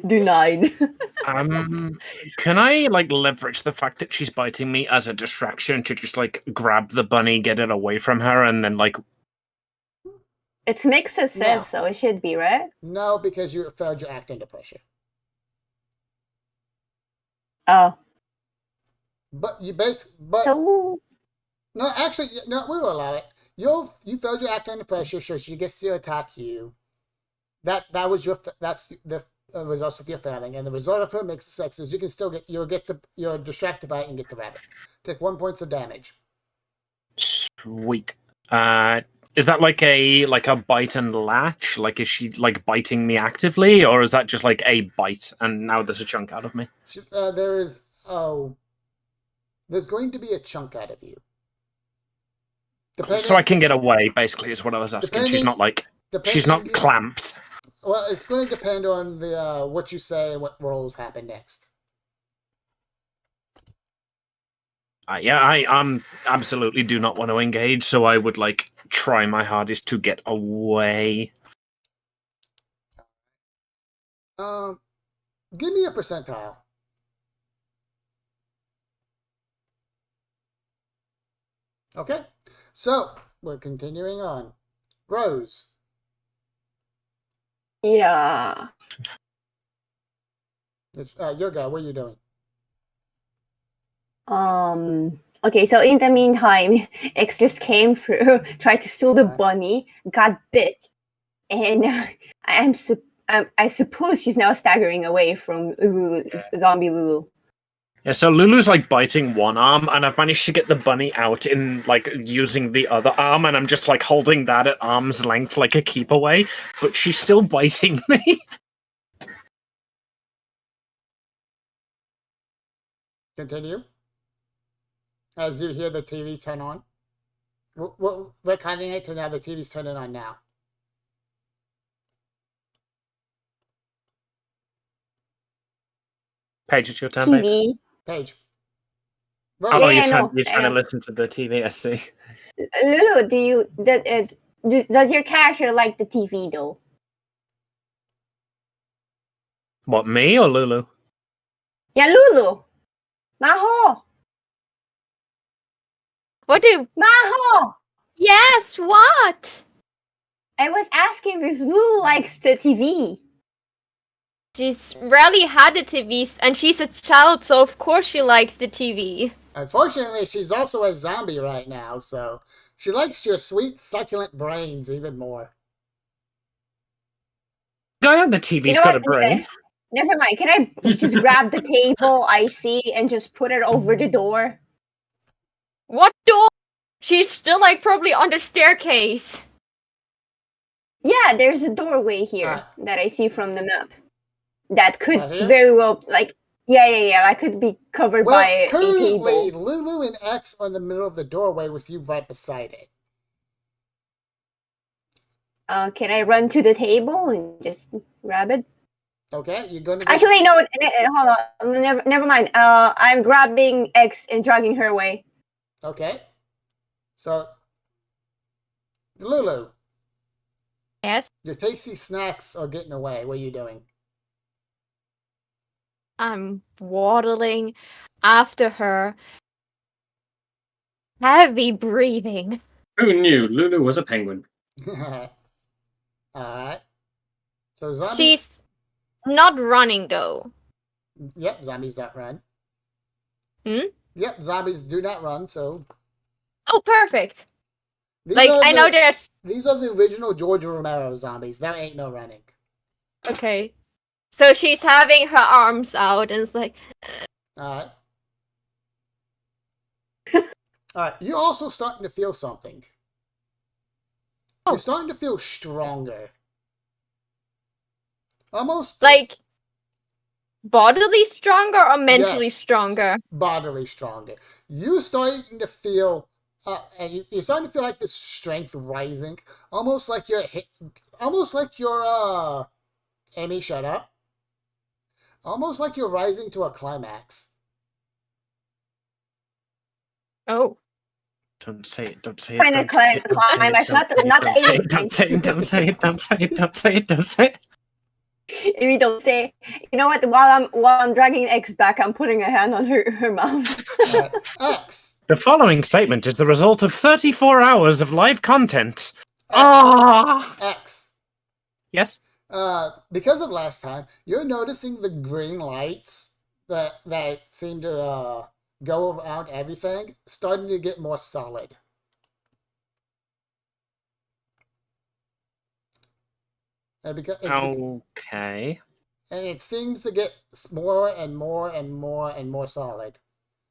E: Denied.
C: Can I like leverage the fact that she's biting me as a distraction to just like grab the bunny, get it away from her, and then like
E: It's mixed success,
A: No.
E: so it should be, right?
A: No, because you failed your act under pressure.
E: Oh.
A: But
E: So
A: no, actually, no, we will allow it. You failed your act under pressure, so she gets to attack you. That's the result of your failing, and the result of her mixed success is you're distracted by it and get the rabbit. Take 1 point of damage.
C: sweet. Is that like a bite and latch? Like, is she like biting me actively, or is that just like a bite and now there's a chunk out of me?
A: There's going to be a chunk out of you.
C: So I can get away, basically, is what I was asking. She's not like she's not clamped.
A: Well, it's going to depend on the what you say and what rolls happen next.
C: Yeah, I absolutely do not want to engage, so I would like try my hardest to get away.
A: Give me a percentile. Okay, so we're continuing on. Rose.
E: yeah.
A: Your guy, what are you doing?
E: Okay, so in the meantime, X just came through, tried to steal the
A: Okay.
E: bunny, got bit, and I suppose she's now staggering away from zombie Lulu.
C: Yeah, so Lulu's like biting one arm, and I've managed to get the bunny out in like using the other arm, and I'm just like holding that at arm's length like a keep away, but she's still biting me.
A: Continue. As you hear the TV turn on. We're cutting it to now the TV's turning on now.
C: Paige, it's your turn, babe.
E: TV.
A: Paige.
C: Oh,
A: Rose.
E: Yeah,
C: you're
E: I
C: trying to
E: know.
C: listen to the TV, I see.
E: Lulu, does your character like the TV though?
C: What, me or Lulu?
E: Yeah, Lulu. Maho.
B: What do?
E: Maho.
B: Yes, what?
E: I was asking if Lulu likes the TV.
B: She's rarely had the TV, and she's a child, so of course she likes the TV.
A: Unfortunately, she's also a zombie right now, so she likes your sweet, succulent brains even more.
C: Guy on the TV's
E: You know
C: got
E: what?
C: a brain.
E: Never mind. Can I just grab the table I see and just put it over the door?
B: What door? She's still like probably on the staircase.
E: Yeah, there's a doorway here that I see from the map. That could
A: Right here?
E: very well, like, yeah, that could be covered by a
A: currently,
E: table.
A: Lulu and X are in the middle of the doorway with you right beside it.
E: Can I run to the table and just grab it?
A: Okay, you're going to
E: Actually, no, hold on. Never mind. I'm grabbing X and dragging her away.
A: Okay. So, Lulu,
B: Yes,
A: your tasty snacks are getting away. What are you doing?
B: I'm waddling after her. Heavy breathing.
D: Who knew Lulu was a penguin?
A: Alright. So, zombies.
B: She's not running though.
A: Yep, zombies don't run.
B: Hmm?
A: Yep, zombies do not run, so.
B: Oh, perfect.
A: These
B: Like,
A: are
B: I know there's...
A: These are the original George Romero zombies. There ain't no running.
B: Okay. So she's having her arms out and it's like...
A: Alright. Alright, you're also starting to feel something.
B: Oh.
A: You're starting to feel stronger. Almost
B: Like... bodily stronger or mentally
A: Yes.
B: stronger?
A: bodily stronger. You're starting to feel, you're starting to feel like this strength rising, almost like you're, Amy, shut up. almost like you're rising to a climax.
B: Oh.
C: Don't say it. Don't say it.
E: Kind of
C: Don't say it.
E: climax, not the
C: Don't say
E: alien
C: it. Don't say it. Don't say it. Don't say it. Don't say it. Don't say it.
E: If you don't say, you know what? While I'm dragging X back, I'm putting a hand on her mouth.
A: X.
C: The following statement is the result of 34 hours of live content.
A: X.
C: Yes.
A: Because of last time, you're noticing the green lights that seem to go around everything starting to get more solid.
C: Okay.
A: And it seems to get more and more and more and more solid.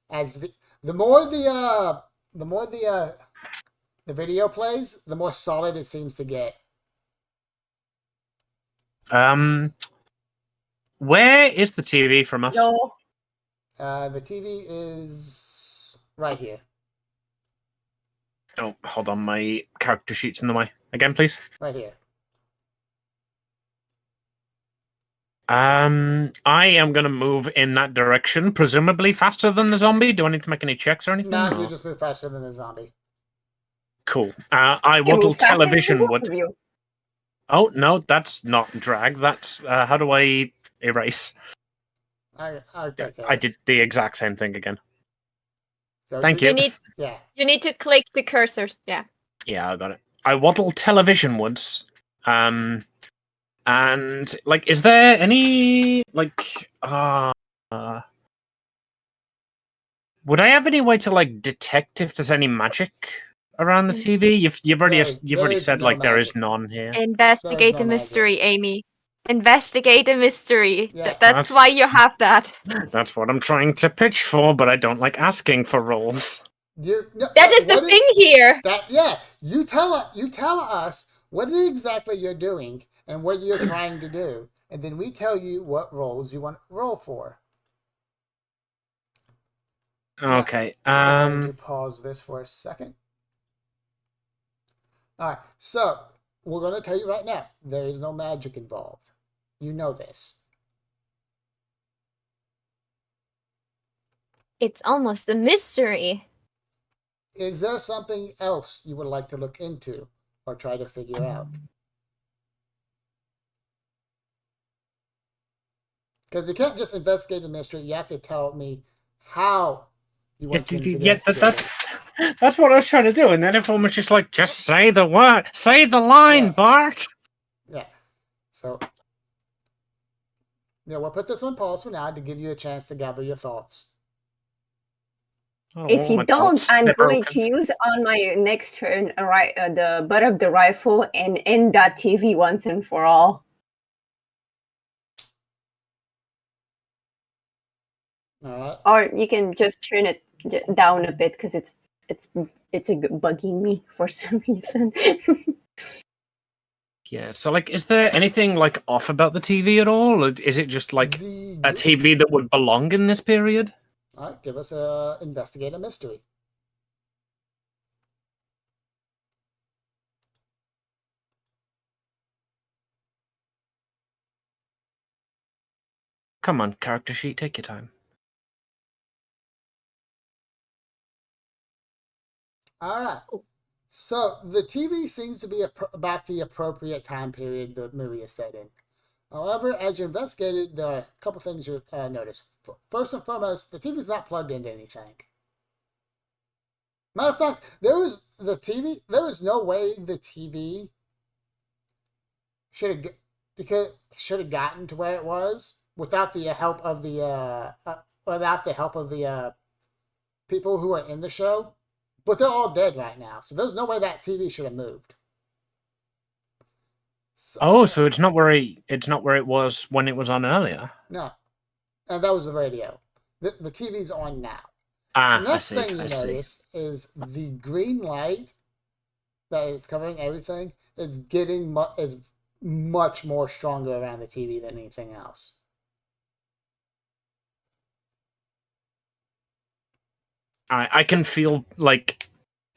A: As the more the video plays, the more solid it seems to get.
C: Where is the TV from us?
E: No.
A: The TV is right here.
C: Oh, hold on, my character sheet's in the way. Again, please.
A: Right here.
C: I am going to move in that direction, presumably faster than the zombie. Do I need to make any checks or anything?
A: No,
C: or?
A: you just move faster than the zombie.
C: Cool. I
E: You
C: waddle
E: move faster than
C: television
E: both
C: would.
E: of you.
C: Oh, no, that's not drag. That's, how do I erase?
A: Okay.
C: I did the exact same thing again.
A: So
C: Thank you.
B: You need to click the cursors. Yeah.
C: Yeah, I got it. I waddle television woods. And like, is there any like would I have any way to like detect if there's any magic around the TV? You've already said
A: no
C: like there is
A: magic.
C: none here.
B: Investigate the
A: no
B: mystery, Amy. Investigate the mystery.
A: Yeah.
B: That's why you have that.
C: That's what I'm trying to pitch for, but I don't like asking for roles.
B: That is the thing here.
A: You tell us what exactly you're doing and what you're trying to do, and then we tell you what roles you want to roll for.
C: Okay.
A: I'm going to pause this for a second. All right. So we're going to tell you right now, there is no magic involved. You know this.
B: It's almost a mystery.
A: Is there something else you would like to look into or try to figure out? Because you can't just investigate the mystery. You have to tell me how you want to investigate it.
C: That's what I was trying to do, and then everyone was just like, "Just say the word, say the line, Bart."
A: Yeah. So, we'll put this on pause for now to give you a chance to gather your thoughts.
E: If you don't, I'm going to use on my next turn the butt of the rifle and end that TV once and for all.
A: All right.
E: Or you can just turn it down a bit because it's bugging me for some reason.
C: Yeah, so like, is there anything like off about the TV at all? Or is it just like a TV that would belong in this period?
A: All right, give us a investigate a mystery.
C: Come on, character sheet, take your time.
A: All right. So the TV seems to be about the appropriate time period the movie is set in. However, as you investigate, there are a couple things you notice. First and foremost, the TV is not plugged into anything. Matter of fact, there is no way the TV should have gotten to where it was without the help of the people who are in the show. But they're all dead right now, so there's no way that TV should have moved.
C: So it's not where it was when it was on earlier.
A: No, and that was the radio. The TV's on now.
C: The
A: next thing you notice is the green light that is covering everything is is much more stronger around the TV than anything else.
C: I can feel like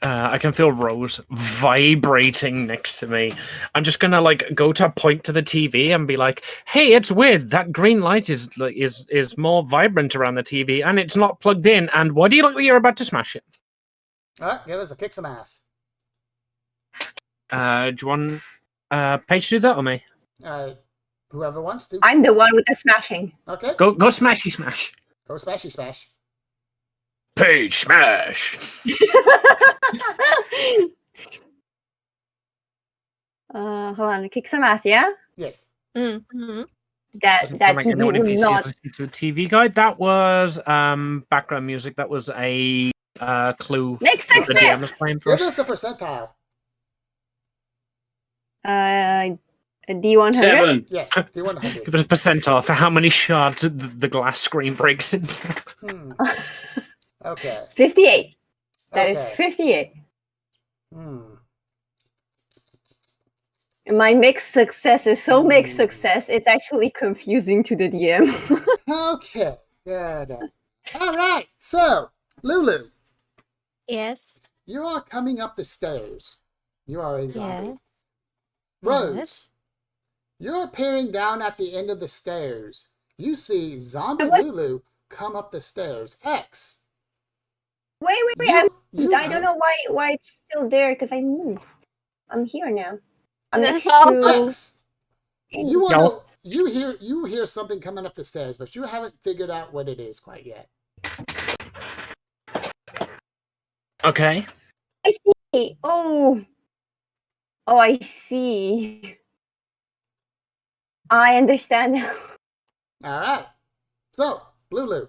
C: I can feel Rose vibrating next to me. I'm just gonna go to point to the TV and be like, "Hey, it's weird. That green light is more vibrant around the TV, and it's not plugged in. And why do you look like you're about to smash it?"
A: All right, give us a kick some ass.
C: Do you want Paige to do that or me?
A: Whoever wants to.
E: I'm the one with the smashing.
A: Okay.
C: Go smashy smash.
A: Go smashy smash.
C: Paige smash.
E: Hold on, kick some ass, yeah?
A: Yes.
B: Mm-hmm.
E: That TV will not.
C: To the TV guide. That was background music. That was a clue
E: Make
C: that the DM was
E: success!
C: playing for
A: Give
C: us.
A: us a percentile.
E: A D100?
D: 7.
A: Yes, D100.
C: Give us a percentile for how many shards the glass screen breaks into.
A: Okay.
E: 58. That is
A: Okay.
E: 58.
A: Hmm.
E: My mixed success is so mixed success, it's actually confusing to the DM.
A: Okay. Good. All right. So, Lulu,
B: Yes.
A: you are coming up the stairs. You are a zombie.
B: Yeah.
A: Rose,
B: Yes.
A: you're appearing down at the end of the stairs. You see zombie
E: What?
A: Lulu come up the stairs. X.
E: Wait,
A: You
E: I don't know why it's still there, because I moved. I'm here now. I'm next
B: No.
E: to...
A: X. You want
C: Y'all.
A: you hear something coming up the stairs, but you haven't figured out what it is quite yet.
C: Okay.
E: I see! Oh, I see. I understand now.
A: All right. So, Lulu.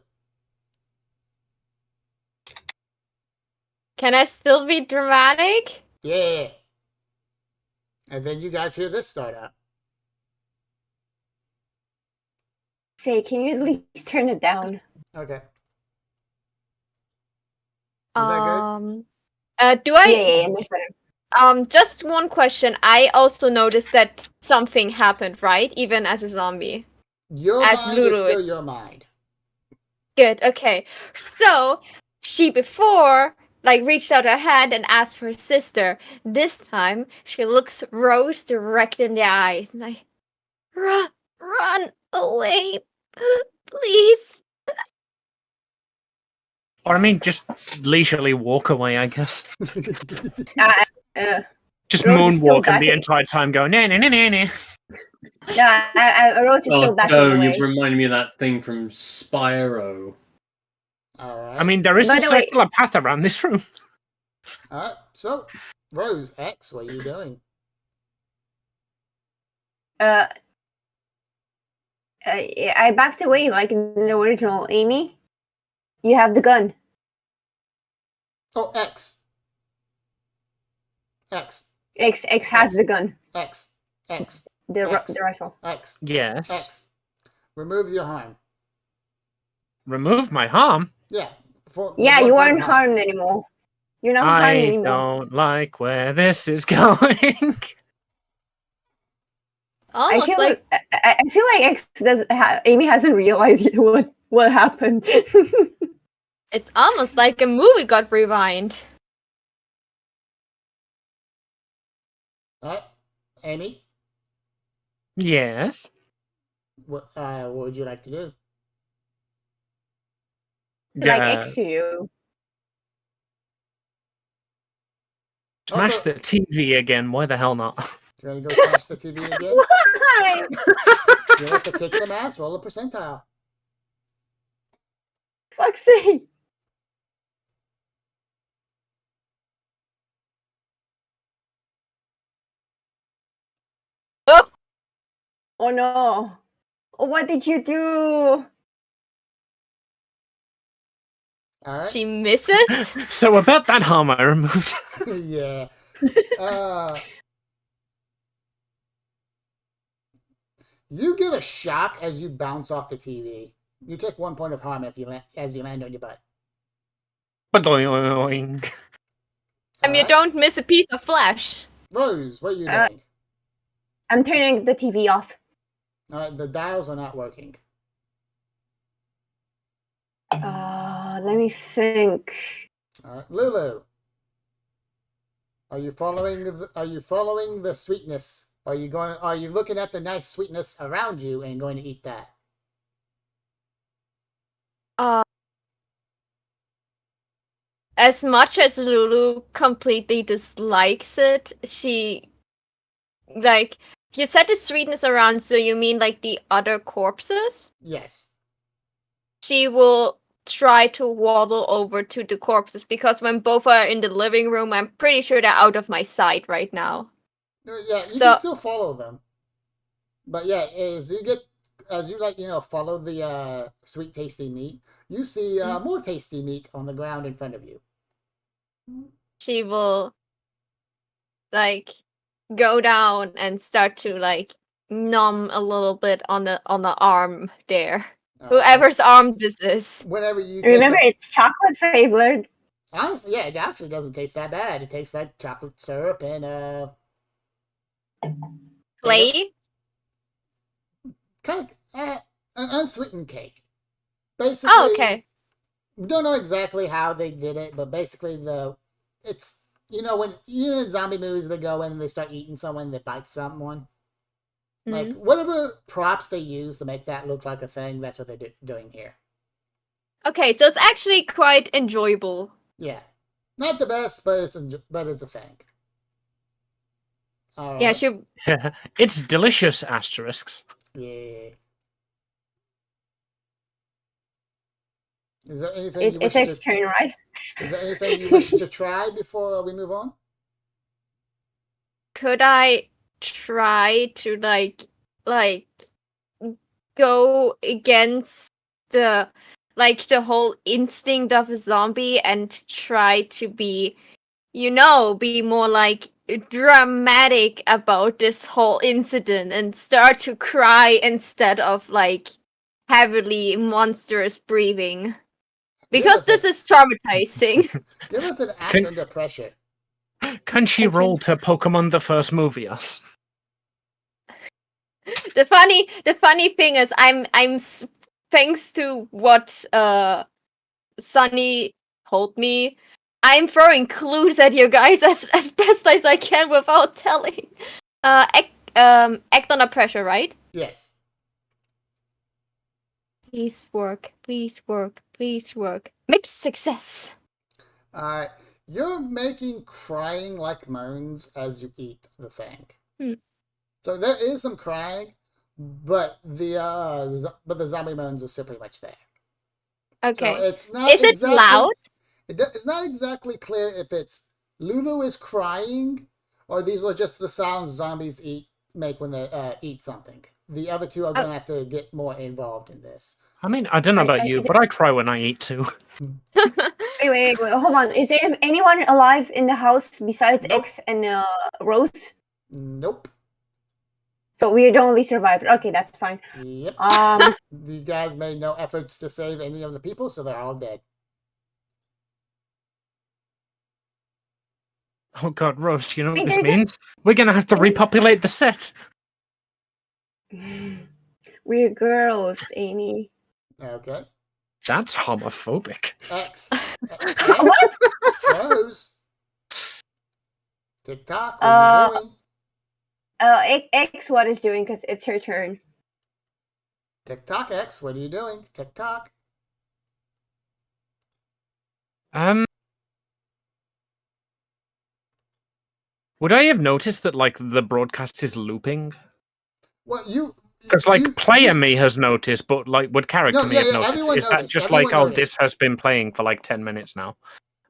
B: Can I still be dramatic?
A: Yeah. And then you guys hear this start up.
E: Say, can you at least turn it down?
A: Okay. Is that good?
B: Do I?
E: Yeah, much better.
B: Just one question. I also noticed that something happened, right? Even as a zombie.
A: Your
B: As
A: mind is
B: Lulu.
A: still your mind.
B: Good. Okay. So she before reached out her hand and asked for her sister. This time she looks Rose direct in the eyes and run away, please.
C: Or I mean, just leisurely walk away, I guess. Just
E: Rose is still
C: moonwalking the
E: backing.
C: entire time, going nah nah nah nah nah.
E: No, Rose is still
D: Oh,
E: backing
D: no,
E: away.
D: you've reminded me of that thing from Spyro.
A: All right.
C: I mean, there is
E: By
C: a
E: the way-
C: circular path around this room.
A: All right. So, Rose X, what are you doing?
E: I backed away like in the original. Amy, you have the gun.
A: Oh, X. X.
E: X has the gun.
A: X. X.
E: The
A: X.
E: rifle.
A: X.
C: Yes.
A: X. Remove your harm.
C: Remove my harm.
A: Yeah.
E: Yeah, you
A: one
E: aren't
A: harm.
E: harmed anymore. You're not harmed
C: I
E: anymore.
C: don't like where this is going.
E: I
B: Almost
E: feel
B: like
E: I feel like X does. Amy hasn't realized yet what happened.
B: it's almost like a movie got rewind.
A: All right. Amy,
C: Yes.
A: what would you like to do?
E: Like X to you.
C: Smash
A: Also-
C: the TV again. Why the hell not?
A: You want to go smash the TV again?
E: Why?
A: You want to kick some ass? Roll a percentile.
E: Fuck's sake.
B: Oh,
E: Oh no. What did you do?
A: All right.
B: she misses.
C: So about that harm I removed.
A: Yeah. You get a shock as you bounce off the TV. You take 1 point of harm as you land on your butt.
C: Ba-doing.
B: And you
A: Alright.
B: don't miss a piece of flesh.
A: Rose, what are you
E: Uh,
A: doing?
E: I'm turning the TV off.
A: All right, the dials are not working.
E: Let me think.
A: All right, Lulu. Are you following the sweetness? Are you looking at the nice sweetness around you and going to eat that?
B: Uh, as much as Lulu completely dislikes it, she like you said the sweetness around, so you mean like the other corpses?
A: Yes.
B: She will try to waddle over to the corpses because when both are in the living room, I'm pretty sure they're out of my sight right now.
A: Yeah, you can
B: So
A: still follow them. But yeah, as you follow the sweet tasty meat, you see more tasty meat on the ground in front of you.
B: she will like go down and start to like numb a little bit on the arm there. Whoever's arm this is.
A: Whenever you
E: Remember, it's chocolate flavored.
A: honestly, yeah, it actually doesn't taste that bad. It tastes like chocolate syrup and
B: Clay?
A: kind of an unsweetened cake. Basically,
B: Oh, okay.
A: we don't know exactly how they did it, but basically it's when in zombie movies they go in and they start eating someone that bites someone. Like whatever props they use to make that look like a thing, that's what they're doing here.
B: Okay, so it's actually quite enjoyable.
A: Yeah, not the best, but it's a thing.
B: Yeah, she.
C: It's delicious. Asterisks.
A: Yeah. Is there anything you
E: It
A: wish
E: takes
A: to?
E: turn, right?
A: Is there anything you wish to try before we move on?
B: Could I try to like go against the the whole instinct of a zombie and try to be be more like dramatic about this whole incident and start to cry instead of like heavily monstrous breathing because this is traumatizing.
A: Give us an act under pressure.
C: Can she roll to Pokemon the first movie us?
B: The funny thing is thanks to what Sunny told me, I'm throwing clues at you guys as best as I can without telling. Act under pressure, right?
A: Yes.
B: Please work, please work, please work. Mixed success.
A: Alright. You're making crying like moans as you eat the thing. So there is some crying, but the zombie moans are still pretty much there.
B: Okay.
A: So it's not
B: is it loud?
A: It's not exactly clear if it's Lulu is crying or these were just the sounds zombies make when they eat something. The other two are going to have to get more involved in this.
C: I mean, I don't know about you, but I cry when I eat too.
E: Wait, hold on. Is there anyone alive in the house besides
A: Nope.
E: X and Rose?
A: Nope.
E: So we're the only survivor. Okay, that's fine.
A: Yep. You guys made no efforts to save any of the people, so they're all dead.
C: Oh god, Rose, do you know what this means? We're gonna have to repopulate the set.
E: We're girls, Amy.
A: Okay.
C: That's homophobic.
A: X.
E: What?
A: Rose. TikTok, what are you doing?
E: X what is doing because it's her turn.
A: TikTok X, what are you doing? TikTok.
C: Would I have noticed that like the broadcast is looping?
A: Well,
C: because player me has noticed, but like would character me have noticed? Is that just like, oh, this has been playing for like 10 minutes now,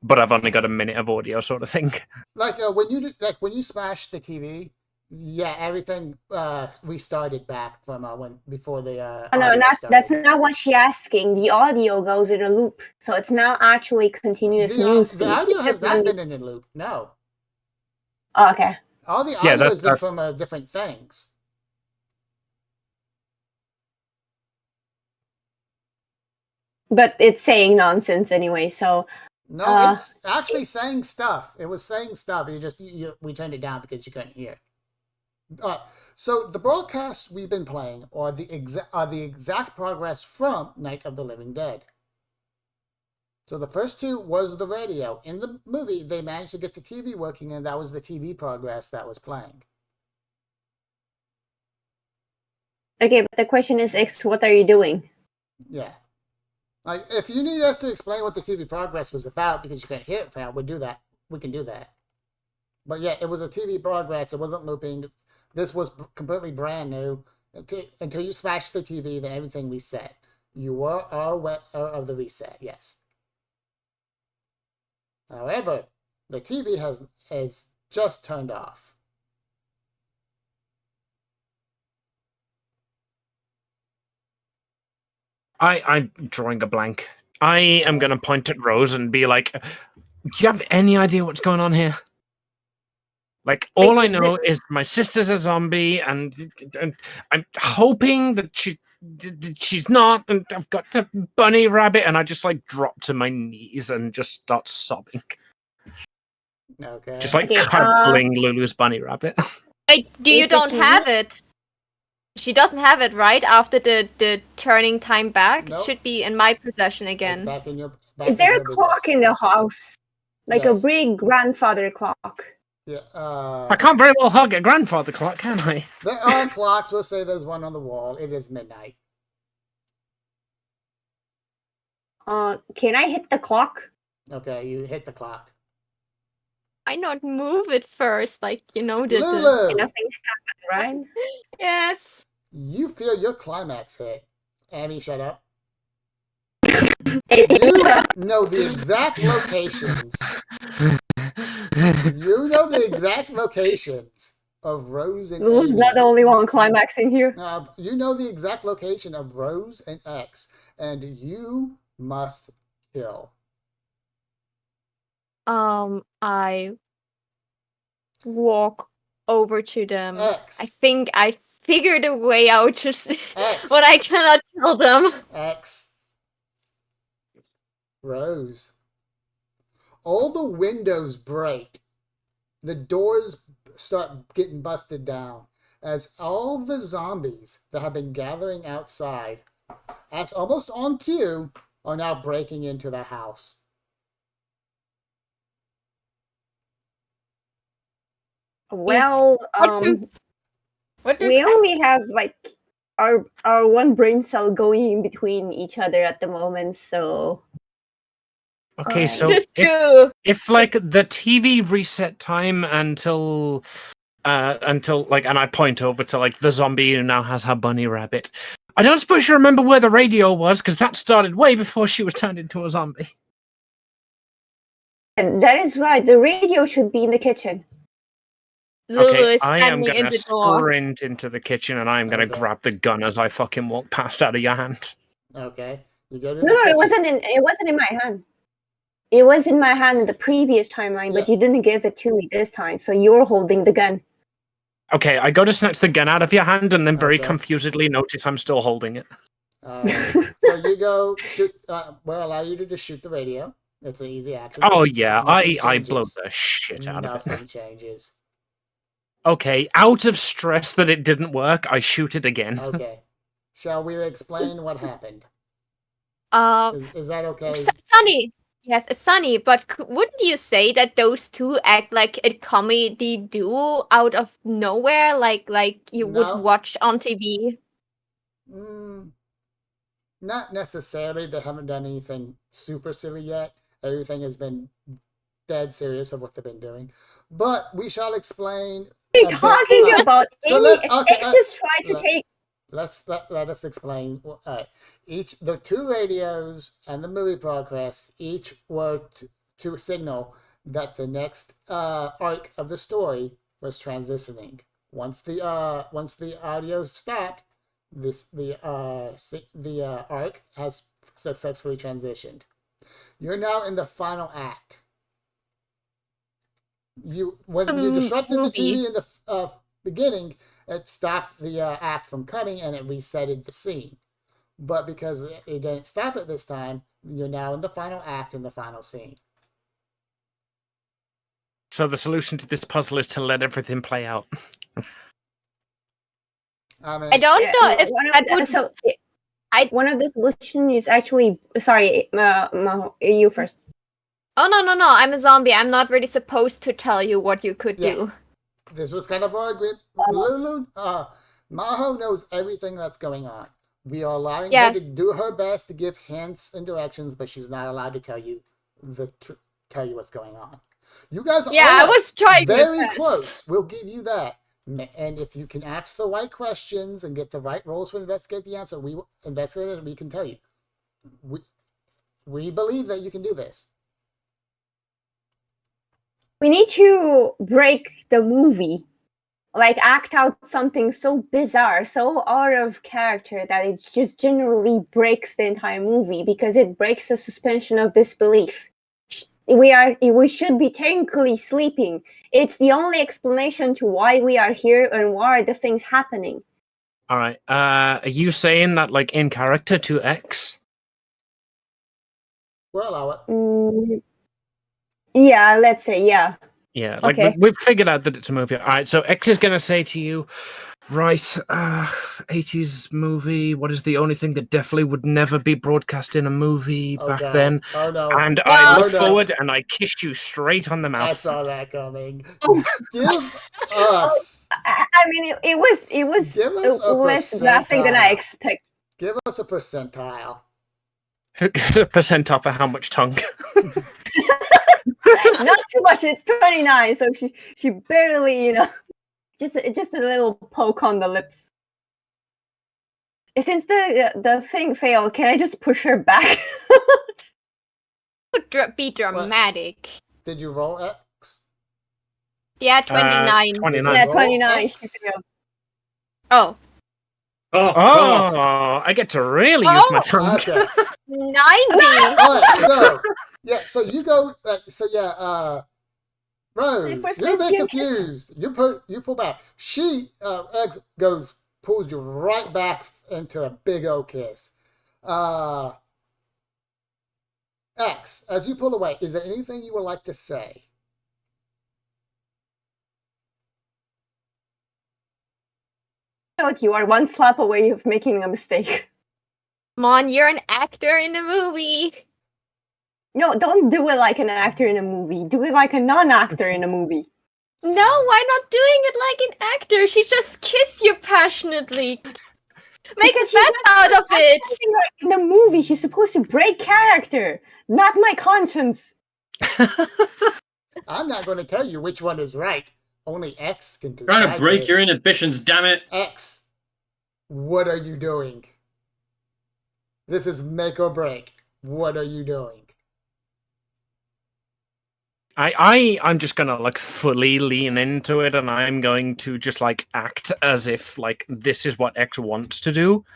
C: but I've only got a minute of audio, sort of thing?
A: Like when you smashed the TV, yeah, everything restarted back from before the.
E: Oh no, that's not what she's asking. The audio goes in a loop, so it's not actually continuous news feed.
A: The audio has not been in a loop. No.
E: Oh, okay.
A: All the audio has been from different things.
E: But it's saying nonsense anyway, so.
A: No, it's actually saying stuff. It was saying stuff. We turned it down because you couldn't hear. So the broadcasts we've been playing are the exact progress from Night of the Living Dead. So the first two was the radio. In the movie, they managed to get the TV working, and that was the TV progress that was playing.
E: Okay, but the question is, X, what are you doing?
A: Yeah. Like, if you need us to explain what the TV progress was about because you can't hear it now, we'll do that. We can do that. But yeah, it was a TV progress. It wasn't looping. This was completely brand new. Until you smashed the TV, then everything reset. You were aware of the reset, yes. However, the TV is just turned off.
C: I'm drawing a blank. I am going to point at Rose and be like, do you have any idea what's going on here? Like, all
E: Wait,
C: I know is my sister's a zombie, and I'm hoping that she's not, and I've got the bunny rabbit, and I just, like, drop to my knees and just start sobbing.
A: Okay.
C: Just, like,
E: Okay,
C: cuddling Lulu's bunny rabbit.
B: Wait, you
E: Is the
B: don't
E: TV?
B: have it? She doesn't have it, right? After the turning time back?
A: Nope.
B: It should be in my possession
A: It's
B: again.
A: back in your.
E: Is there a clock in the house? Like a
A: Yes.
E: big grandfather clock?
A: Yeah.
C: I can't very well hug a grandfather clock, can I?
A: There are clocks. We'll say there's one on the wall. It is midnight.
E: Can I hit the clock?
A: Okay, you hit the clock.
B: Why not move it first? Like, you know,
A: Lulu,
E: Nothing happened, right?
B: Yes.
A: you feel your climax hit. Abby, shut up.
E: Yeah.
A: You know the exact locations. You know the exact locations of Rose and
E: Lulu's
A: Amy.
E: not the only one climaxing here.
A: You know the exact location of Rose and X, and you must kill.
B: I walk over to them.
A: X.
B: I think I figured a way out to
A: X.
B: but I cannot tell them.
A: X. Rose. All the windows break. The doors start getting busted down as all the zombies that have been gathering outside, as almost on cue, are now breaking into the house.
E: Well,
B: What does
E: we only have like our one brain cell going in between each other at the moment, so
C: Okay, so
B: this
C: if,
B: do?
C: if like the TV reset time until like, and I point over to like the zombie who now has her bunny rabbit. I don't suppose you remember where the radio was, because that started way before she was turned into a zombie.
E: and that is right. The radio should be in the kitchen.
B: Lulu
C: Okay,
B: is
C: I am
B: standing in
C: gonna
B: the door.
C: sprint into the kitchen, and I am gonna
A: Okay.
C: grab the gun as I fucking walk past out of your hand.
A: Okay, you go to
E: No,
A: the kitchen.
E: it wasn't in my hand. It was in my hand in the previous timeline, but
A: Yeah.
E: you didn't give it to me this time, so you're holding the gun.
C: Okay, I go to snatch the gun out of your hand, and then very
A: Okay.
C: confusedly notice I'm still holding it.
A: So you go shoot. We'll allow you to just shoot the radio. It's an easy action.
C: Oh yeah,
A: Nothing
C: I blow
A: changes.
C: the shit out of it.
A: Nothing changes.
C: Okay, out of stress that it didn't work, I shoot it again.
A: Okay. Shall we explain what happened? Is that okay?
B: Sunny. Yes, it's Sunny, but wouldn't you say that those two act like a comedy duo out of nowhere, like you
A: No.
B: would watch on TV?
A: Not necessarily. They haven't done anything super silly yet. Everything has been dead serious of what they've been doing. But we shall explain.
E: What are you talking about?
A: So
E: X just tried to take.
A: Let us explain. The two radios and the movie progress each were to signal that the next arc of the story was transitioning. Once the audio stopped, the arc has successfully transitioned. You're now in the final act. When you disrupted the TV in the beginning, it stops the act from cutting and it resetted the scene. But because it didn't stop it this time, you're now in the final act in the final scene.
C: So the solution to this puzzle is to let everything play out.
A: I mean,
B: I don't know if
E: one of
B: that
E: the-
B: would.
E: so, One of the solutions is actually sorry, you first.
B: Oh no! I'm a zombie. I'm not really supposed to tell you what you could do.
A: This was kind of our agreement. Lulu, Maho knows everything that's going on. We are allowing her to do her best to give hints and directions, but she's not allowed to tell you what's going on. You guys are
B: I was trying
A: very close. We'll give you that. And if you can ask the right questions and get the right roles to investigate the answer, we will investigate it and we can tell you. We believe that you can do this.
E: We need to break the movie. Like, act out something so bizarre, so out of character that it just generally breaks the entire movie because it breaks the suspension of disbelief. We should be technically sleeping. It's the only explanation to why we are here and why are the things happening.
C: All right. Are you saying that like in character to X?
A: Well,
E: yeah, let's say yeah.
C: Yeah, like we've figured out that it's a movie. All right, so X is going to say to you, right, 80s movie, what is the only thing that definitely would never be broadcast in a movie back then?
A: Oh, no.
C: And I look forward and I kiss you straight on the mouth.
A: I saw that coming. Give us...
E: I mean, it was less graphic than I expected.
A: Give us a percentile.
E: Not
C: for how much tongue?
E: Not too much. It's 29, so she barely, just a little poke on the lips. Since the thing failed, can I just push her back?
B: Be dramatic.
A: What? Did you roll X?
B: Yeah, 29.
C: 29.
E: Yeah, 29.
B: Oh.
C: Oh, I get to really use my tongue.
A: Okay.
B: 90.
A: All right, so you go. Rose, you're a bit confused. You pull back. She pulls you right back into a big old kiss. X, as you pull away, is there anything you would like to say?
E: You are one slap away of making a mistake.
B: Come on, you're an actor in a movie.
E: No, don't do it like an actor in a movie. Do it like a non-actor in a movie.
B: No, why not doing it like an actor? She just kissed you passionately. Make the best out of it.
E: In a movie, she's supposed to break character, not my conscience.
A: I'm not going to tell you which one is right. Only X can decide.
D: Trying to break your inhibitions, damn it.
A: X, what are you doing? This is make or break. What are you doing?
C: I'm just gonna like fully lean into it, and I'm going to just like act as if like this is what X wants to do.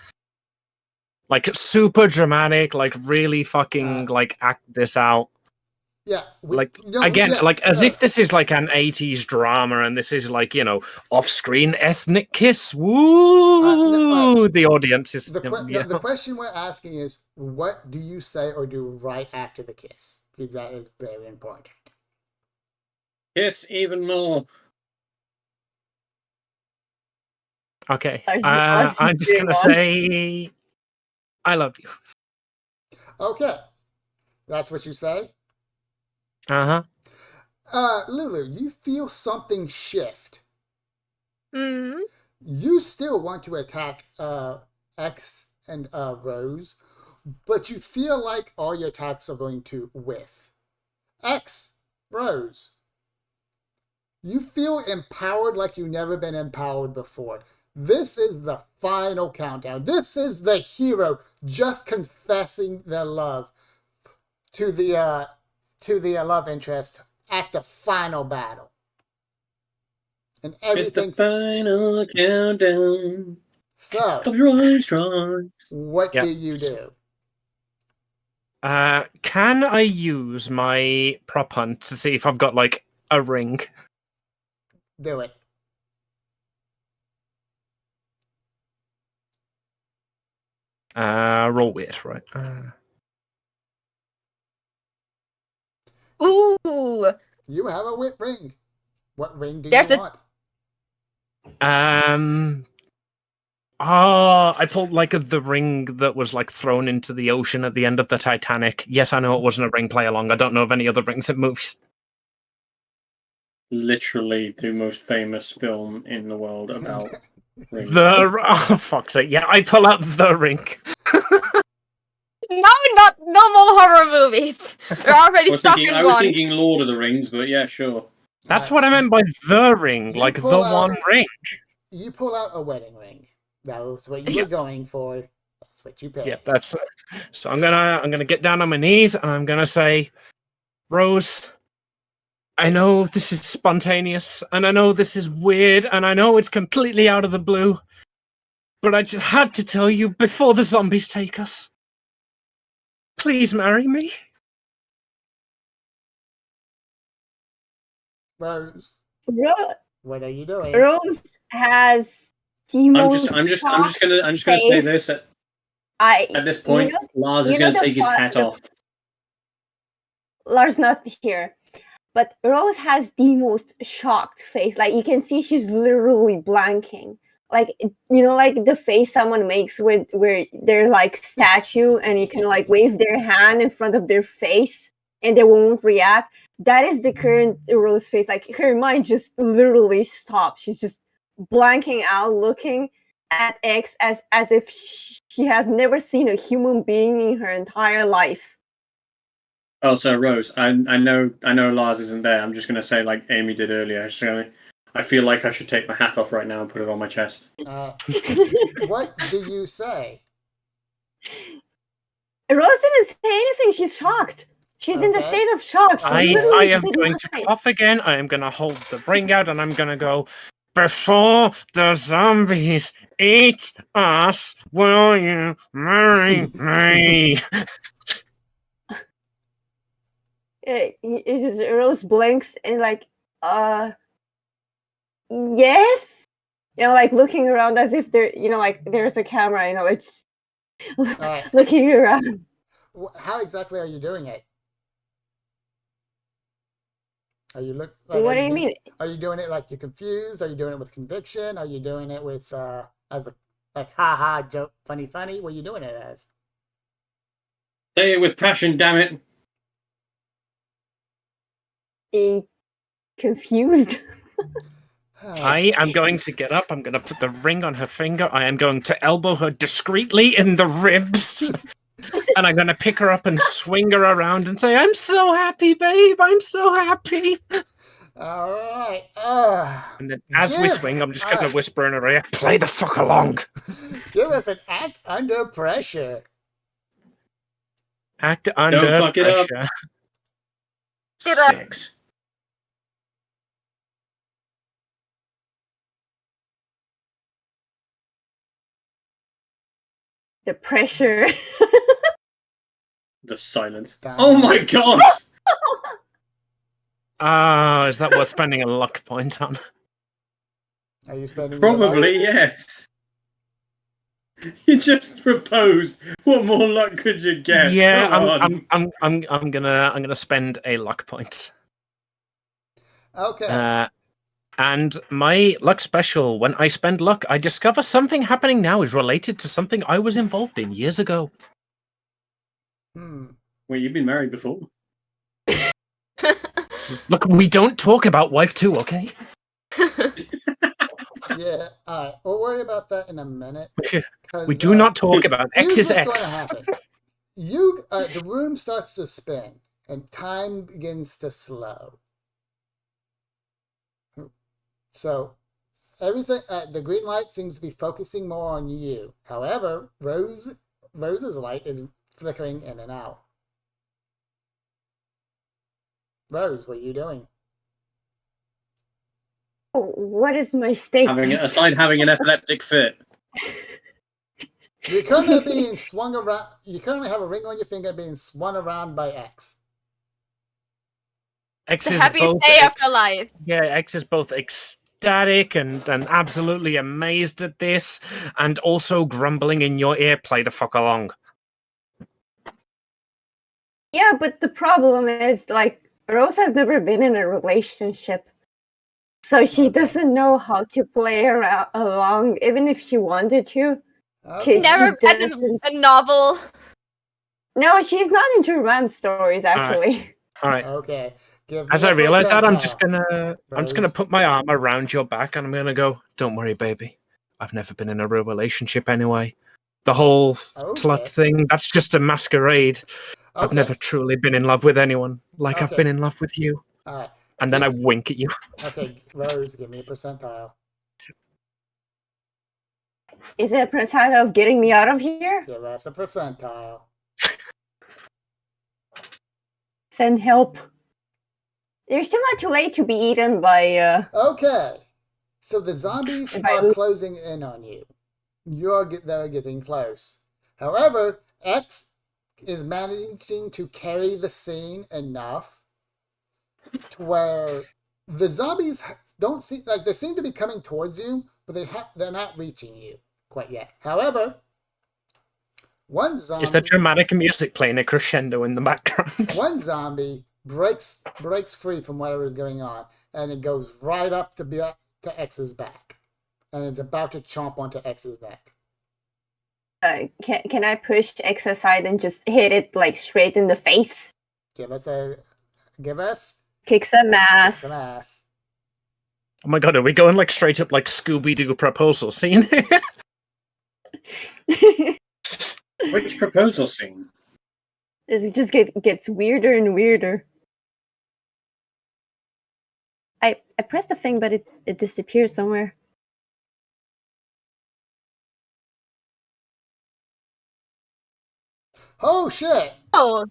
C: Like super dramatic, like really fucking like act this out.
A: Yeah.
C: As if this is like an 80s drama and this is like, off-screen ethnic kiss. Woo! The audience is...
A: The question we're asking is, what do you say or do right after the kiss? Because that is very important.
D: Kiss even more.
C: Okay. I'm just going to say, I love you.
A: Okay. That's what you say?
C: Uh-huh.
A: Lulu, you feel something shift.
B: Mm-hmm.
A: You still want to attack X and Rose, but you feel like all your attacks are going to whiff. X, Rose, you feel empowered like you've never been empowered before. This is the final countdown. This is the hero just confessing their love to the love interest at the final battle. And everything.
D: It's the final countdown.
A: So, what do you do?
C: Can I use my prop hunt to see if I've got like a ring?
A: Do it.
C: Roll with, right?
B: Ooh!
A: You have a wit ring. What ring do you want?
C: Oh, I pulled like the ring that was like thrown into the ocean at the end of the Titanic. Yes, I know it wasn't a ring play along. I don't know of any other rings in movies.
D: Literally the most famous film in the world about rings.
C: Oh, fuck's sake. Yeah, I pull out the ring.
B: No more horror movies. We're already stuck in
D: I was
B: one.
D: thinking Lord of the Rings, but yeah, sure.
C: That's what I meant by the ring,
A: You
C: like the
A: pull out-
C: one ring.
A: You pull out a wedding ring. That was what you were going for. That's what you picked.
C: Yeah, that's so I'm gonna get down on my knees and I'm gonna say, Rose, I know this is spontaneous and I know this is weird and I know it's completely out of the blue, but I just had to tell you before the zombies take us. Please marry me.
A: Rose,
E: Ro-
A: what are you doing?
E: Rose has the
D: I'm
E: most
D: just
E: shocked
D: gonna say
E: face.
D: this at
E: I
D: this point.
E: you know,
D: Lars
E: you
D: is
E: know
D: gonna
E: the
D: take his
E: fa-
D: hat
E: the-
D: off.
E: Lars not here, but Rose has the most shocked face. Like you can see she's literally blanking. Like like the face someone makes where they're like statue and you can like wave their hand in front of their face and they won't react. That is the current Rose face. Like her mind just literally stopped. She's just blanking out, looking at X as if she has never seen a human being in her entire life.
D: Oh, so Rose, I know Lars isn't there. I'm just gonna say like Amy did earlier. I feel like I should take my hat off right now and put it on my chest.
A: What do you say?
E: Rose didn't say anything. She's shocked. She's in the
A: Okay.
E: state of shock. She
C: I
E: literally
C: am
E: did
C: going to
E: nothing.
C: cough again. I am gonna hold the ring out and I'm gonna go, before the zombies eat us, will you marry me?
E: It just Rose blinks and like, yes. Like looking around as if there, like there's a camera. It's
A: right.
E: looking around.
A: How exactly are you doing it? Are you look?
E: What do you mean?
A: Are you doing it like you're confused? Are you doing it with conviction? Are you doing it with as a like ha ha joke, funny? What are you doing it as?
D: Say it with passion, damn it!
E: Confused.
C: I am going to get up. I'm going to put the ring on her finger. I am going to elbow her discreetly in the ribs. And I'm going to pick her up and swing her around and say, I'm so happy, babe. I'm so happy.
A: All right.
C: And then as we swing, I'm just going to whisper in her ear, play the fuck along.
A: Give us an act under pressure.
C: Act under
D: Don't fuck it up.
C: pressure.
D: 6.
E: The pressure.
D: The silence.
A: Damn.
D: Oh my god!
C: Is that worth spending a luck point on?
A: Are you spending your
D: Probably
A: luck?
D: yes. You just proposed. What more luck could you get?
C: Yeah,
D: Come on.
C: I'm gonna spend a luck point.
A: Okay.
C: And my luck special, when I spend luck, I discover something happening now is related to something I was involved in years ago.
D: Wait, you've been married before?
C: Look, we don't talk about wife 2, okay?
A: Yeah. All right. We'll worry about that in a minute.
C: We do not talk about X
A: Here's
C: is
A: what's
C: X.
A: going to happen. The room starts to spin and time begins to slow. So everything, the green light seems to be focusing more on you. However, Rose's light is flickering in and out. Rose, what are you doing?
E: What is my state?
D: Aside having an epileptic fit.
A: You're currently being swung around. You currently have a ring on your finger being swung around by X.
C: X
B: The
C: is
B: happiest
C: both
B: day of your life.
C: Yeah, X is both ecstatic and absolutely amazed at this, and also grumbling in your ear, play the fuck along.
E: Yeah, but the problem is, like, Rose has never been in a relationship. So she doesn't know how to play along, even if she wanted to.
A: Okay.
B: Never read a novel.
E: No, she's not into romance stories, actually.
C: All right.
A: Okay. Give
C: As
A: me
C: I
A: a
C: realize that, I'm just
A: percentile.
C: gonna put my arm around your back and I'm gonna go, "Don't worry, baby. I've never been in a real relationship anyway. The whole slut
A: Okay.
C: thing, that's just a masquerade. I've
A: Okay.
C: never truly been in love with anyone like I've
A: Okay.
C: been in love with you."
A: All right.
C: And then I wink at you.
A: Okay, Rose, give me a percentile.
E: Is it a percentile of getting me out of here?
A: Give us a percentile.
E: Send help. You're still not too late to be eaten by.
A: Okay. So the zombies
E: If I
A: are
E: lose-
A: closing in on you. They're getting close. However, X is managing to carry the scene enough to where the zombies don't seem like they seem to be coming towards you, but they're not reaching you quite yet. However, one zombie
C: Is there dramatic music playing a crescendo in the background?
A: one zombie breaks free from whatever is going on, and it goes right up to X's back, and it's about to chomp onto X's neck.
E: Can I push X aside and just hit it like straight in the face?
A: Give us
E: Kick some ass.
A: some ass.
C: Oh my god, are we going like straight up like Scooby-Doo proposal scene?
D: Which proposal scene?
E: It just gets weirder and weirder. I pressed the thing, but it disappeared somewhere.
A: Oh shit!
B: Oh,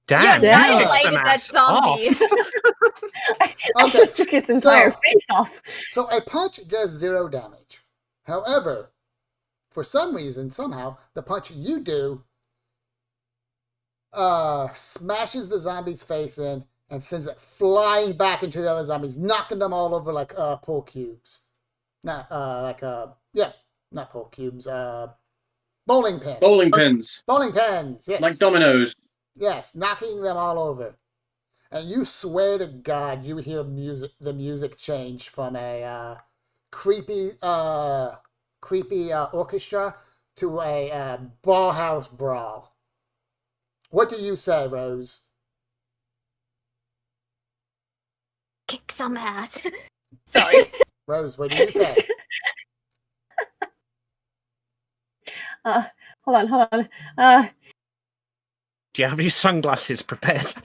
C: Damn,
B: you're
C: you
E: damn.
C: kicked
B: annihilated
C: some
B: that
C: ass
B: zombie.
C: off.
E: I
A: Okay,
E: just took its entire face off.
A: So a punch does 0 damage. However, for some reason, somehow, the punch you do smashes the zombie's face in and sends it flying back into the other zombies, knocking them all over like pool cubes. Not not pool cubes. Bowling pins.
D: Bowling pins.
A: Bowling pins. Yes.
D: Like dominoes.
A: Yes, knocking them all over. And you swear to God, you hear the music change from a creepy orchestra to a ballhouse brawl. What do you say, Rose?
B: Kick some ass. Sorry.
A: Rose, what do you say?
E: Hold on.
C: Do you have your sunglasses prepared?
E: Just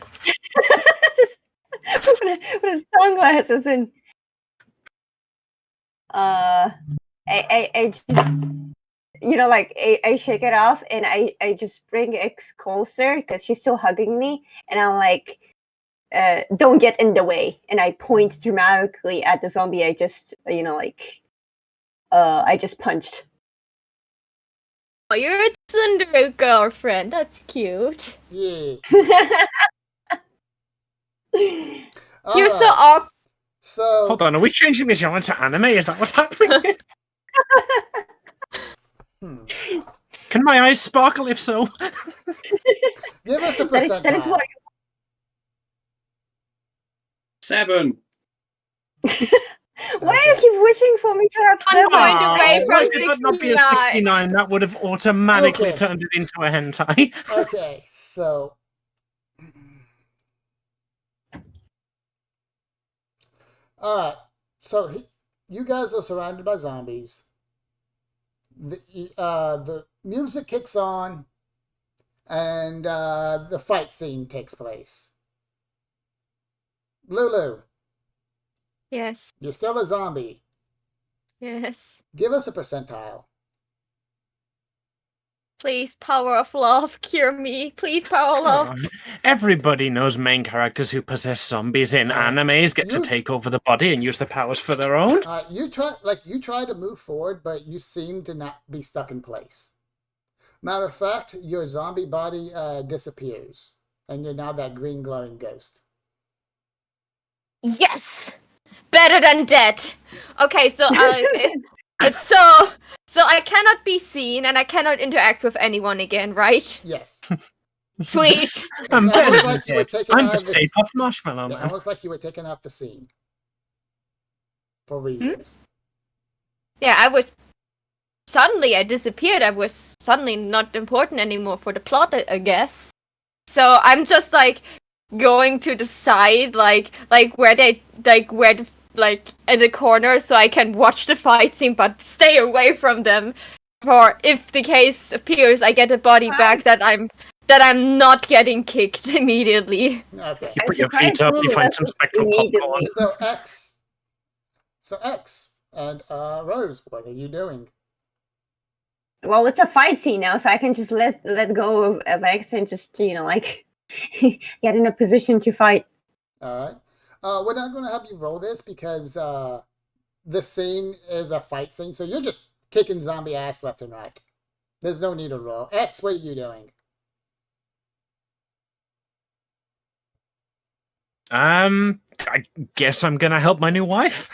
E: put his sunglasses in. I just, like I shake it off and I just bring X closer because she's still hugging me, and I'm like, don't get in the way, and I point dramatically at the zombie I just I just punched.
B: Oh, you're a tsundere girlfriend. That's cute.
A: Yeah.
B: You're so awkward.
A: So
C: Hold on, are we changing the genre to anime? Is that what's happening? Can my eyes sparkle if so?
A: give us a
E: That
A: percentile.
E: is what.
D: 7.
E: Why do you keep wishing for me to have
B: I'm
E: 7?
B: going to wait
C: why
B: from
C: did that not be a
B: 69?
C: 69? That would have automatically
A: Okay.
C: turned it into a hentai.
A: Okay, so all right. So you guys are surrounded by zombies. The music kicks on, and the fight scene takes place. Lulu,
B: Yes.
A: you're still a zombie.
B: Yes.
A: Give us a percentile.
B: Please, power of love, cure me. Please, power of love.
C: Oh, everybody knows main characters who possess zombies in animes get to take over the body and use their powers for their own.
A: You try to move forward, but you seem to not be stuck in place. Matter of fact, your zombie body disappears, and you're now that green glowing ghost.
B: Yes! Better than dead. Okay, so so I cannot be seen and I cannot interact with anyone again, right?
A: Yes.
B: Sweet.
C: I'm
A: Almost
C: better
A: like
C: than
A: you were
C: dead.
A: taken
C: I'm
A: out
C: the
A: of the
C: Stay Puft Marshmallow
A: Yeah,
C: Man.
A: almost like you were taken out the scene. for reasons.
B: Yeah, I disappeared. I was suddenly not important anymore for the plot, I guess. So I'm just like going to the side, like where they like in the corner, so I can watch the fight scene, but stay away from them. For if the case appears, I get a body back that I'm not getting kicked immediately.
A: Okay.
C: You
E: I'm
C: put your
E: surprised
C: feet up, you
E: Lulu
C: find
E: left
C: some
E: us
C: spectral popcorn.
E: immediately.
A: So X and Rose, what are you doing?
E: Well, it's a fight scene now, so I can just let go of X and just like get in a position to fight.
A: All right. We're not going to have you roll this because the scene is a fight scene, so you're just kicking zombie ass left and right. There's no need to roll. X, what are you doing?
C: I guess I'm gonna help my new wife.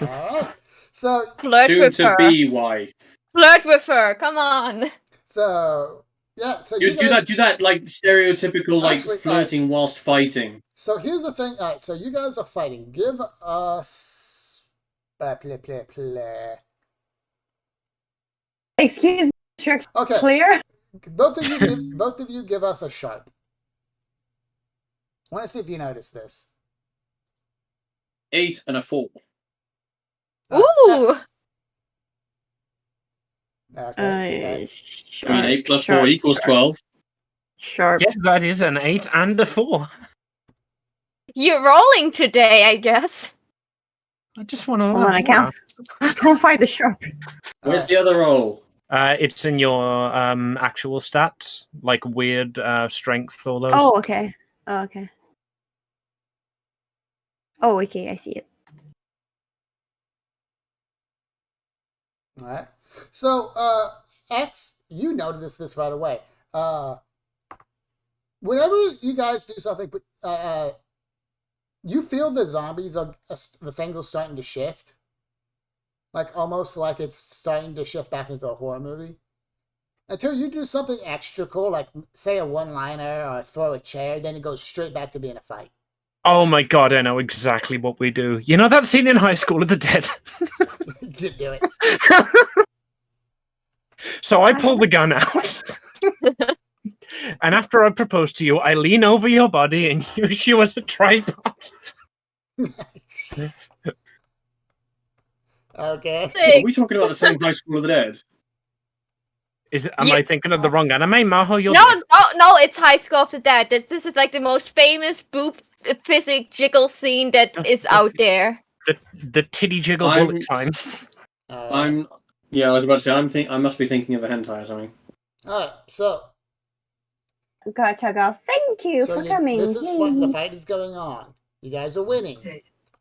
A: All right. So
B: Flirt
D: Soon
B: with
D: to
B: her.
D: be wife.
B: Flirt with her. Come on.
A: yeah. So
D: You
A: you guys
D: do that like stereotypical like
A: Actually,
D: flirting whilst fighting.
A: So here's the thing. All right. So you guys are fighting. Give us. Play.
E: Excuse me, sure,
A: Okay.
E: clear.
A: Both of you give us a sharp. I want to see if you notice this.
D: 8 and a 4.
B: Ooh.
A: X. Okay.
E: Sharp,
D: I mean, 8 plus 4
E: sharp,
D: equals 12.
E: Sharp.
C: Yes, that is an 8 and a 4.
B: You're rolling today, I guess.
C: I just want to.
E: Hold on, I can't find the sharp.
D: Where's the other roll?
C: It's in your actual stats, like weird strength, all those.
E: Oh, okay. Oh, okay. Oh, okay, I see it.
A: All right. So, X, you notice this right away. Whenever you guys do something, you feel the zombies are the things are starting to shift, like almost like it's starting to shift back into a horror movie. Until you do something extra cool, like say a one-liner or throw a chair, then it goes straight back to being a fight.
C: Oh my god, I know exactly what we do. You know that scene in High School of the Dead?
A: You do it.
C: So I pull the gun out. And after I propose to you, I lean over your body and use you as a tripod.
A: Okay.
D: Are we talking about the same High School of the Dead?
C: Am I thinking of the wrong anime? Maho, you're
B: No, it's High School of the Dead. This is like the most famous boob physics jiggle scene that is out there.
C: The titty jiggle bullet time.
D: I was about to say, I must be thinking of a hentai or something.
A: Alright, so.
E: Gotcha. Thank you for coming.
A: This is what the fight is going on. You guys are winning.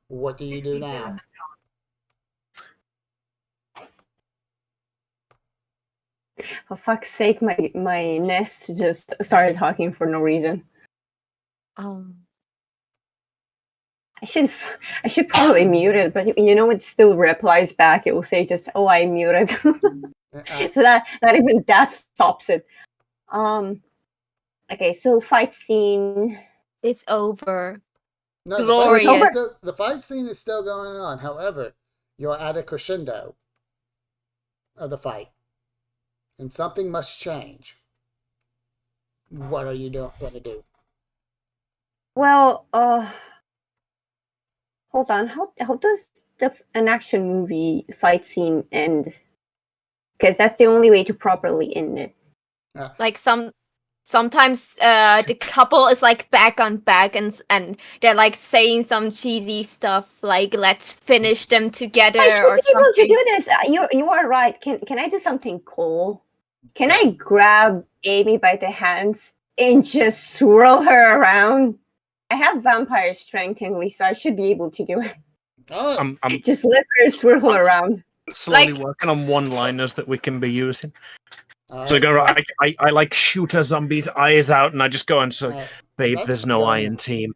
A: What do you do now?
E: For fuck's sake, my Nest just started talking for no reason. I should probably mute it, but it still replies back. It will say just, "Oh, I muted." So that even that stops it. Okay, so fight scene
B: is over.
A: No,
B: Glorious.
A: the fight scene is still going on. However, you're at a crescendo of the fight, and something must change. What are you going to do?
E: Well, hold on. How does an action movie fight scene end? Because that's the only way to properly end it.
B: Like sometimes the couple is like back on back and they're like saying some cheesy stuff like "Let's finish them together"
E: I should
B: or
E: be able
B: something.
E: to do this. You are right. Can I do something cool? Can I grab Amy by the hands and just swirl her around? I have vampire strength, so I should be able to do it.
A: I'm
E: just let her swirl around.
C: Slowly working on one-liners that we can be using.
A: Right,
C: so I like shoot a zombie's eyes out, and I just go and say, "Babe, there's no I in team."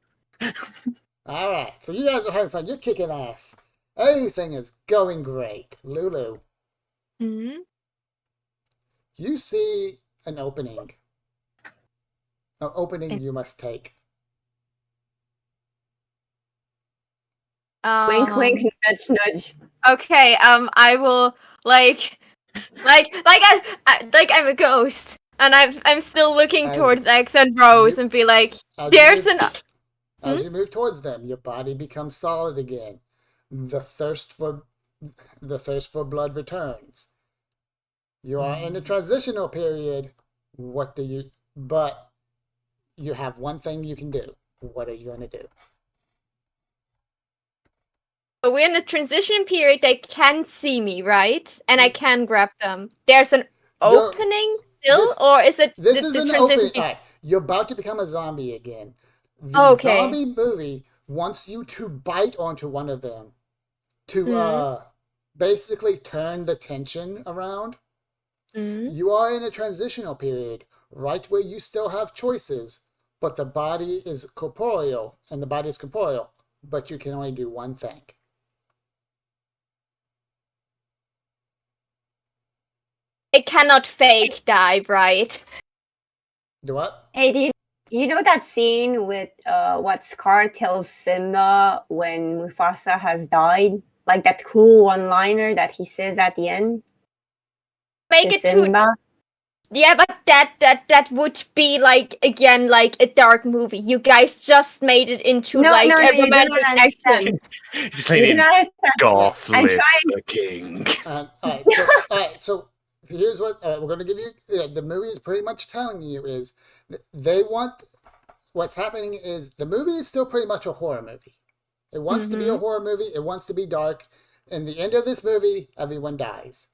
A: All right, so you guys are having fun. You're kicking ass. Everything is going great. Lulu.
B: Mm-hmm.
A: You see an opening. An opening you must take.
E: Wink, wink, nudge, nudge.
B: Okay, I will like I'm a ghost, and I'm still looking towards X and Rose, and be like, there's an.
A: As you move towards them, your body becomes solid again. The thirst for blood returns. You are in a transitional period. But you have one thing you can do. What are you going to do?
B: We're in a transition period. They can see me, right? And I can grab them. There's an opening still, or is it
A: this
B: the
A: is an
B: transition?
A: All right, you're about to become a zombie again. The
B: Okay.
A: zombie movie wants you to bite onto one of them to basically turn the tension around. You are in a transitional period, right where you still have choices, but the body is corporeal, but you can only do one thing.
B: It cannot fake dive, right?
A: Do what?
E: Hey, do you know that scene with what Scar tells Simba when Mufasa has died? Like that cool one-liner that he says at the end?
B: Make it
E: Simba?
B: too. Yeah, but that would be like again like a dark movie. You guys just made it into a romantic action.
C: Just like Darth live the king.
A: All right. So here's what we're going to give you. The movie is pretty much telling you is they want. What's happening is the movie is still pretty much a horror movie. It wants to be a horror movie. It wants to be dark. In the end of this movie, everyone dies.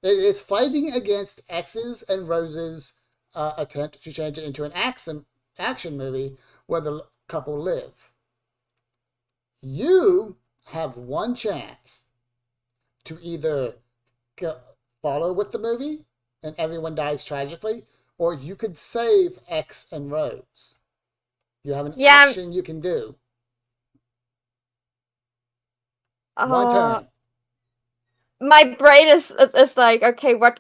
A: It is fighting against X's and Rose's attempt to change it into an action movie where the couple live. You have one chance to either follow with the movie and everyone dies tragically, or you could save X and Rose. You have an action you can do. One turn.
B: My brain is like, okay, what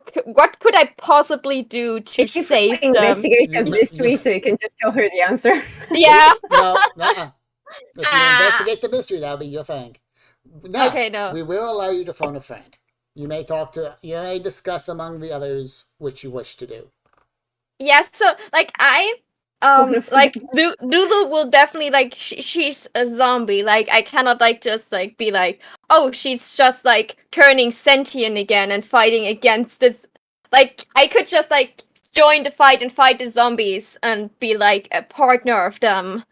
B: could I possibly do to save them?
E: Investigate the mystery so you can just tell her the answer.
B: Yeah.
A: No, if you investigate the mystery, that'll be your thing. Now,
B: okay, no.
A: We will allow you to phone a friend. You may discuss among the others which you wish to do.
B: Yeah, so like like Lulu will definitely like she's a zombie. Like I cannot like just like be like, oh, she's just like turning sentient again and fighting against this. Like I could just like join the fight and fight the zombies and be like a partner of them,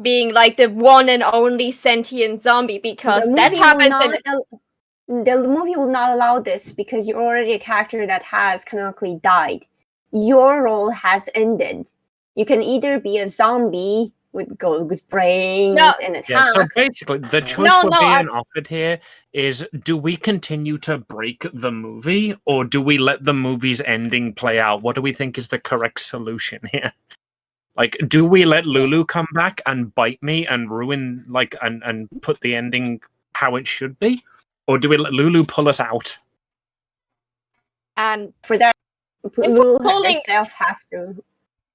B: being like the one and only sentient zombie because that happens.
E: The movie will not allow this because you're already a character that has canonically died. Your role has ended. You can either be a zombie with brains and attack.
C: Yeah, so basically, the choice we're being offered here is: do we continue to break the movie, or do we let the movie's ending play out? What do we think is the correct solution here? Like, do we let Lulu come back and bite me and ruin, like, and put the ending how it should be? Or do we let Lulu pull us out?
B: And
E: for that, Lulu herself has to.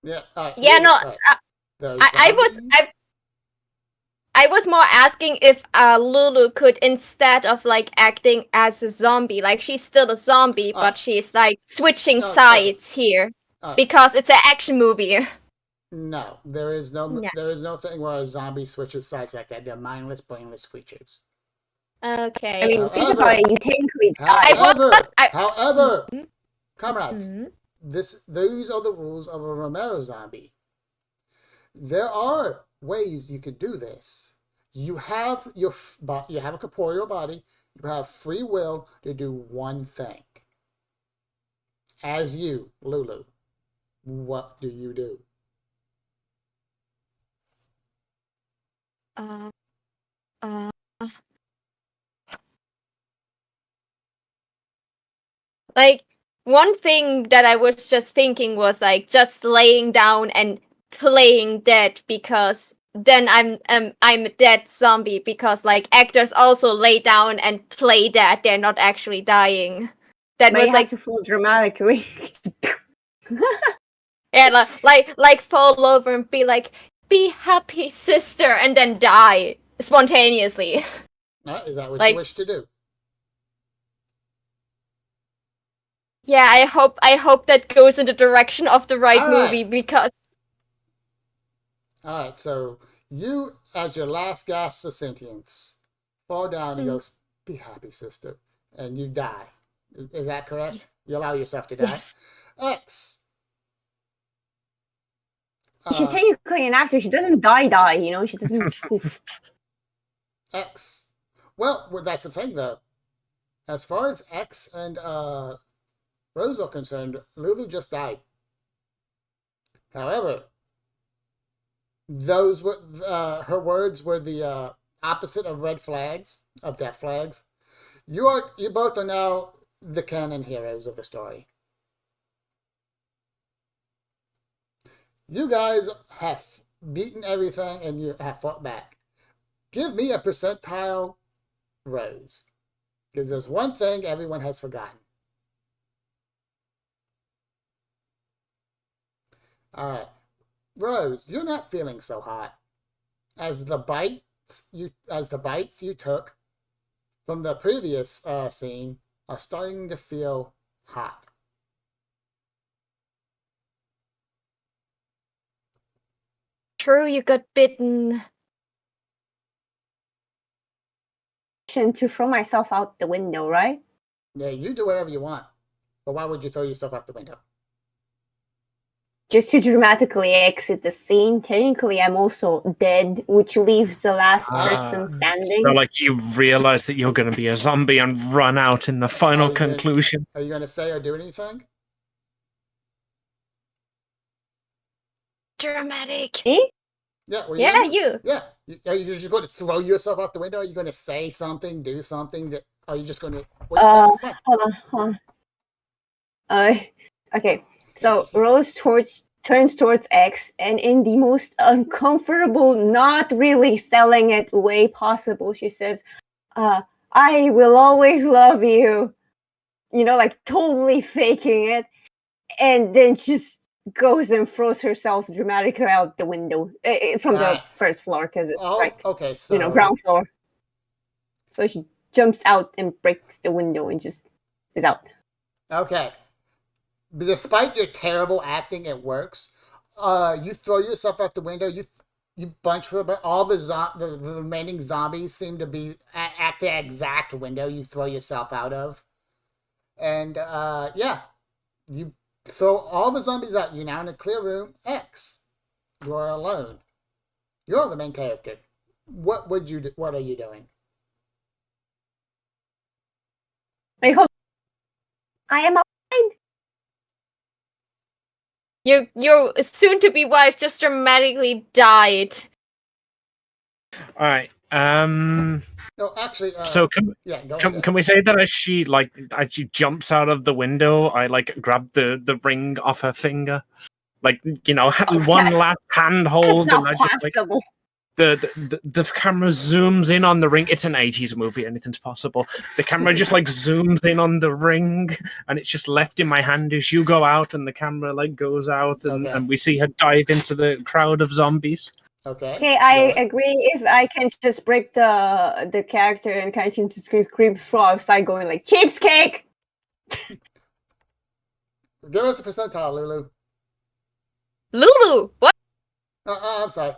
A: Yeah.
B: Yeah. No. I was more asking if Lulu could, instead of like acting as a zombie, like she's still a zombie, but she's like switching sides here because it's an action movie.
A: No, there is no thing where a zombie switches sides like that. They're mindless, brainless creatures.
B: Okay.
E: I mean, think about it. You technically die.
A: However, comrades, those are the rules of a Romero zombie. There are ways you could do this. You have a corporeal body. You have free will to do one thing. As you, Lulu, what do you do?
B: Like one thing that I was just thinking was like just laying down and playing dead, because then I'm a dead zombie, because like actors also lay down and play dead. They're not actually dying. That
E: but
B: was
E: you
B: like
E: have to fall dramatically.
B: Yeah, like fall over and be like, "Be happy, sister," and then die spontaneously.
A: Is that what
B: Like-
A: you wish to do?
B: Yeah, I hope that goes in the direction of the right
A: All right.
B: movie because
A: All right, so you, as your last gasp of sentience, fall down and goes, "Be happy, sister," and you die. Is that correct? You allow yourself to die.
B: yes.
A: X.
E: She's technically an actor. She doesn't die. You know, she doesn't poof.
A: X. Well, that's the thing, though. As far as X and Rose are concerned, Lulu just died. However, those were her words were the opposite of red flags, of death flags. You both are now the canon heroes of the story. You guys have beaten everything and you have fought back. Give me a percentile, Rose, because there's one thing everyone has forgotten. All right, Rose, you're not feeling so hot. As the bites you took from the previous scene are starting to feel hot.
B: True, you got bitten.
E: To throw myself out the window, right?
A: Yeah, you do whatever you want, but why would you throw yourself out the window?
E: Just to dramatically exit the scene. Technically, I'm also dead, which leaves the last person standing.
C: So, like, you realize that you're going to be a zombie and run out in the final
A: Are you gonna-
C: conclusion.
A: Are you going to say or do anything?
B: Dramatic.
E: Me?
A: Yeah, well,
B: Yeah, you.
A: Yeah. Are you just going to throw yourself out the window? Are you going to say something, do something? Are you just going to...
E: Hold on. Okay. So Rose turns towards X, and in the most uncomfortable, not really selling it way possible, she says, "I will always love you." You know, like totally faking it, and then just goes and throws herself dramatically out the window from the first floor because it's
A: okay, so...
E: ground floor. So she jumps out and breaks the window and just is out.
A: Okay. Despite your terrible acting, it works. You throw yourself out the window. You bunch for but all the remaining zombies seem to be at the exact window you throw yourself out of, and yeah, you throw all the zombies out. You're now in a clear room. X, you're alone. You're the main character. What would you do? What are you doing?
E: I hope I am outside.
B: Your soon-to-be wife just dramatically died.
C: All right.
A: No, actually.
C: So
A: yeah, go ahead.
C: can we say that as she jumps out of the window, I grab the ring off her finger, one last handhold,
E: That's
C: and
E: not
C: I just
E: possible.
C: the camera zooms in on the ring. It's an 80s movie, anything's possible. The camera just zooms in on the ring, and it's just left in my hand as you go out, and the camera goes out, and we see her dive into the crowd of zombies.
A: Okay,
E: I agree. If I can just break the character and kind of just scream through outside, going like cheapskate.
A: Give us a percentile, Lulu.
B: Lulu, what?
A: I'm sorry.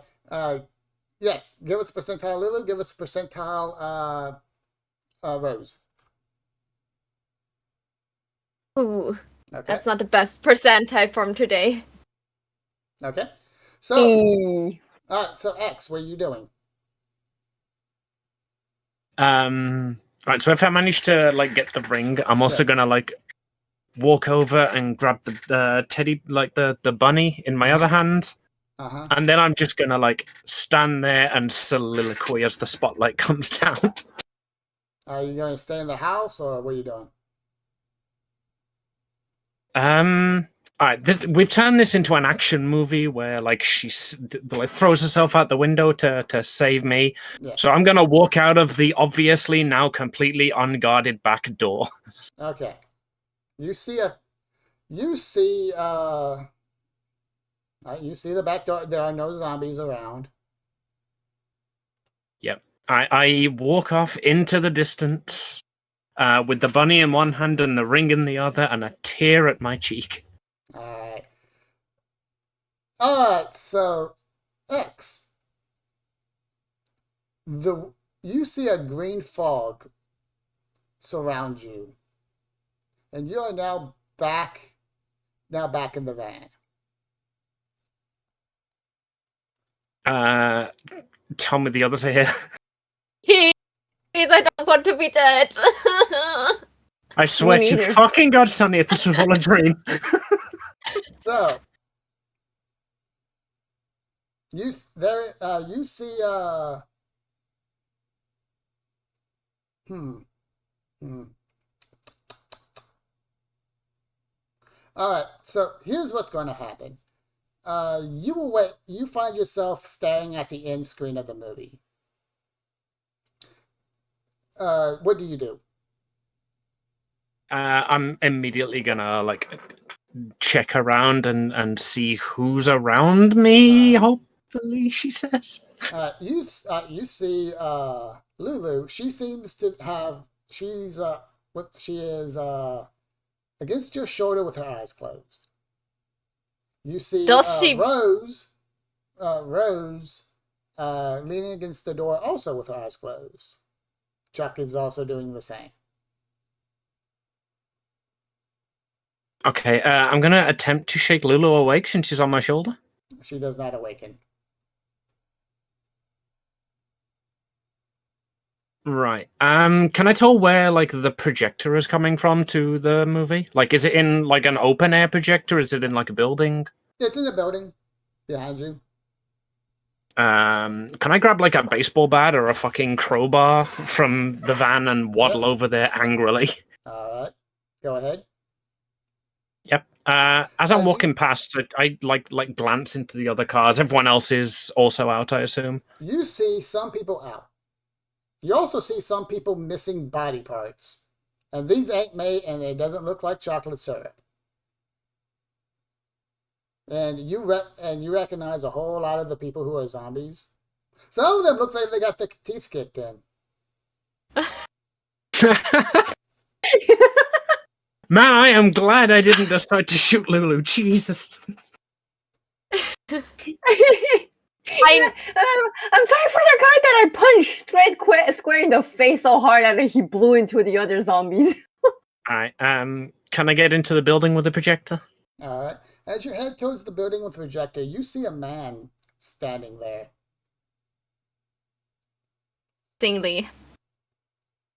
A: Yes, give us a percentile, Lulu. Give us a percentile, Rose.
B: Ooh,
A: okay.
B: That's not the best percentile from today.
A: Okay. So, all right. So X, what are you doing?
C: Right. So if I manage to get the ring, I'm also gonna walk over and grab the teddy, the bunny in my other hand. And then I'm just gonna stand there and soliloquy as the spotlight comes down.
A: Are you going to stay in the house, or what are you doing?
C: All right, we've turned this into an action movie where she throws herself out the window to save me.
A: Yeah.
C: So I'm gonna walk out of the obviously now completely unguarded back door.
A: Okay. You see the back door. There are no zombies around.
C: Yep. I walk off into the distance with the bunny in one hand and the ring in the other, and a tear at my cheek.
A: Alright. Alright, so X. You see a green fog surround you. And you are now back in the van.
C: Tell me the others are here.
B: Please, I don't want to be dead.
C: I swear
E: Me
C: to
E: neither.
C: fucking God, Sonny, if this was all a dream.
A: So you see Alright, so here's what's going to happen. You find yourself staring at the end screen of the movie. What do you do?
C: I'm immediately gonna check around and see who's around me. Hopefully, she says.
A: You see Lulu. She seems to have she is against your shoulder with her eyes closed. You see
B: Does she-
A: Rose leaning against the door, also with her eyes closed. Chuck is also doing the same.
C: Okay, I'm gonna attempt to shake Lulu awake since she's on my shoulder.
A: She does not awaken.
C: Right. Can I tell where the projector is coming from to the movie? Is it in an open air projector? Is it in a building?
A: It's in a building behind you.
C: Can I grab a baseball bat or a fucking crowbar from the van and waddle over there angrily?
A: All right, go ahead.
C: Yep. As I'm walking past, I glance into the other cars. Everyone else is also out, I assume.
A: You see some people out. You also see some people missing body parts. And these ain't made, and it doesn't look like chocolate syrup. And you recognize a whole lot of the people who are zombies. Some of them look like they got their teeth kicked in.
C: Man, I am glad I didn't decide to shoot Lulu. Jesus.
E: I'm sorry for the guy that I punched straight square in the face so hard that he blew into the other zombies.
C: Alright, can I get into the building with the projector?
A: Alright. As you head towards the building with the projector, you see a man standing there.
B: Singly.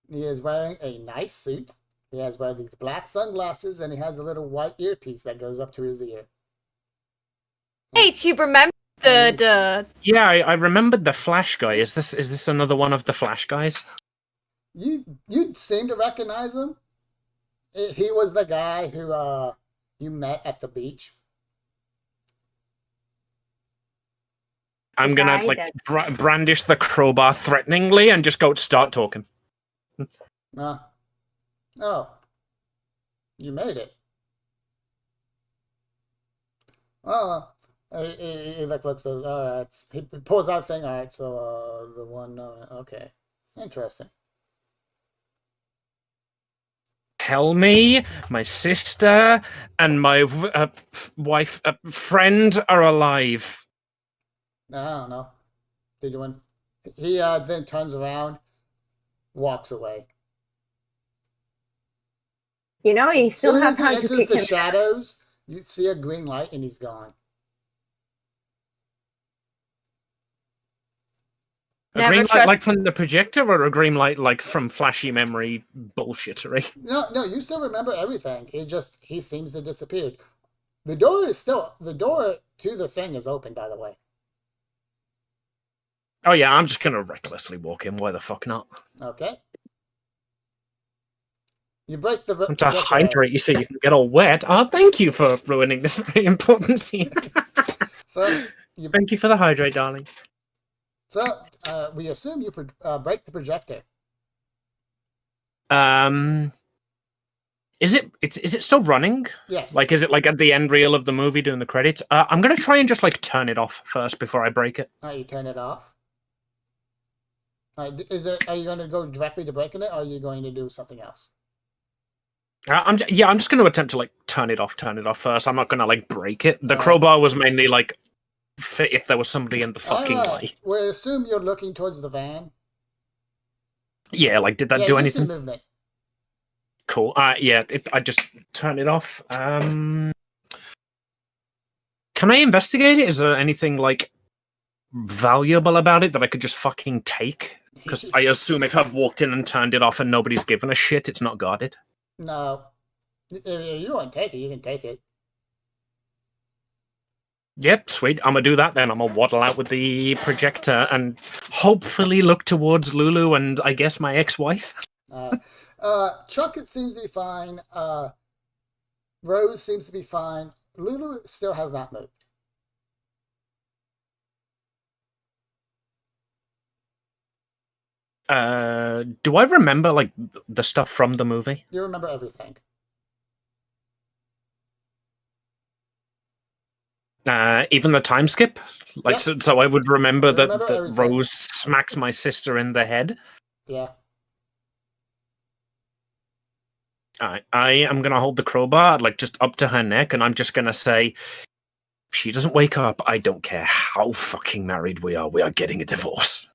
A: He is wearing a nice suit. He has wearing these black sunglasses, and he has a little white earpiece that goes up to his ear.
B: Hey, you remember the
C: Yeah, I remembered the Flash guy. Is this another one of the Flash guys?
A: You seem to recognize him. He was the guy who you met at the beach.
C: I'm gonna brandish the crowbar threateningly and just go start talking.
A: Oh, you made it. Oh, he looks. All right. He pulls out saying, "All right." So the one. Okay, interesting.
C: Tell me, my sister and my wife, friend are alive.
A: I don't know. Did you want? He then turns around, walks away.
E: You know, you still have time to
A: enters
E: kick
A: the
E: him.
A: shadows. You see a green light, and he's gone.
C: A green light like from the projector, or a green light from flashy memory bullshittery?
A: No, you still remember everything. He seems to disappear. The door to the thing is open, by the way.
C: Oh yeah, I'm just gonna recklessly walk in. Why the fuck not?
A: Okay. You break the.
C: To hydrate you so you can get all wet. Oh, thank you for ruining this very important scene.
A: So
C: thank you for the hydrate, darling.
A: So we assume you break the projector.
C: Is it still running?
A: Yes.
C: Is it at the end reel of the movie doing the credits? I'm gonna try and just turn it off first before I break it.
A: You turn it off. Are you going to go directly to breaking it, or are you going to do something else?
C: I'm just going to attempt to like turn it off first. I'm not going to like break it. The
A: Alright.
C: crowbar was mainly like if there was somebody in the fucking way.
A: We'll assume you're looking towards the van.
C: Yeah, like did that
A: Yeah,
C: do
A: you
C: anything?
A: see movement.
C: Cool. I just turn it off. Can I investigate it? Is there anything like valuable about it that I could just fucking take? Because I assume if I've walked in and turned it off and nobody's given a shit, it's not guarded.
A: No. If you want to take it, you can take it.
C: Yep, sweet. I'm gonna do that then. I'm gonna waddle out with the projector and hopefully look towards Lulu and I guess my ex-wife.
A: Chuck, it seems to be fine. Rose seems to be fine. Lulu still has not moved.
C: Do I remember like the stuff from the movie?
A: You remember everything.
C: Even the time skip? Like,
A: Yep.
C: so I would remember
A: You
C: that,
A: remember
C: that
A: everything.
C: Rose smacked my sister in the head.
A: Yeah.
C: I am gonna hold the crowbar like just up to her neck, and I'm just gonna say, if she doesn't wake up, I don't care how fucking married we are getting a divorce.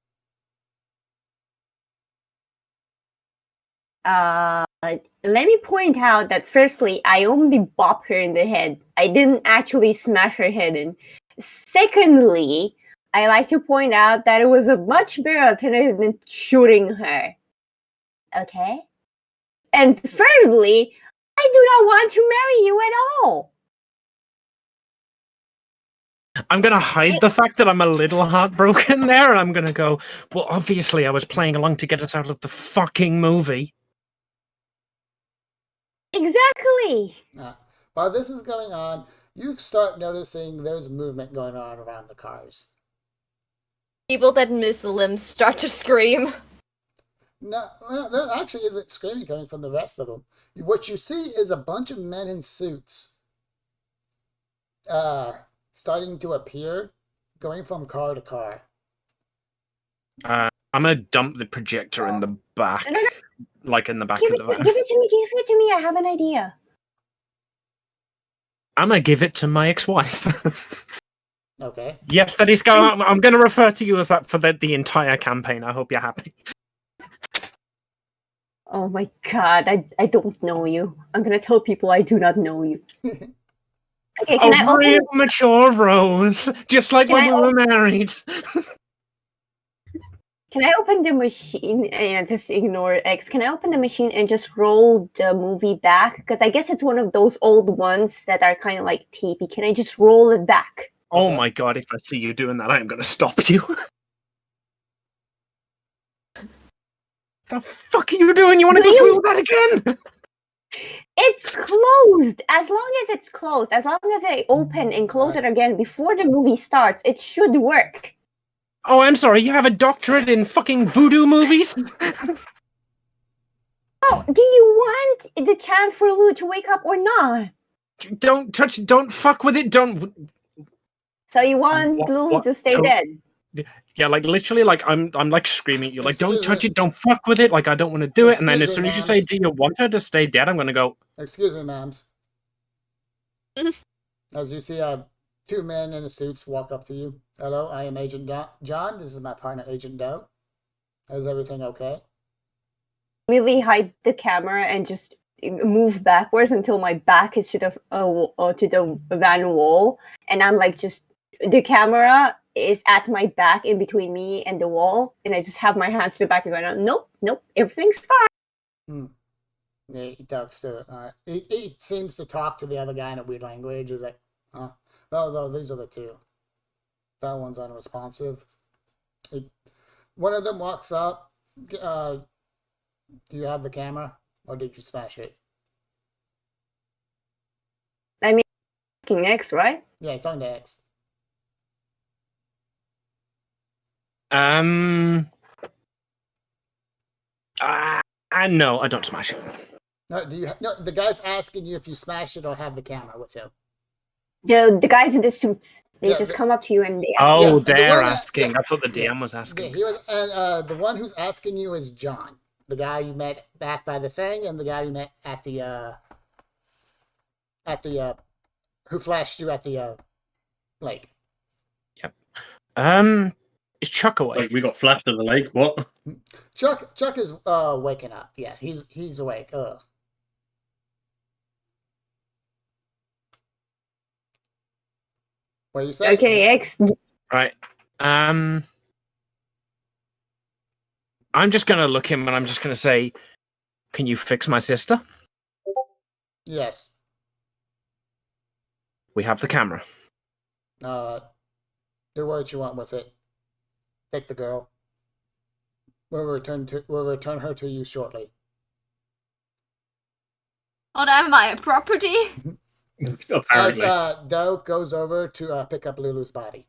E: Let me point out that firstly, I only bopped her in the head. I didn't actually smash her head in. Secondly, I like to point out that it was a much better alternative than shooting her. Okay? And thirdly, I do not want to marry you at all.
C: I'm gonna hide the fact that I'm a little heartbroken there, and I'm gonna go, well, obviously I was playing along to get us out of the fucking movie.
E: Exactly.
A: While this is going on, you start noticing there's movement going on around the cars.
B: People that miss limbs start to scream.
A: No, there actually isn't screaming coming from the rest of them. What you see is a bunch of men in suits starting to appear, going from car to car.
C: I'm gonna dump the projector in the back, like in the back
E: Give
C: of
E: it
C: the
E: to
C: van.
E: me, give it to me. I have an idea.
C: I'm gonna give it to my ex-wife.
A: Okay.
C: Yes, that is going. I'm going to refer to you as that for the entire campaign. I hope you're happy.
E: Oh my god, I don't know you. I'm gonna tell people I do not know you. Okay, can I open?
C: Real mature Rose, just like when we were married.
E: Can I open the machine and just ignore X? Can I open the machine and just roll the movie back? Because I guess it's one of those old ones that are kind of like tapey. Can I just roll it back?
C: Oh my god, if I see you doing that, I am going to stop you. The fuck are you doing? You want to go through that again?
E: It's closed. As long as it's closed, as long as I open and close it again before the movie starts, it should work.
C: Oh, I'm sorry. You have a doctorate in fucking voodoo movies?
E: Oh, do you want the chance for Lou to wake up or not?
C: Don't touch. Don't fuck with it. Don't.
E: So you want Lou to stay dead?
C: Yeah, like literally, like I'm like screaming at you, like don't touch it, don't fuck with it, like I don't want to do it. And then as soon as you say, "Do you want her to stay dead?" I'm gonna go.
A: Excuse me, ma'ams. As you see, two men in the suits walk up to you. Hello, I am Agent John. This is my partner, Agent Doe. Is everything okay?
E: Really hide the camera and just move backwards until my back is to the van wall, and I'm like just the camera is at my back in between me and the wall, and I just have my hands to the back and going, nope, everything's fine.
A: Yeah, he talks to he seems to talk to the other guy in a weird language. He's like, no, these are the two. That one's unresponsive. One of them walks up. Do you have the camera, or did you smash it?
E: I mean, fucking X, right?
A: Yeah, it's on the X.
C: No, I don't smash it.
A: No, the guy's asking you if you smash it or have the camera with you.
E: The guys in the suits. They
A: Yeah,
E: just
A: the-
E: come up to you and they ask.
C: Oh,
A: Yeah, and the
C: they're
A: one that-
C: asking.
A: yeah,
C: I thought the
A: yeah,
C: DM was
A: Yeah,
C: asking.
A: he was, and the one who's asking you is John, the guy you met back by the thing, and the guy you met at the who flashed you at the lake.
C: Is Chuck awake?
D: Like we got flashed at the lake. What?
A: Chuck is waking up. Yeah, he's awake. What you say?
E: Okay, X.
C: Right. I'm just gonna look him and I'm just gonna say, "Can you fix my sister?"
A: Yes.
C: We have the camera.
A: Do what you want with it. Take the girl. We'll return her to you shortly.
B: Oh, that my property?
D: Apparently.
A: As Doe goes over to pick up Lulu's body.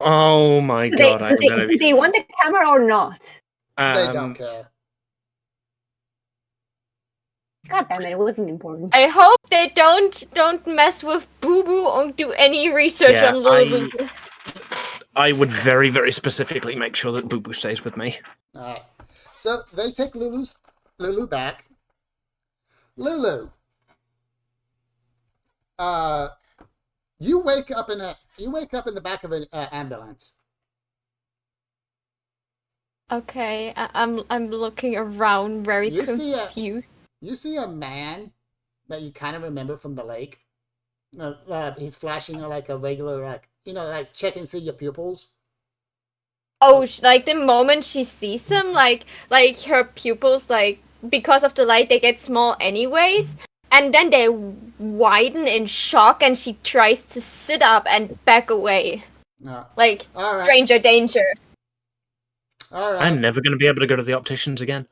C: Oh my
E: Do
C: god! I'm gonna
E: do
C: be.
E: they want the camera or not?
A: They don't care.
E: God damn it! It wasn't important.
B: I hope they don't mess with Boo Boo or do any research
C: Yeah,
B: on Lulu.
C: I would very, very specifically make sure that Boo Boo stays with me.
A: All right. So they take Lulu back. Lulu. You wake up in the back of an ambulance.
B: Okay, I'm looking around very
A: You see
B: confused.
A: You see a man that you kind of remember from the lake. He's flashing like a regular, like checking see your pupils.
B: Oh, like the moment she sees him, like her pupils, like because of the light, they get small anyways, and then they widen in shock, and she tries to sit up and back away, like
A: All right.
B: stranger danger.
A: All right.
C: I'm never gonna be able to go to the opticians again.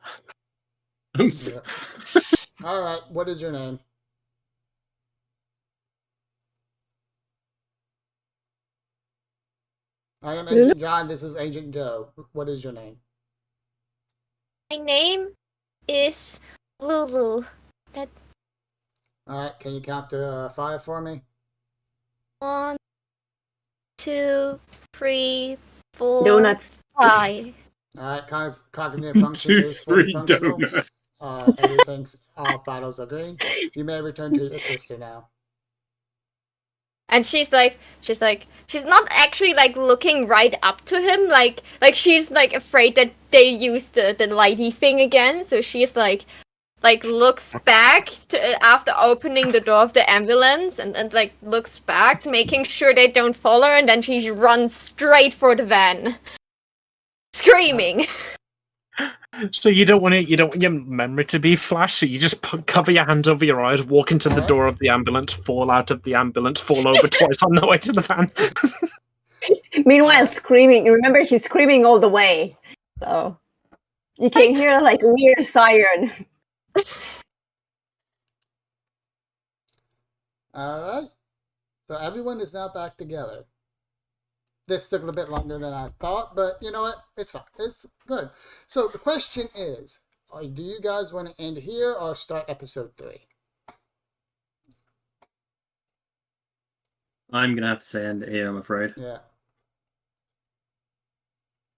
A: Yeah. All right. What is your name? I am Agent John. This is Agent Joe. What is your name?
B: My name is Lulu.
A: All right. Can you count to 5 for me?
B: 1, 2, 3, 4,
E: Donuts.
B: 5.
A: All right. Cognitive function
D: 2,
A: is fully
D: 3
A: functional.
D: donuts.
A: Everything's all vitals are green. You may return to your sister now.
B: And she's not actually like looking right up to him, like she's like afraid that they use the lighty thing again, so she's like looks back after opening the door of the ambulance and like looks back, making sure they don't follow her, and then she runs straight for the van, screaming.
C: So you don't want your memory to be flash. So you just cover your hands over your eyes, walk into the
A: Alright.
C: door of the ambulance, fall out of the ambulance, fall over twice on the way to the van.
E: Meanwhile, screaming. Remember, she's screaming all the way, so you can hear like a weird siren.
A: All right. So everyone is now back together. This took a little bit longer than I thought, but you know what? It's fine. It's good. So the question is, do you guys want to end here or start episode 3?
D: I'm gonna have to say end it here, I'm afraid.
A: Yeah.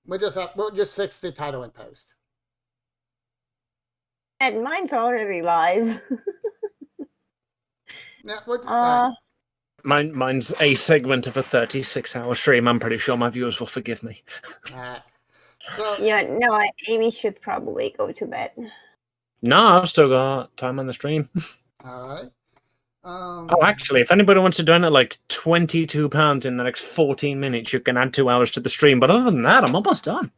A: We'll just fix the title in post.
E: And mine's already live.
A: Yeah,
C: Mine's a segment of a 36-hour stream. I'm pretty sure my viewers will forgive me.
A: so
E: Yeah, no, Amy should probably go to bed.
C: No, I've still got time on the stream.
A: all right.
C: Oh, actually, if anybody wants to donate like £22 in the next 14 minutes, you can add 2 hours to the stream. But other than that, I'm almost done.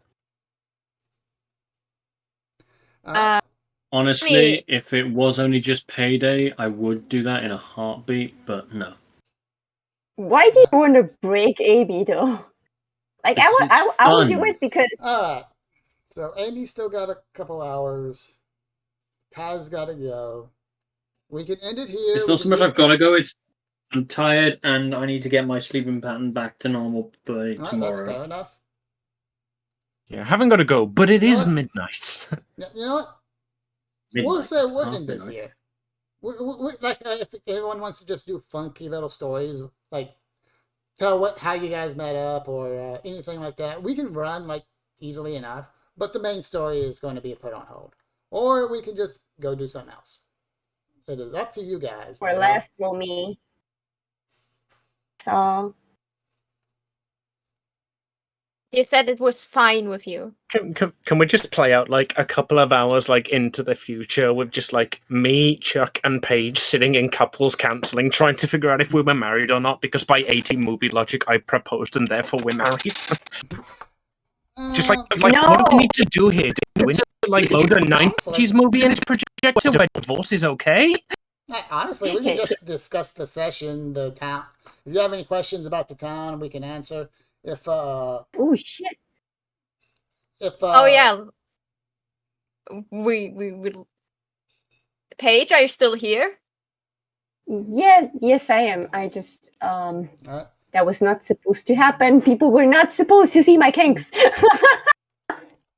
D: Honestly, if it was only just payday, I would do that in a heartbeat, but no.
E: Why do you want to break Amy though? Like
D: Because it's
E: I would do
D: fun.
E: it because
A: all right. So Amy's still got a couple hours. Kai's got to go. We can end it here.
D: It's not so much I've got to go, it's I'm tired and I need to get my sleeping pattern back to normal by
A: All right, that's
D: tomorrow.
A: fair enough.
C: Yeah, I haven't got to go, but it is
A: What?
C: midnight.
A: You know what?
D: Midnight.
A: We'll say we're
D: Half
A: in this
D: midnight.
A: here. like if everyone wants to just do funky little stories, like tell how you guys met up or anything like that, we can run like easily enough. But the main story is going to be put on hold, or we can just go do something else. It is up to you guys.
E: Or left for me. So
B: You said it was fine with you.
C: Can we just play out like a couple of hours like into the future with just like me, Chuck, and Paige sitting in couples counseling, trying to figure out if we were married or not? Because by 80 movie logic, I proposed and therefore we're married. Just like
E: No!
C: what do we need to do here? Do we need to like load a
A: Honestly.
C: 90s movie in its projector where divorce is okay?
A: Honestly, we can just discuss the session, the town. If you have any questions about the town, we can answer. If
E: Oh shit!
B: Oh yeah. We Paige, are you still here?
E: Yes, I am. I just
A: uh,
E: that was not supposed to happen. People were not supposed to see my kinks.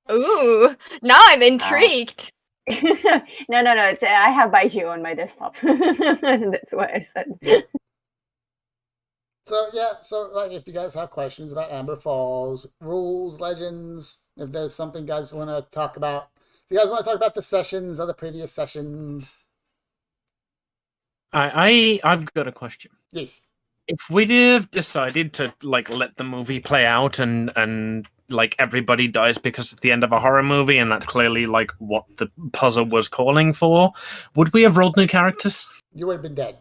B: Ooh, now I'm intrigued.
E: No. It's, I have Baiju on my desktop. That's what I said.
A: yeah. So like if you guys have questions about Amber Falls, rules, legends, if there's something you guys want to talk about, if you guys want to talk about the sessions or the previous sessions.
C: I've got a question.
A: Yes.
C: If we'd have decided to like let the movie play out and like everybody dies because it's the end of a horror movie and that's clearly like what the puzzle was calling for, would we have rolled new characters?
A: You would have been dead.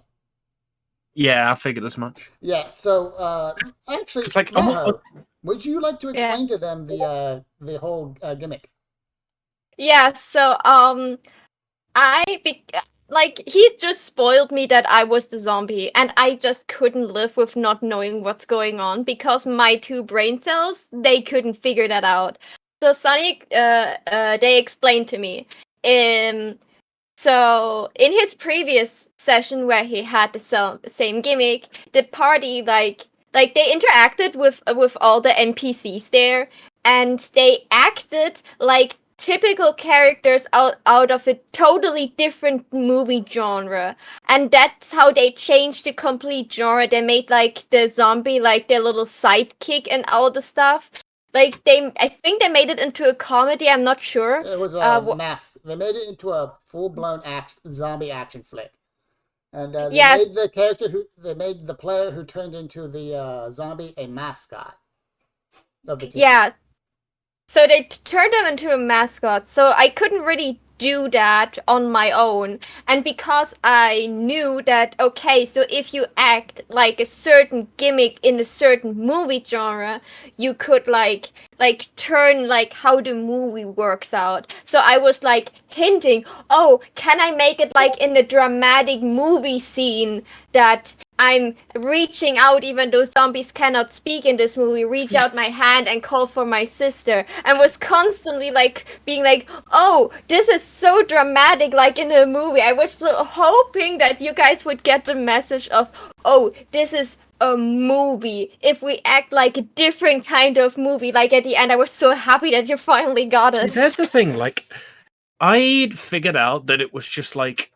C: Yeah, I figured as much.
A: Yeah, so actually,
C: Like,
A: would you like to explain to them the whole gimmick?
B: Yeah, so like he just spoiled me that I was the zombie, and I just couldn't live with not knowing what's going on because my two brain cells, they couldn't figure that out. So Sunny, they explained to me. So in his previous session where he had the same gimmick, the party like they interacted with all the NPCs there, and they acted like typical characters out of a totally different movie genre, and that's how they changed the complete genre. They made like the zombie like their little sidekick and all the stuff. Like I think they made it into a comedy. I'm not sure.
A: It was a mask. They made it into a full-blown zombie action flick, and they
B: Yes.
A: made they made the player who turned into the zombie a mascot of the team.
B: Yeah. So they turned him into a mascot. So I couldn't really do that on my own. And because I knew that, okay, so if you act like a certain gimmick in a certain movie genre, you could like turn like how the movie works out. So I was like hinting, oh, can I make it like in the dramatic movie scene that I'm reaching out even though zombies cannot speak in this movie, reach out my hand and call for my sister, and was constantly like being like, oh, this is so dramatic like in a movie. I was hoping that you guys would get the message of, oh, this is a movie. If we act like a different kind of movie, like at the end, I was so happy that you finally got it.
C: See, there's the thing, like I'd figured out that it was just like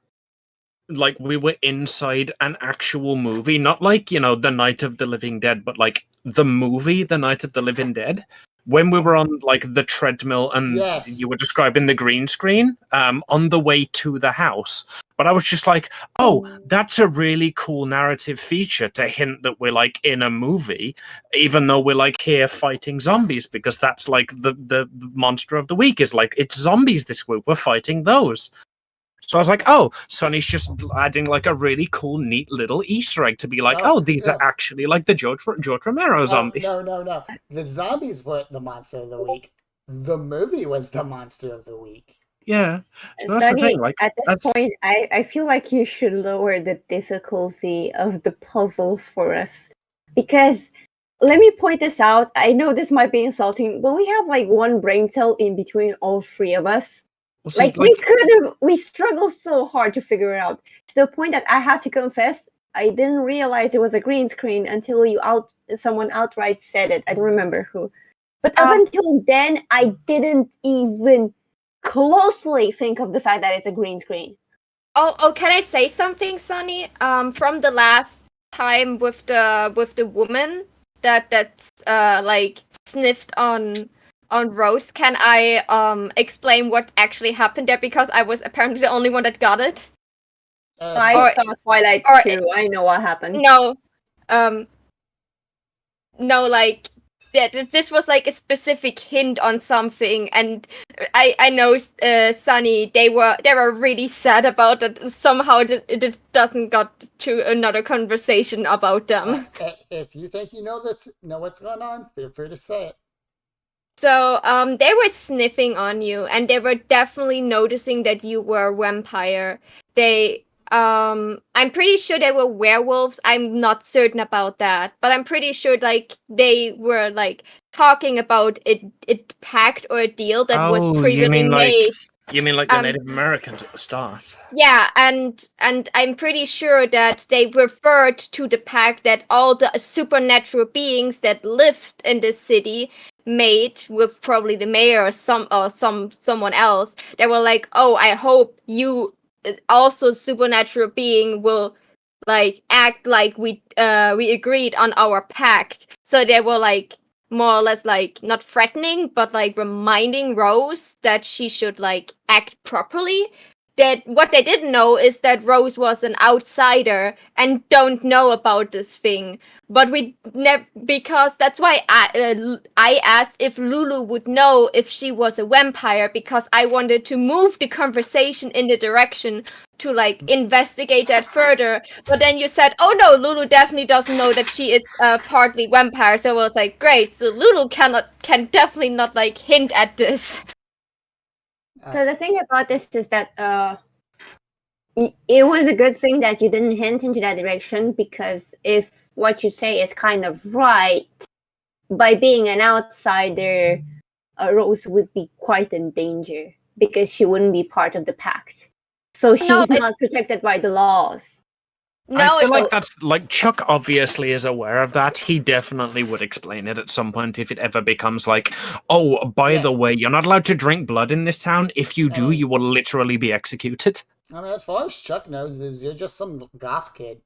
C: we were inside an actual movie, not like, you know, The Night of the Living Dead, but like the movie The Night of the Living Dead, when we were on like the treadmill and you were describing the green screen on the way to the house. But I was just like, oh, that's a really cool narrative feature to hint that we're like in a movie, even though we're like here fighting zombies, because that's like the monster of the week is like, it's zombies this week, we're fighting those. So I was like, oh, Sonny's just adding like a really cool, neat little Easter egg to be like, oh, these are actually like the George Romero zombies.
A: No. The zombies weren't the monster of the week. The movie was the monster of the week.
C: Yeah. So that's
E: Sonny,
C: the thing. Like,
E: at this point, I feel like you should lower the difficulty of the puzzles for us. Because, let me point this out. I know this might be insulting, but we have like one brain cell in between all three of us.
C: Well, see,
E: we struggled so hard to figure it out, to the point that I had to confess I didn't realize it was a green screen until someone outright said it. I don't remember who, but up until then I didn't even closely think of the fact that it's a green screen.
B: Oh, can I say something, Sunny? From the last time with the woman that's like sniffed on Rose, can I explain what actually happened there? Because I was apparently the only one that got it.
E: I
B: Or-
E: saw Twilight
B: or-
E: too. I know what happened.
B: No, um, no, like this was like a specific hint on something, and I know Sunny, they were really sad about it. Somehow this doesn't got to another conversation about them.
A: If you think you know what's going on, feel free to say it.
B: So they were sniffing on you, and they were definitely noticing that you were a vampire. They I'm pretty sure they were werewolves. I'm not certain about that, but I'm pretty sure like they were like talking about it pact or a deal that was
C: Oh,
B: previously made.
C: you mean like the
B: Um,
C: Native Americans at the start?
B: Yeah, and I'm pretty sure that they referred to the pact that all the supernatural beings that lived in this city made with probably the mayor or someone else. They were like, "Oh, I hope you also supernatural being will like act like we agreed on our pact." So they were like more or less like not threatening but like reminding Rose that she should like act properly. That what they didn't know is that Rose was an outsider and don't know about this thing. But we never, because that's why I asked if Lulu would know if she was a vampire, because I wanted to move the conversation in the direction to like investigate that further. But then you said, "Oh no, Lulu definitely doesn't know that she is partly vampire." So I was like, "Great, so Lulu can definitely not like hint at this."
E: So the thing about this is that it was a good thing that you didn't hint into that direction, because if what you say is kind of right, by being an outsider, Rose would be quite in danger because she wouldn't be part of the pact. So she's not protected by the laws.
C: I
B: No,
C: feel
B: it's
C: like that's like Chuck obviously is aware of that. He definitely would explain it at some point if it ever becomes like, oh, by the way, you're not allowed to drink blood in this town. If you do, you will literally be executed.
A: I mean, as far as Chuck knows, is you're just some goth kid.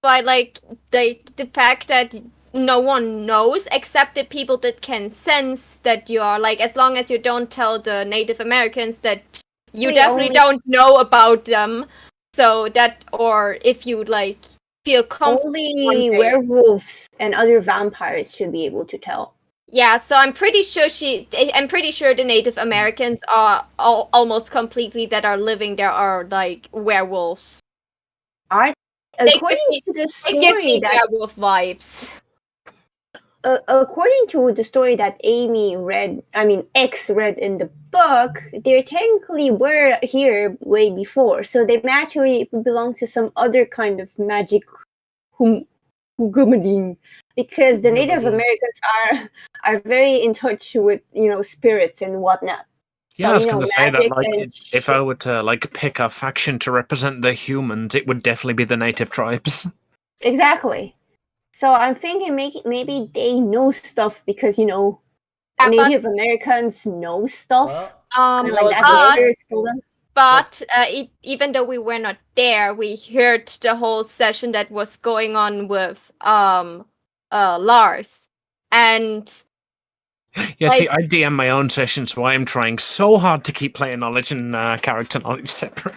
B: by like the fact that no one knows except the people that can sense that you are like, as long as you don't tell the Native Americans that you definitely don't know about them. So that, or if you like feel comfortable,
E: only werewolves and other vampires should be able to tell.
B: Yeah, so I'm pretty sure the Native Americans are almost completely that are living there are like werewolves.
E: According to the story that
B: werewolf vibes.
E: According to the story that Amy read, X read in the book, they technically were here way before, so they actually belong to some other kind of magic hugumading, because the Native Americans are very in touch with spirits and whatnot.
C: Yeah, I was going to say that like if I
E: shit.
C: were to like pick a faction to represent the humans, it would definitely be the native tribes.
E: Exactly. So I'm thinking maybe they know stuff because Native Americans know stuff.
B: But even though we were not there, we heard the whole session that was going on with Lars, and
C: yeah. See, I DM my own session, so I am trying so hard to keep player knowledge and character knowledge separate.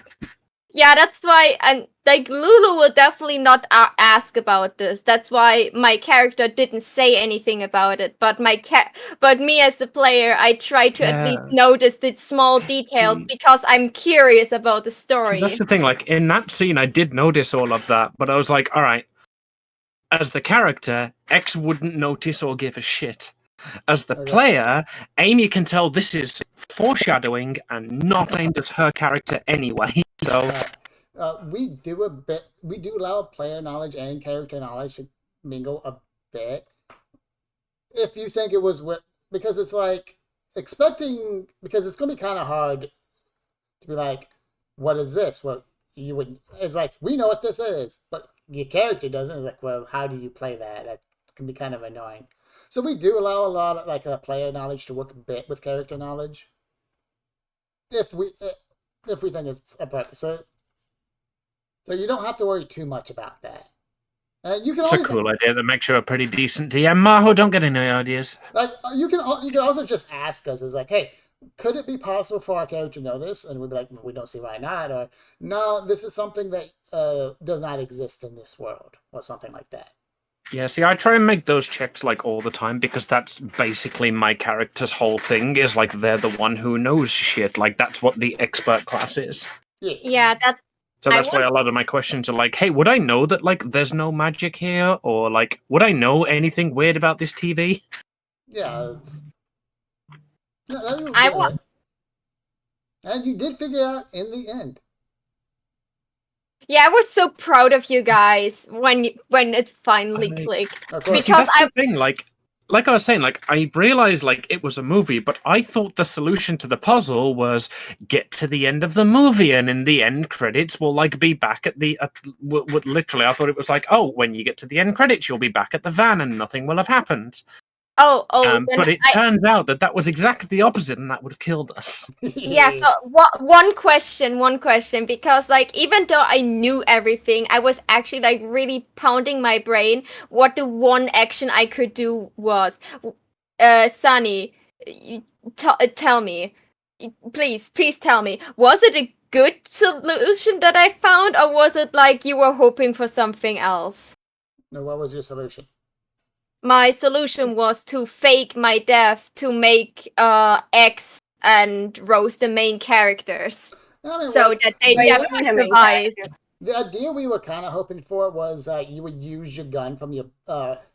B: Yeah, that's why, and like Lulu will definitely not ask about this. That's why my character didn't say anything about it. But but me as the player, I try to at least notice the small details because I'm curious about the story.
C: See, that's the thing. Like in that scene, I did notice all of that, but I was like, all right. As the character, X wouldn't notice or give a shit. As the player, Amy can tell this is foreshadowing and not aimed at her character anyway. So
A: we do allow player knowledge and character knowledge to mingle a bit. If you think it was because it's like expecting, because it's going to be kind of hard to be like, what is this? Well, you would. It's like we know what this is, but your character doesn't. It's like, well, how do you play that? That can be kind of annoying. So we do allow a lot of like player knowledge to work a bit with character knowledge. If we, everything is a purpose. So you don't have to worry too much about that. You can
C: It's a
A: always
C: cool idea that makes you a pretty decent DM. Maho, don't get any ideas.
A: like you can also just ask us, is like, hey, could it be possible for our character to know this? And we'd be like, we don't see why not, or no, this is something that does not exist in this world, or something like that.
C: Yeah, see, I try and make those checks like all the time because that's basically my character's whole thing is like they're the one who knows shit. Like that's what the expert class is.
B: Yeah, that.
C: So that's why a lot of my questions are like, hey, would I know that like there's no magic here? Or like, would I know anything weird about this TV?
A: Yeah, that was
B: I
A: generate. And you did figure it out in the end.
B: Yeah, I was so proud of you guys when it finally clicked.
A: Of course.
C: See, that's the thing, like I was saying, like I realized like it was a movie, but I thought the solution to the puzzle was get to the end of the movie, and in the end credits will like be back at the literally. I thought it was like, oh, when you get to the end credits, you'll be back at the van, and nothing will have happened. But it turns out that was exactly the opposite, and that would have killed us.
B: Yeah, so one question, because like even though I knew everything, I was actually like really pounding my brain what the one action I could do was. Sunny, tell me, please tell me, was it a good solution that I found, or was it like you were hoping for something else?
A: No, what was your solution?
B: My solution was to fake my death to make X and Rose the main characters, so that they never survive.
A: The idea we were kind of hoping for was you would use your gun from your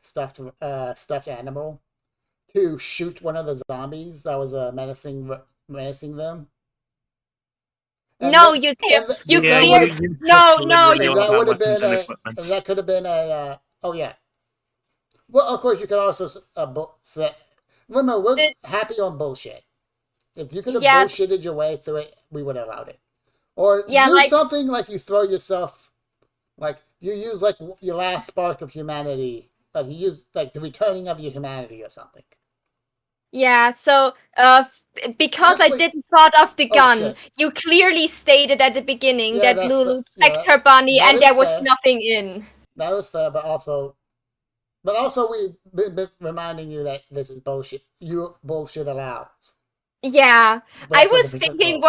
A: stuffed animal to shoot one of the zombies that was menacing them. And
B: no,
A: then,
B: you
A: that would have been that could have been a oh yeah. Well, of course, you could also say, remember, we're happy on bullshit. If you could have bullshitted your way through it, we would have allowed it. Or do something like you throw yourself, like you use like your last spark of humanity, like you use like the returning of your humanity or something.
B: Yeah, so because I didn't thought of the gun, you clearly stated at the beginning that Lulu checked her bunny and there was nothing in.
A: That was fair, but also we've been reminding you that this is bullshit. You bullshit allows.
B: Yeah, I was thinking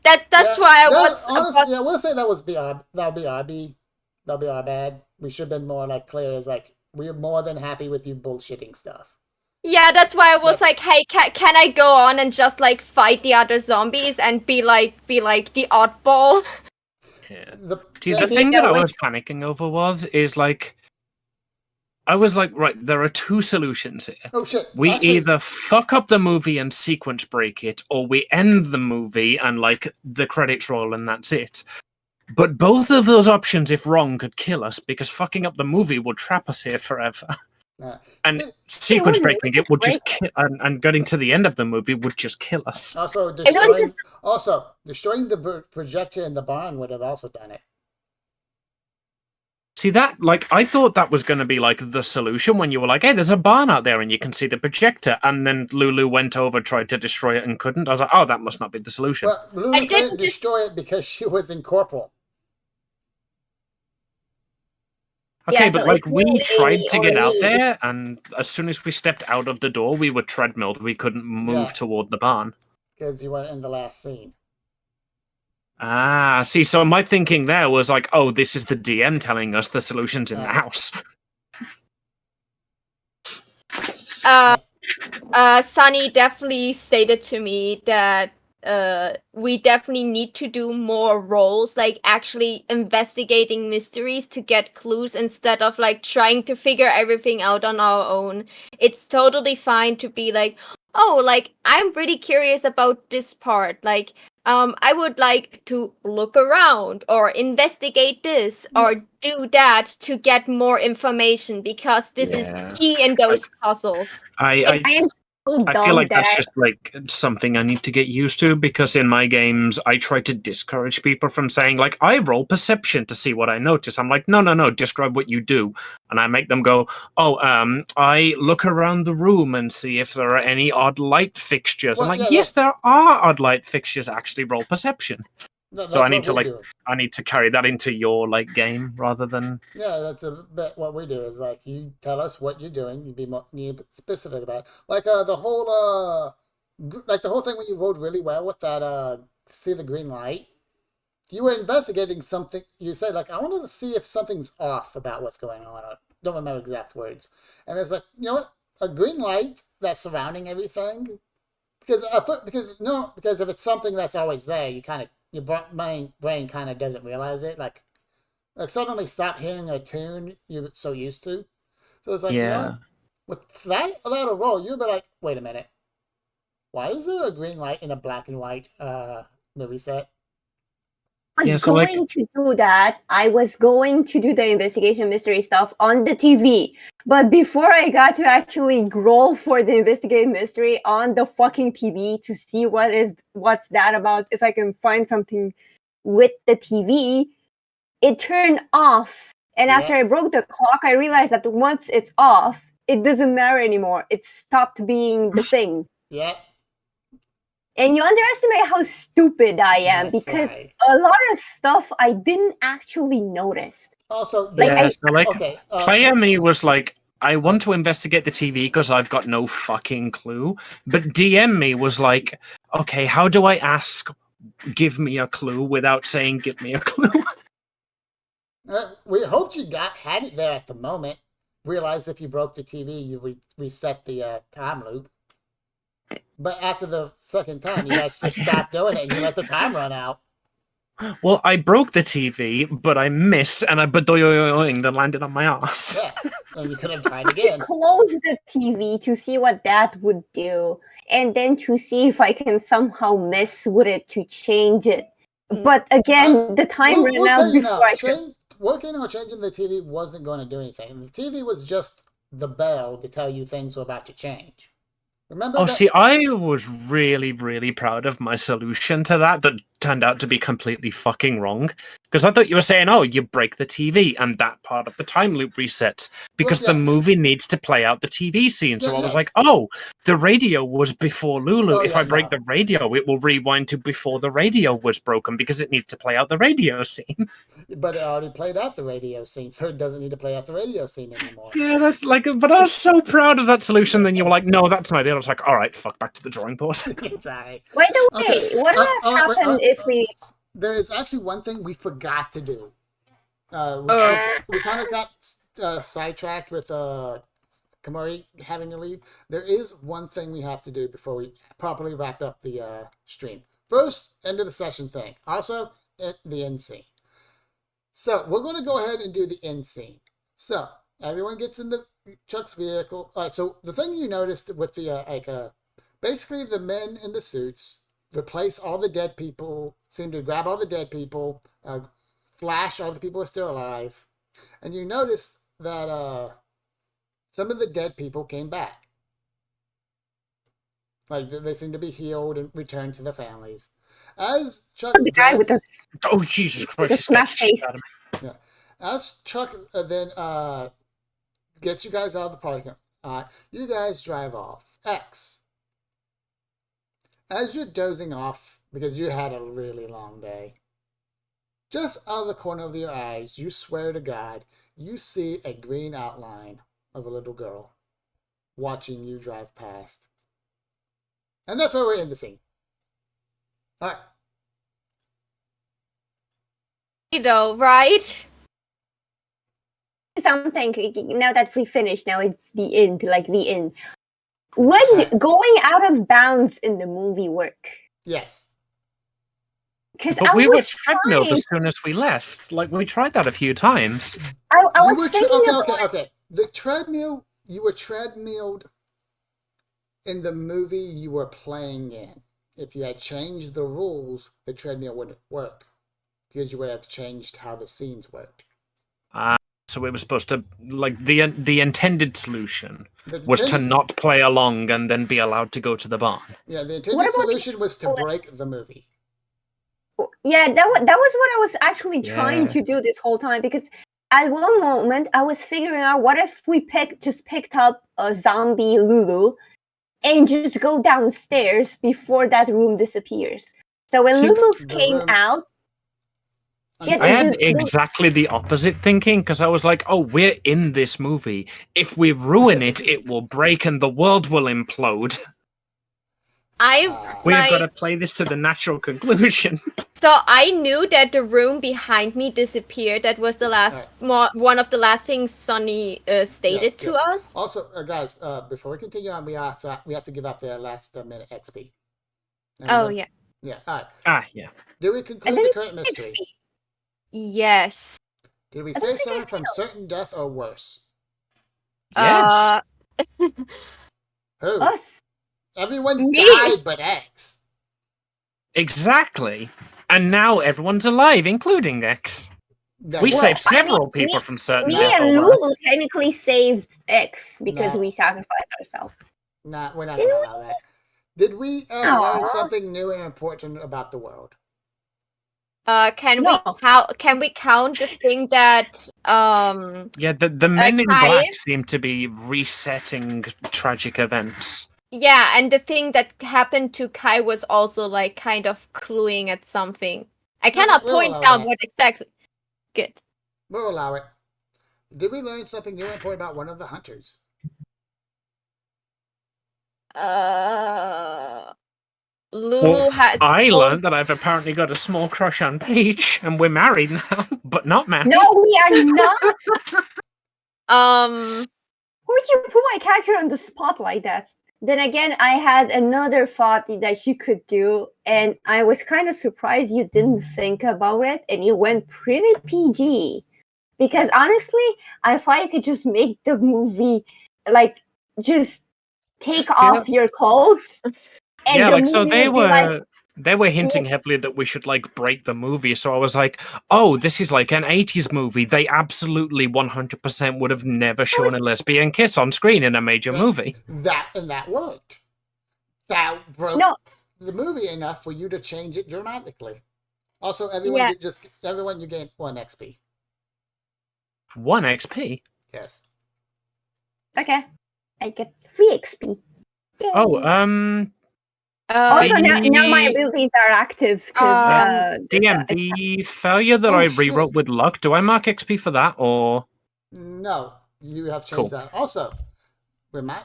B: that's why I was.
A: Honestly, we'll say that'll be our bad. We should have been more like clear as like we're more than happy with you bullshitting stuff.
B: Yeah, that's why I was like, hey, can I go on and just like fight the other zombies and be like the oddball?
C: Yeah. The thing that I was panicking over is like, I was like, right, there are two solutions here.
A: Oh shit!
C: We either fuck up the movie and sequence break it, or we end the movie and like the credits roll and that's it. But both of those options, if wrong, could kill us because fucking up the movie would trap us here forever. And sequence breaking it would just kill, and getting to the end of the movie would just kill us.
A: Also, destroying the projector in the barn would have also done it.
C: See that? Like, I thought that was going to be like the solution when you were like, hey, there's a barn out there and you can see the projector. And then Lulu went over, tried to destroy it and couldn't. I was like, oh, that must not be the solution.
A: Well, Lulu couldn't destroy it because she was incorporeal.
C: Okay, but like we tried to get out there, and as soon as we stepped out of the door, we were treadmilled. We couldn't move toward the barn.
A: Because you weren't in the last scene.
C: Ah, see, so my thinking there was like, oh, this is the DM telling us the solution's in the house.
B: Sunny definitely stated to me that we definitely need to do more roles, like actually investigating mysteries to get clues instead of like trying to figure everything out on our own. It's totally fine to be like, oh, like I'm really curious about this part, like I would like to look around or investigate this or do that to get more information because this is key in those puzzles.
E: I so
C: I feel
E: dumb
C: like
E: that
C: that's just like something I need to get used to, because in my games I try to discourage people from saying like, I roll perception to see what I notice. I'm like, no, describe what you do. And I make them go, I look around the room and see if there are any odd light fixtures. I'm
A: Well,
C: like,
A: yeah,
C: yes, there are odd light fixtures. Actually roll perception.
A: that's
C: So I need
A: what
C: to
A: we
C: like
A: do.
C: I need to carry that into your like game rather than
A: Yeah, that's a bit what we do is like you tell us what you're doing, you be more you be specific about it. Like the whole like the whole thing when you rolled really well with that see the green light. You were investigating something. You said like I wanted to see if something's off about what's going on. I don't remember exact words. And it's like you know what, a green light that's surrounding everything because because if it's something that's always there, you kind of your brain kind of doesn't realize it like suddenly stop hearing a tune you're so used to. So it's like, you know
C: yeah.
A: what? With that without a roll, you'd be like, wait a minute. Why is there a green light in a black and white movie set?
E: I
C: Yeah,
E: was
C: so like
E: going to do that. I was going to do the investigation mystery stuff on the TV. But before I got to actually roll for the investigate mystery on the fucking TV to see what's that about, if I can find something with the TV, it turned off. And after
A: Yeah.
E: I broke the clock, I realized that once it's off, it doesn't matter anymore. It stopped being the thing.
A: Yeah.
E: And you underestimate how stupid I am
A: That's
E: because
A: right.
E: a lot of stuff I didn't actually notice.
A: Also,
E: Like
C: yeah, so like
A: okay.
C: player me was like, I want to investigate the TV because I've got no fucking clue. But DM me was like, okay, how do I ask, give me a clue without saying, give me a clue?
A: We hoped you had it there at the moment. Realized if you broke the TV, you reset the time loop. But after the second time, you guys just stopped doing it and you let the time run out.
C: Well, I broke the TV, but I missed and I badoyoing and landed on my ass.
A: Yeah, and you could have tried
E: I
A: again.
E: close the TV to see what that would do, and then to see if I can somehow mess with it to change it. But again, the time ran
A: We'll
E: out
A: tell you
E: before
A: now.
E: I could.
A: Working on changing the TV wasn't going to do anything. The TV was just the bell to tell you things were about to change. Remember
C: Oh,
A: that?
C: see, I was really, really proud of my solution to that turned out to be completely fucking wrong. Because I thought you were saying, oh, you break the TV and that part of the time loop resets. Because
A: Well,
C: the
A: yeah,
C: movie needs to play out the TV scene. So I was
A: yes.
C: like, oh, the radio was before Lulu.
A: Oh,
C: If
A: yeah,
C: I break
A: no.
C: the radio, it will rewind to before the radio was broken because it needs to play out the radio scene.
A: But it already played out the radio scene, so it doesn't need to play out the radio scene anymore.
C: Yeah, that's like, but I was so proud of that solution. Then you were like, no, that's an idea. I was like, all right, fuck, back to the drawing board.
A: It's alright.
E: By the
A: Okay.
E: way, what would have
A: Wait,
E: happened if we?
A: there is actually one thing we forgot to do. We kind of got sidetracked with Kamari having to leave. There is one thing we have to do before we properly wrap up the stream. First, end of the session thing. Also, the end scene. So we're going to go ahead and do the end scene. So everyone gets in the Chuck's vehicle. All right. So the thing you noticed with the basically the men in the suits replace all the dead people. Seem to grab all the dead people. Flash all the people who are still alive, and you notice that some of the dead people came back. Like they seem to be healed and returned to their families. As Chuck
E: The guy with the
C: Oh, Jesus Christ,
E: the
C: she scared
E: smash
C: the shit
E: face.
C: out of me.
A: yeah, as Chuck then gets you guys out of the parking lot, you guys drive off. X. As you're dozing off because you had a really long day, just out of the corner of your eyes, you swear to God, you see a green outline of a little girl watching you drive past. And that's where we're in the scene. All right.
B: Though, right?
E: Something now that we finished. Now it's the end, like the end. Would going out of bounds in the movie work?
A: Yes.
E: Because
C: But
E: I
C: we were
E: was
C: treadmilled
E: trying.
C: as soon as we left. Like, we tried that a few times.
E: I
A: You
E: was
A: were
E: thinking about
A: okay. The treadmill, you were treadmilled in the movie you were playing in. If you had changed the rules, the treadmill wouldn't work because you would have changed how the scenes worked.
C: So it was supposed to, like, the intended solution
A: The
C: was to
A: intended-
C: not play along and then be allowed to go to the barn.
A: Yeah, the
E: What
A: intended
E: about the
A: solution was to break the movie.
E: Yeah, that was what I was actually trying
C: Yeah.
E: to do this whole time, because at one moment I was figuring out, what if we picked up a zombie Lulu and just go downstairs before that room disappears. So when
C: See,
E: Lulu
A: the
E: came
A: room-
E: out, yeah,
C: I had
E: the-
C: exactly the opposite thinking, because I was like, oh, we're in this movie. If we ruin it, it will break and the world will implode. We have got to play this to the natural conclusion.
B: So I knew that the room behind me disappeared. That was the last, one of the last things Sonny stated to us.
A: Also, guys, before we continue on, we have to give out the last minute XP.
B: Oh, yeah.
A: Yeah. All right.
C: Ah, yeah.
A: Did we conclude
E: then
A: the current mystery?
B: Yes.
A: Did we
E: I don't
A: save
E: think I
A: someone from certain death or worse?
C: Yes.
A: Who?
E: us.
A: Everyone
B: Me.
A: died but X.
C: Exactly. And now everyone's alive, including X.
A: That-
C: We
E: Well,
C: saved
E: I mean,
C: several people from certain
E: Me
C: death
E: and
C: or
E: Lulu
C: worse.
E: technically saved X because
A: Nah.
E: we sacrificed ourselves.
A: Nah, we're not
E: Didn't
A: gonna allow that. Did we learn
E: Aw.
A: something new and important about the world?
B: Can
E: No.
B: we count the thing that
C: Yeah, the men in
B: Kai?
C: black seem to be resetting tragic events.
B: yeah, and the thing that happened to Kai was also like kind of cluing at something. I cannot
A: we'll
B: point
A: allow
B: out
A: that.
B: what exactly. Good.
A: We'll allow it. Did we learn something new and important about one of the hunters?
B: Lulu
C: Well,
B: has.
C: I learned that I've apparently got a small crush on Paige, and we're married now, but not married.
E: No, we are not.
B: Um.
E: Would you put my character on the spot like that? Then again, I had another thought that you could do, and I was kind of surprised you didn't think about it, and you went pretty PG. Because honestly, I thought you could just make the movie, like, just take off your clothes. And
C: Yeah,
E: the
C: like, so
E: movie
C: they
E: would be like,
C: were hinting heavily that we should, like, break the movie, so I was like, oh, this is like an 80s movie. They absolutely 100% would have never shown a lesbian kiss on screen in a major movie.
A: That worked. That broke
E: No.
A: the movie enough for you to change it dramatically. Also, everyone you gain 1 XP.
C: 1 XP?
A: Yes.
E: okay, I get 3 XP. Yay.
C: Oh,
E: Also, now my
C: the-
E: abilities are active because
C: DM, the failure that
A: Oh,
C: I
A: shit.
C: rewrote with luck, do I mark XP for that, or...
A: No, you have changed
C: Cool.
A: that. Also, we need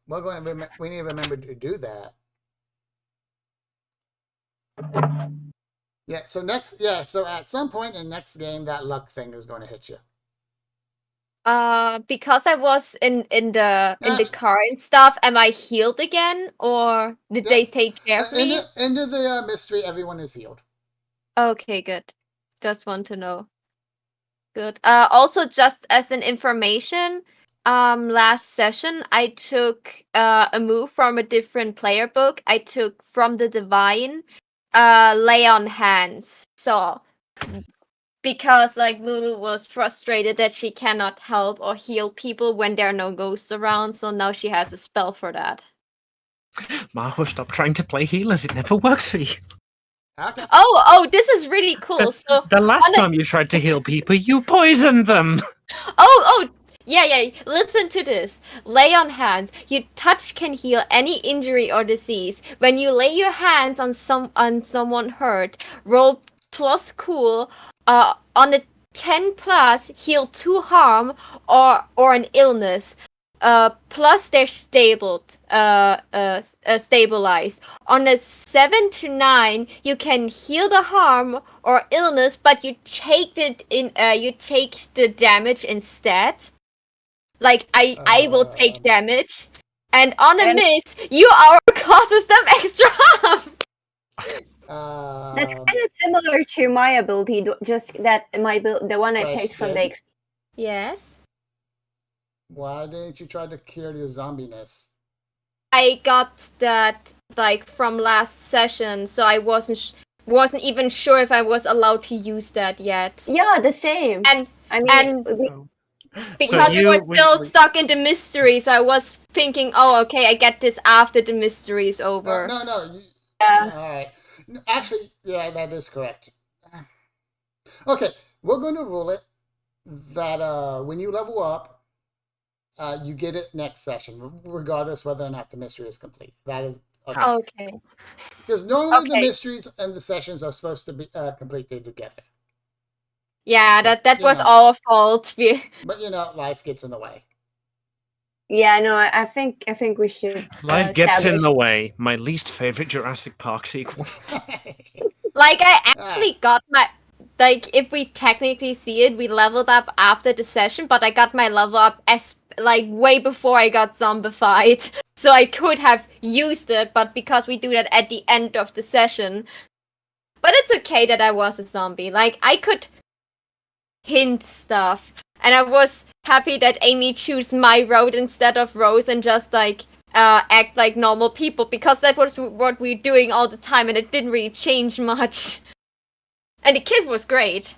A: to remember to do that. Yeah. So at some point in next game, that luck thing is going to hit you.
B: Because I was in the car and stuff, am I healed again, or did they take care of me?
A: Into the mystery, everyone is healed.
B: Okay, good. Just want to know. Good. Also, just as an information, last session I took a move from a different player book. I took from the Divine, lay on hands. So, because like Lulu was frustrated that she cannot help or heal people when there are no ghosts around, so now she has a spell for that.
C: Maho, stop trying to play healers. It never works for you.
A: Okay.
B: Oh, this is really cool. So
C: The last time you tried to heal people, you poisoned them.
B: yeah. Listen to this. Lay on hands. Your touch can heal any injury or disease. When you lay your hands on someone hurt, roll plus cool. On a 10 plus, heal 2 harm or an illness. Plus they're stabilized. On a 7 to 9, you can heal the harm or illness, but you take the damage instead. Like I will take damage, and on a miss, you are causes them extra harm.
E: that's kind of similar to my ability, just that the one I picked from the
A: Question.
E: XP.
B: Yes.
A: Why didn't you try to cure your zombiness?
B: I got that like from last session, so I wasn't even sure if I was allowed to use that yet.
E: Yeah, the same.
B: And
E: I mean,
B: And
C: So
B: because we were
C: you
B: still stuck in the mystery, so I was thinking, oh, okay, I get this after the mystery is over.
A: No.
E: yeah.
A: All right. Actually, yeah, that is correct. Okay, we're going to rule it that when you level up, you get it next session, regardless whether or not the mystery is complete. That is okay.
B: Okay.
A: Because normally the
B: Okay.
A: mysteries and the sessions are supposed to be completed together.
B: Yeah, that
A: You
B: was
A: know.
B: our fault.
A: But life gets in the way.
E: Yeah, no, I think we should
C: life gets in
E: establish.
C: the way. My least favorite Jurassic Park sequel.
B: Like, I actually got my... Like, if we technically see it, we leveled up after the session, but I got my level up way before I got zombified. So I could have used it, but because we do that at the end of the session... But it's okay that I was a zombie. Like, I could hint stuff. And I was happy that Amy chose my road instead of Rose and just act like normal people, because that was what we were doing all the time and it didn't really change much. And the kiss was great.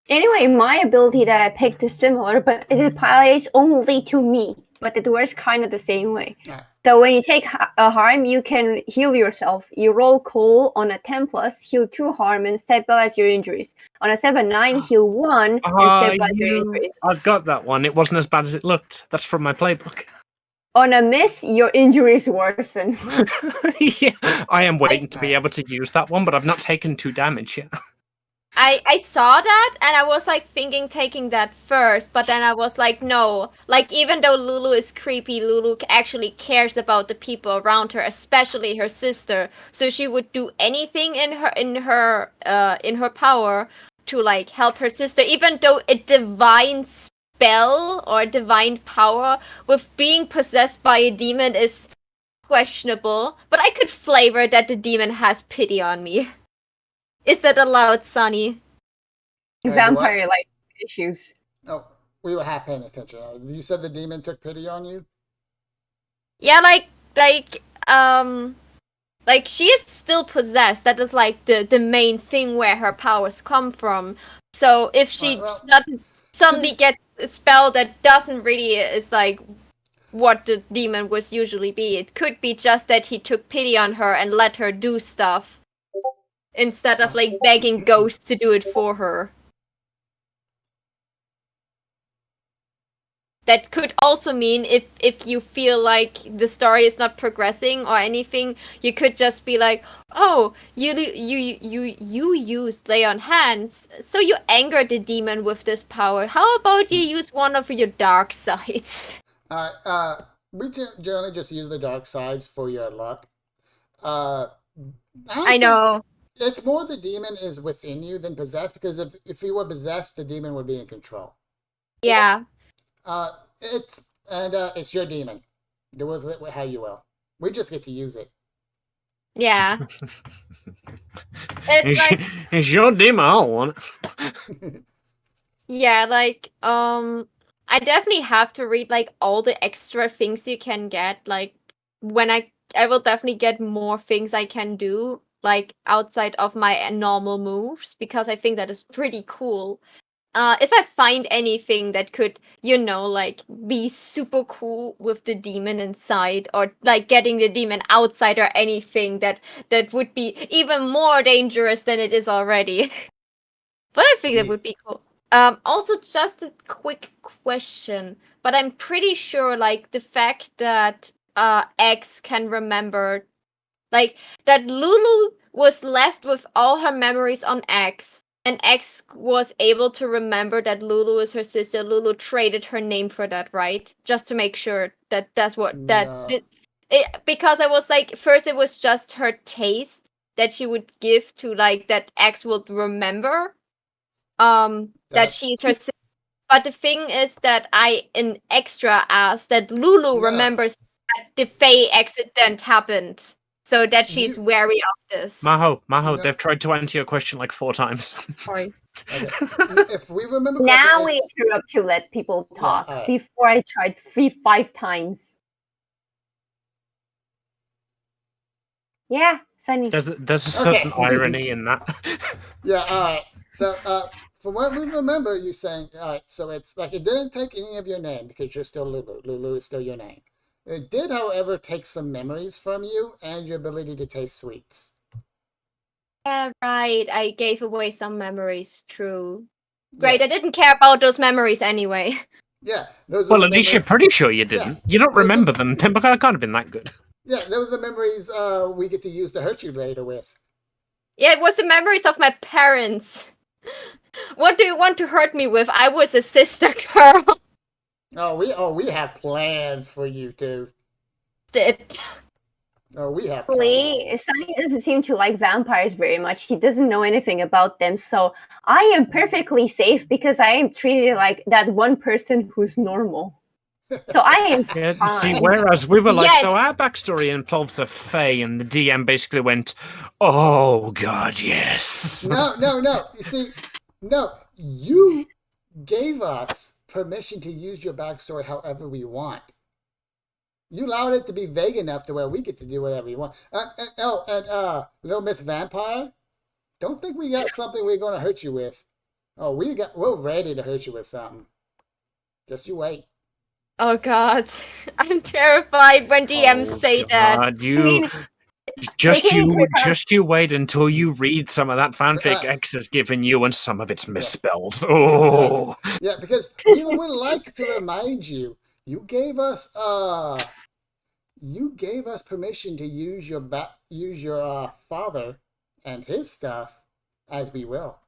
E: Anyway, my ability that I picked is similar, but it applies only to me. But it works kind of the same way.
A: Yeah.
E: So when you take a harm, you can heal yourself. You roll cool on a 10+, heal 2 harm, and stabilize your injuries. On a 7-9, heal 1 and stabilize your injuries.
C: I've got that one. It wasn't as bad as it looked. That's from my playbook.
E: On a miss, your injuries worsen.
C: Yeah, I am waiting to be able to use that one, but I've not taken 2 damage yet.
B: I saw that and I was thinking taking that first, but then I was like, no. Like, even though Lulu is creepy, Lulu actually cares about the people around her, especially her sister. So she would do anything in her power to help her sister, even though a divine spell or divine power with being possessed by a demon is questionable. But I could flavor that the demon has pity on me. Is that allowed, Sunny?
E: Vampire-like issues.
A: Oh, we were half paying attention. You said the demon took pity on you?
B: Yeah, she is still possessed. That is the main thing where her powers come from. So if she suddenly gets a spell that doesn't really is what the demon would usually be, it could be just that he took pity on her and let her do stuff instead of begging ghosts to do it for her. That could also mean if you feel like the story is not progressing or anything, you could just be like, oh, you used lay on hands, so you angered the demon with this power. How about you use one of your dark sides?
A: We generally just use the dark sides for your luck. Honestly,
B: I know.
A: It's more the demon is within you than possessed, because if you were possessed, the demon would be in control.
B: Yeah.
A: It's your demon. Do with it how you will. We just get to use it.
B: Yeah. It's
C: it's your demon. I don't want it.
B: Yeah, I definitely have to read all the extra things you can get. When I will definitely get more things I can do outside of my normal moves, because I think that is pretty cool. If I find anything that could, be super cool with the demon inside, or getting the demon outside, or anything that would be even more dangerous than it is already. But I think that would be cool. Also, just a quick question, but I'm pretty sure the fact that X can remember, that Lulu was left with all her memories on X, and X was able to remember that Lulu is her sister. Lulu traded her name for that, right? Just to make sure that that's what because I was first it was just her taste that she would give to that X would remember that she's her sister. But the thing is that I in extra asked that Lulu remembers that the Fae accident happened, so that she's wary of this.
C: Maho, they've tried to answer your question 4 times.
B: Sorry.
A: Okay. If we remember correctly,
E: now we interrupt to let people talk.
A: Yeah, right.
E: Before I tried 5 times. Yeah, Sunny.
C: There's a certain
A: Okay.
C: irony in that.
A: Yeah, all right. So, from what we remember, you saying, all right, so it's like it didn't take any of your name because you're still Lulu. Lulu is still your name. It did, however, take some memories from you and your ability to taste sweets.
B: Yeah, right. I gave away some memories. True. Great. I
A: Yes.
B: didn't care about those memories anyway.
A: Yeah, those are
C: Well,
A: the
C: at least you're
A: memories.
C: pretty sure you didn't. You don't
A: those are-
C: remember them. Then it can't have been that good.
A: Yeah, those are the memories we get to use to hurt you later with.
B: Yeah, it was the memories of my parents. What do you want to hurt me with? I was a sister girl.
A: We have plans for you too.
B: Did.
A: Oh, we have
E: Actually,
A: plans.
E: Sunny doesn't seem to like vampires very much. He doesn't know anything about them, so I am perfectly safe because I am treated like that one person who's normal. So I am
C: Yeah, see,
E: fine.
C: whereas we were like,
B: Yes.
C: so our backstory involves a fae, and the DM basically went, "Oh God, yes."
A: No. You see, no, you gave us permission to use your backstory however we want. You allowed it to be vague enough to where we get to do whatever we want. Little Miss Vampire, don't think we got something we're going to hurt you with. Oh, we're ready to hurt you with something. Just you wait.
B: Oh God, I'm terrified when DMs say that.
C: God,
E: I mean,
C: just
E: taking into account-
C: you wait until you read some of that fanfic X has given you, and some of it's misspelled. Oh,
A: Yeah, because we would like to remind you, you gave us permission to use your father and his stuff as we will.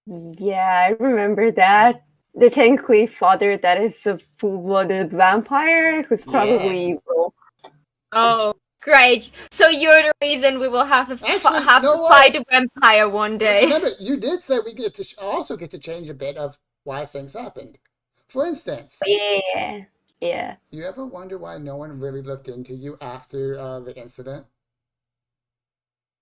E: Yeah, I remember that. The technically father that is a full-blooded vampire who's probably
A: Yes.
E: evil.
B: Oh, great! So you're the reason we will have
A: Actually,
B: to
A: no,
B: fight a vampire one day.
A: Remember, you did say we also get to change a bit of why things happened. For instance,
E: Yeah.
A: you ever wonder why no one really looked into you after the incident?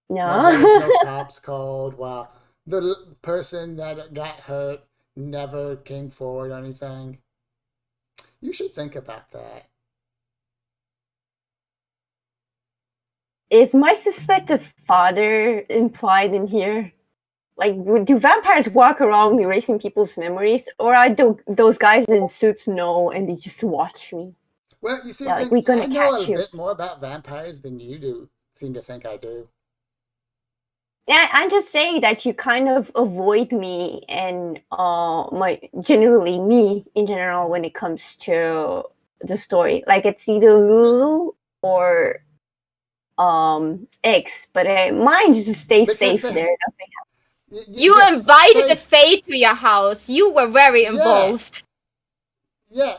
A: Why there was no
E: No.
A: cops called? Why the person that got hurt never came forward or anything? You should think about that.
E: Is my suspected father implied in here? Like, do vampires walk around erasing people's memories, or are those guys in suits know and they just watch me?
A: Well, you see,
E: Yeah, like, we're gonna
A: I know
E: catch
A: a
E: you.
A: bit more about vampires than you do. Seem to think I do.
E: Yeah, I'm just saying that you kind of avoid me and generally me in general when it comes to the story. Like it's either Lulu or X, but mine just stays
A: Because
E: safe
A: they-
E: there.
B: You
A: yes,
B: invited the
A: safe.
B: Fae to your house. You were very involved.
A: Yeah.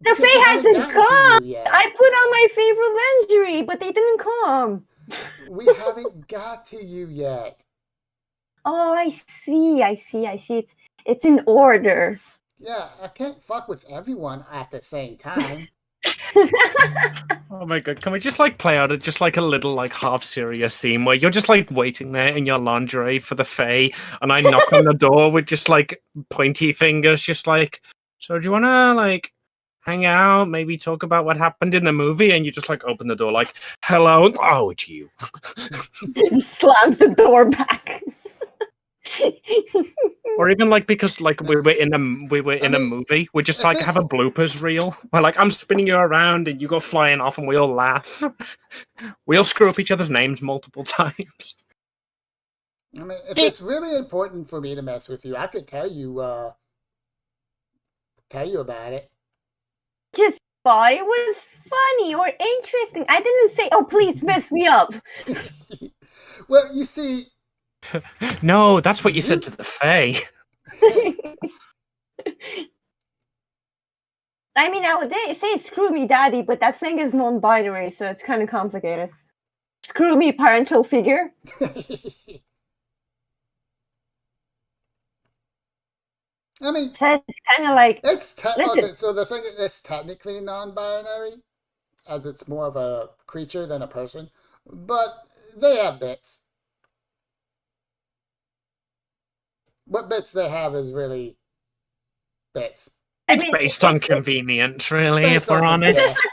E: The
A: because we
E: Fae
A: haven't
E: hasn't
A: gotten
E: come.
A: to you yet.
E: I put on my favorite lingerie, but they didn't come.
A: We haven't got to you yet.
E: Oh, I see. It's in order.
A: Yeah, I can't fuck with everyone at the same time.
C: oh my God! Can we just like play out just like a little like half serious scene where you're just like waiting there in your lingerie for the fae, and I knock on the door with just like pointy fingers, just like, so do you want to like hang out, maybe talk about what happened in the movie, and you just like open the door like, hello, oh, it's you.
E: Just slams the door back.
C: Or even like because like we were in a movie, we just like have a bloopers reel where like I'm spinning you around and you go flying off and we all laugh. We all screw up each other's names multiple times.
A: I mean, if it's really important for me to mess with you, I could tell you about it.
E: Just thought it was funny or interesting. I didn't say, "Oh, please mess me up."
A: Well, you see,
C: No, that's what you said to the fae.
E: I mean, I would say "screw me, daddy," but that thing is non-binary, so it's kind of complicated. Screw me, parental figure.
A: I mean,
E: So it's kind of like
A: listen.
E: listen.
A: So the thing is, it's technically non-binary, as it's more of a creature than a person, but they have bits. What bits they have is really bits.
C: It's based on convenience, really, if
A: Based on
C: we're honest.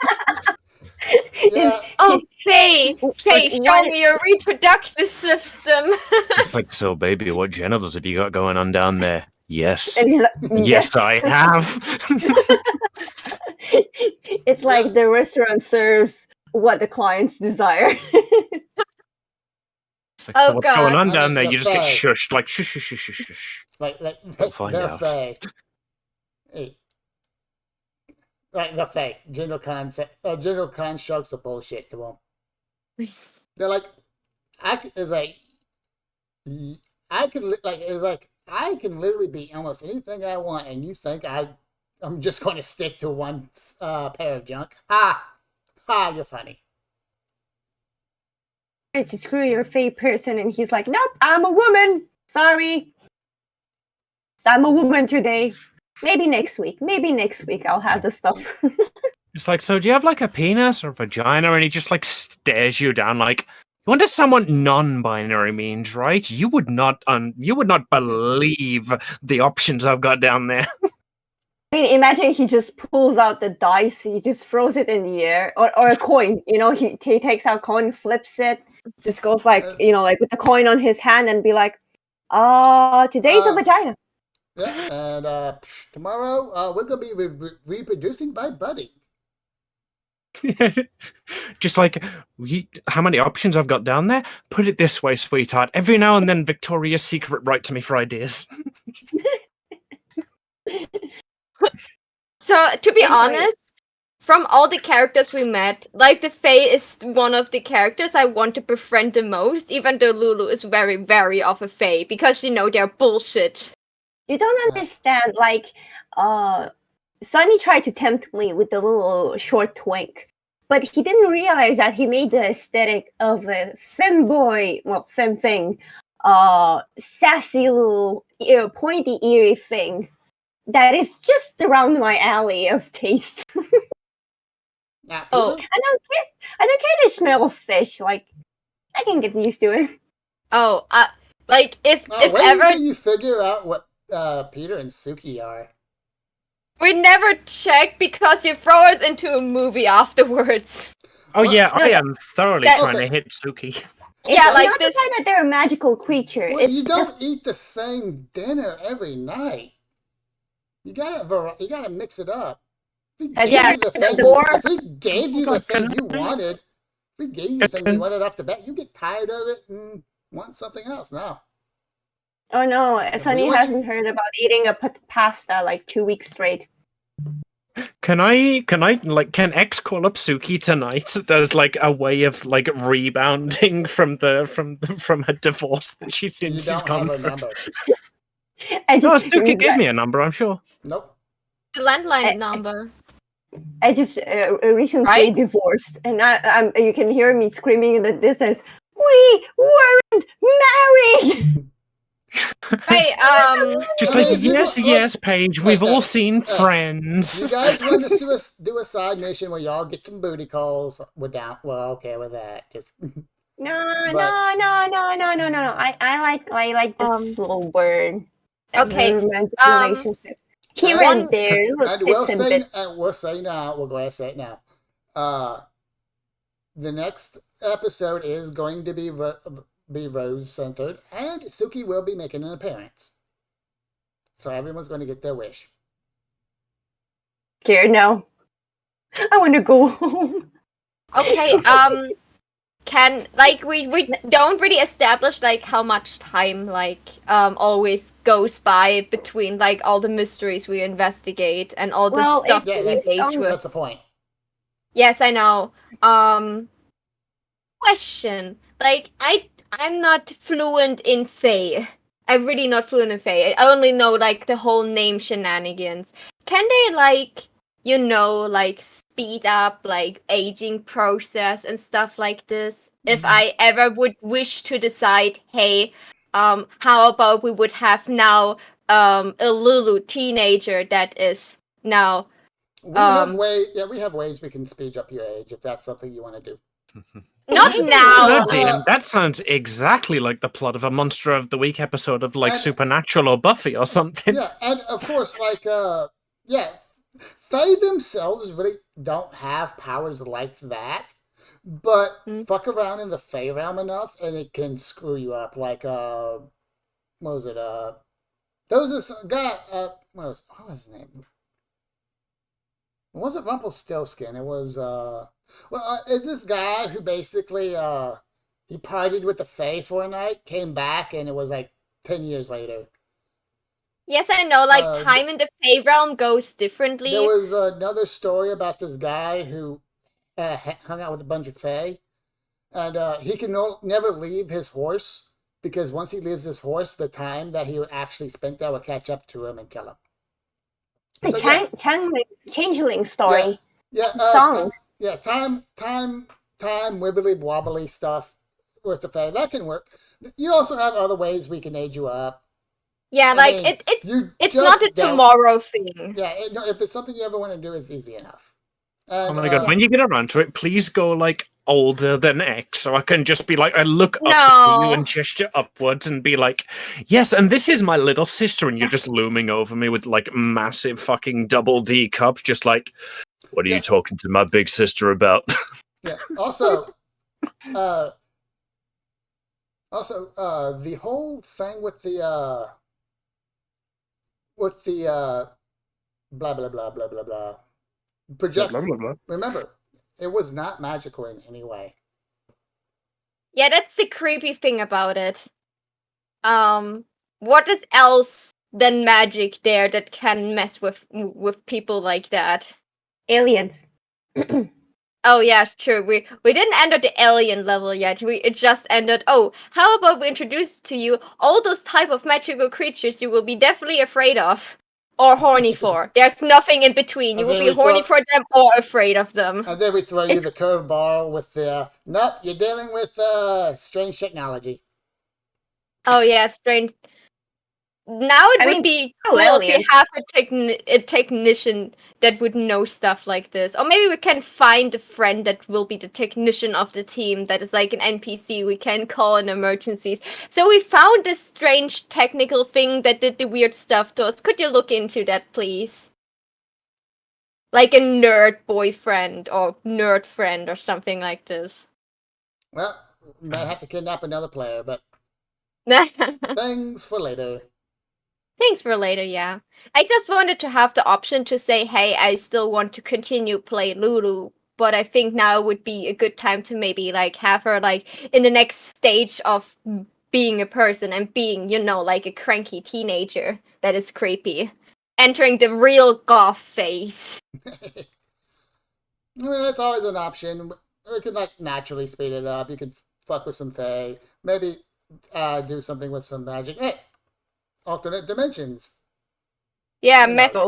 A: Yeah.
B: Oh, Faye,
E: like,
B: show
E: what-
B: me your reproductive system.
C: It's like, so baby, what genitals have you got going on down there? Yes.
E: And he's like,
C: Yes, I have.
E: It's like the restaurant serves what the clients desire.
C: It's like, so
B: Oh,
C: what's going
B: God.
C: on
A: I
C: down
A: mean,
C: there?
A: the
C: You just get
A: Fae.
C: shushed, like shush, shush, shush, shush, shush.
A: Like
C: We'll find
A: they're
C: out.
A: Fae. Like the Fae. General constructs of bullshit to them. They're like, it's like, I can like it's like I can literally be almost anything I want, and you think I'm just going to stick to one pair of junk? Ha! You're funny.
E: It's screw your fake person, and he's like, nope, I'm a woman. Sorry. I'm a woman today. Maybe next week. I'll have the stuff.
C: It's like, so do you have like a penis or a vagina? And he just like stares you down, like, you understand what non-binary means, right? You would not believe the options I've got down there.
E: I mean, imagine he just pulls out the dice, he just throws it in the air, or a coin. You know, he takes out coin, flips it, just goes like, like with the coin on his hand, and be like, today's a vagina.
A: Yeah, and tomorrow we're gonna be reproducing by budding.
C: Just like, how many options I've got down there? Put it this way, sweetheart. Every now and then Victoria's Secret write to me for ideas.
B: So, to be
E: Anyway.
B: honest, from all the characters we met, like the Fae is one of the characters I want to befriend the most, even though Lulu is very, very of a Fae, because they're bullshit.
E: You don't understand, like, Sunny tried to tempt me with the little short twink, but he didn't realize that he made the aesthetic of a femboy, femme thing, sassy little, pointy, eerie thing that is just around my alley of taste.
B: Oh.
E: I don't care the smell of fish. Like, I can get used to it.
B: Oh, like if
A: When
B: ever
A: do you figure out what Peter and Suki are?
B: we never check because you throw us into a movie afterwards.
C: Oh
A: What?
C: yeah, I am thoroughly
B: That-
C: trying to hit Suki.
B: Yeah,
E: It's
B: like
E: not
B: this.
E: the fact that they're a magical creature.
A: Well,
E: it's
A: you don't eat the same dinner every night. You gotta mix it up. If we gave
B: Yeah,
A: you the thing, if we gave you the thing you wanted, if we gave you the thing you wanted off the bat, you get tired of it and want something else now.
E: Oh no, Sunny
A: what-
E: hasn't heard about eating a pasta like 2 weeks straight.
C: Can X call up Suki tonight? There's like a way of like rebounding from her divorce that she's
A: You don't
C: gone
A: have a
C: through.
A: number.
C: No, Suki gave me a number, I'm sure.
A: Nope.
B: The landline number.
E: I just recently
B: Right?
E: divorced, and you can hear me screaming in the distance. We weren't married.
B: Hey,
C: Just
A: I
C: like,
A: mean, if you
C: yes,
A: look-
C: yes, Paige, we've all seen
A: You
C: Friends.
A: guys want to do a side mission where y'all get some booty calls? We're down. Well, okay with that. Just
E: No.
A: But-
E: I like this little word.
B: Okay,
E: Romantic relationship.
A: and-
E: Here and there, little
A: and we'll
E: bits and
A: say,
E: bits.
A: and we'll say now. We'll go ahead and say it now. The next episode is going to be Rose centered, and Suki will be making an appearance. So everyone's going to get their wish.
E: Scared now. I want to go home.
B: okay, can like we don't really establish like how much time like always goes by between like all the mysteries we investigate and all the
E: Well,
B: stuff
A: Yeah,
B: we
A: that's-
B: engage with.
A: That's the point.
B: Yes, I know. Question. Like I'm not fluent in Fae. I'm really not fluent in Fae. I only know like the whole name shenanigans. Can they like like speed up like aging process and stuff like this? If I ever would wish to decide, hey, how about we would have now a Lulu teenager that is now
A: We have ways we can speed up your age if that's something you want to do.
B: not
E: Maybe
B: now.
C: God damn, that sounds exactly like the plot of a Monster of the Week episode of like
A: And-
C: Supernatural or Buffy or something.
A: Yeah, and of course, Fae themselves really don't have powers like that. But
B: Mm.
A: fuck around in the Fey realm enough, and it can screw you up. Like what was it? There was this guy. What was his name? It wasn't Rumpelstiltskin. It was it's this guy who basically he partied with the Fae for a night, came back, and it was like 10 years later.
B: Yes, I know. Like
A: Uh,
B: time in the Fey realm goes
A: there
B: differently.
A: was another story about this guy who hung out with a bunch of Fae, and he can never leave his horse because once he leaves his horse, the time that he actually spent there will catch up to him and kill him.
E: The
A: So yeah,
E: changeling
A: yeah,
E: story
A: yeah,
E: song.
A: yeah. Time, wibbly wobbly stuff with the Fae that can work. You also have other ways we can age you up.
B: Yeah,
A: I
B: like
A: mean, you
B: it's not a
A: just dealt.
B: tomorrow thing.
A: Yeah, no, if it's something you ever want to do, it's easy enough.
C: Oh
A: And
C: my god, when you get around to it, please go like older than X, so I can just be like, I look up to you
B: No.
C: and gesture upwards and be like, yes, and this is my little sister, and you're just looming over me with like massive fucking double D cups, just like, what are
A: Yeah.
C: you talking to my big sister about?
A: yeah. Also, the whole thing with the blah blah blah blah blah blah project.
C: Blah, blah, blah.
A: Remember, it was not magical in any way.
B: Yeah, that's the creepy thing about it. What is else than magic there that can mess with people like that?
E: Aliens.
B: Oh yeah, true. We didn't enter the alien level yet. It just ended. Oh, how about we introduce to you all those type of magical creatures you will be definitely afraid of or horny for. There's nothing in between. You
A: And
B: will
A: then
B: be
A: we
B: horny
A: thought-
B: for them or afraid of them.
A: And then we throw you the curveball with the nope. You're dealing with strange technology.
B: Oh yeah, strange. Now it would be
E: cool
B: cool if you
E: aliens.
B: have a technician that would know stuff like this. Or maybe we can find a friend that will be the technician of the team that is like an NPC we can call in emergencies. So we found this strange technical thing that did the weird stuff to us. Could you look into that, please? Like a nerd boyfriend or nerd friend or something like this.
A: Well, we might have to kidnap another player, but things for later.
B: Thanks for later, yeah. I just wanted to have the option to say, hey, I still want to continue play Lulu, but I think now would be a good time to maybe like have her like in the next stage of being a person and being, like a cranky teenager that is creepy. Entering the real goth phase.
A: Well, that's always an option. We can like naturally speed it up. You can fuck with some Fae. Maybe do something with some magic. Hey, alternate dimensions.
B: Yeah,
A: You know.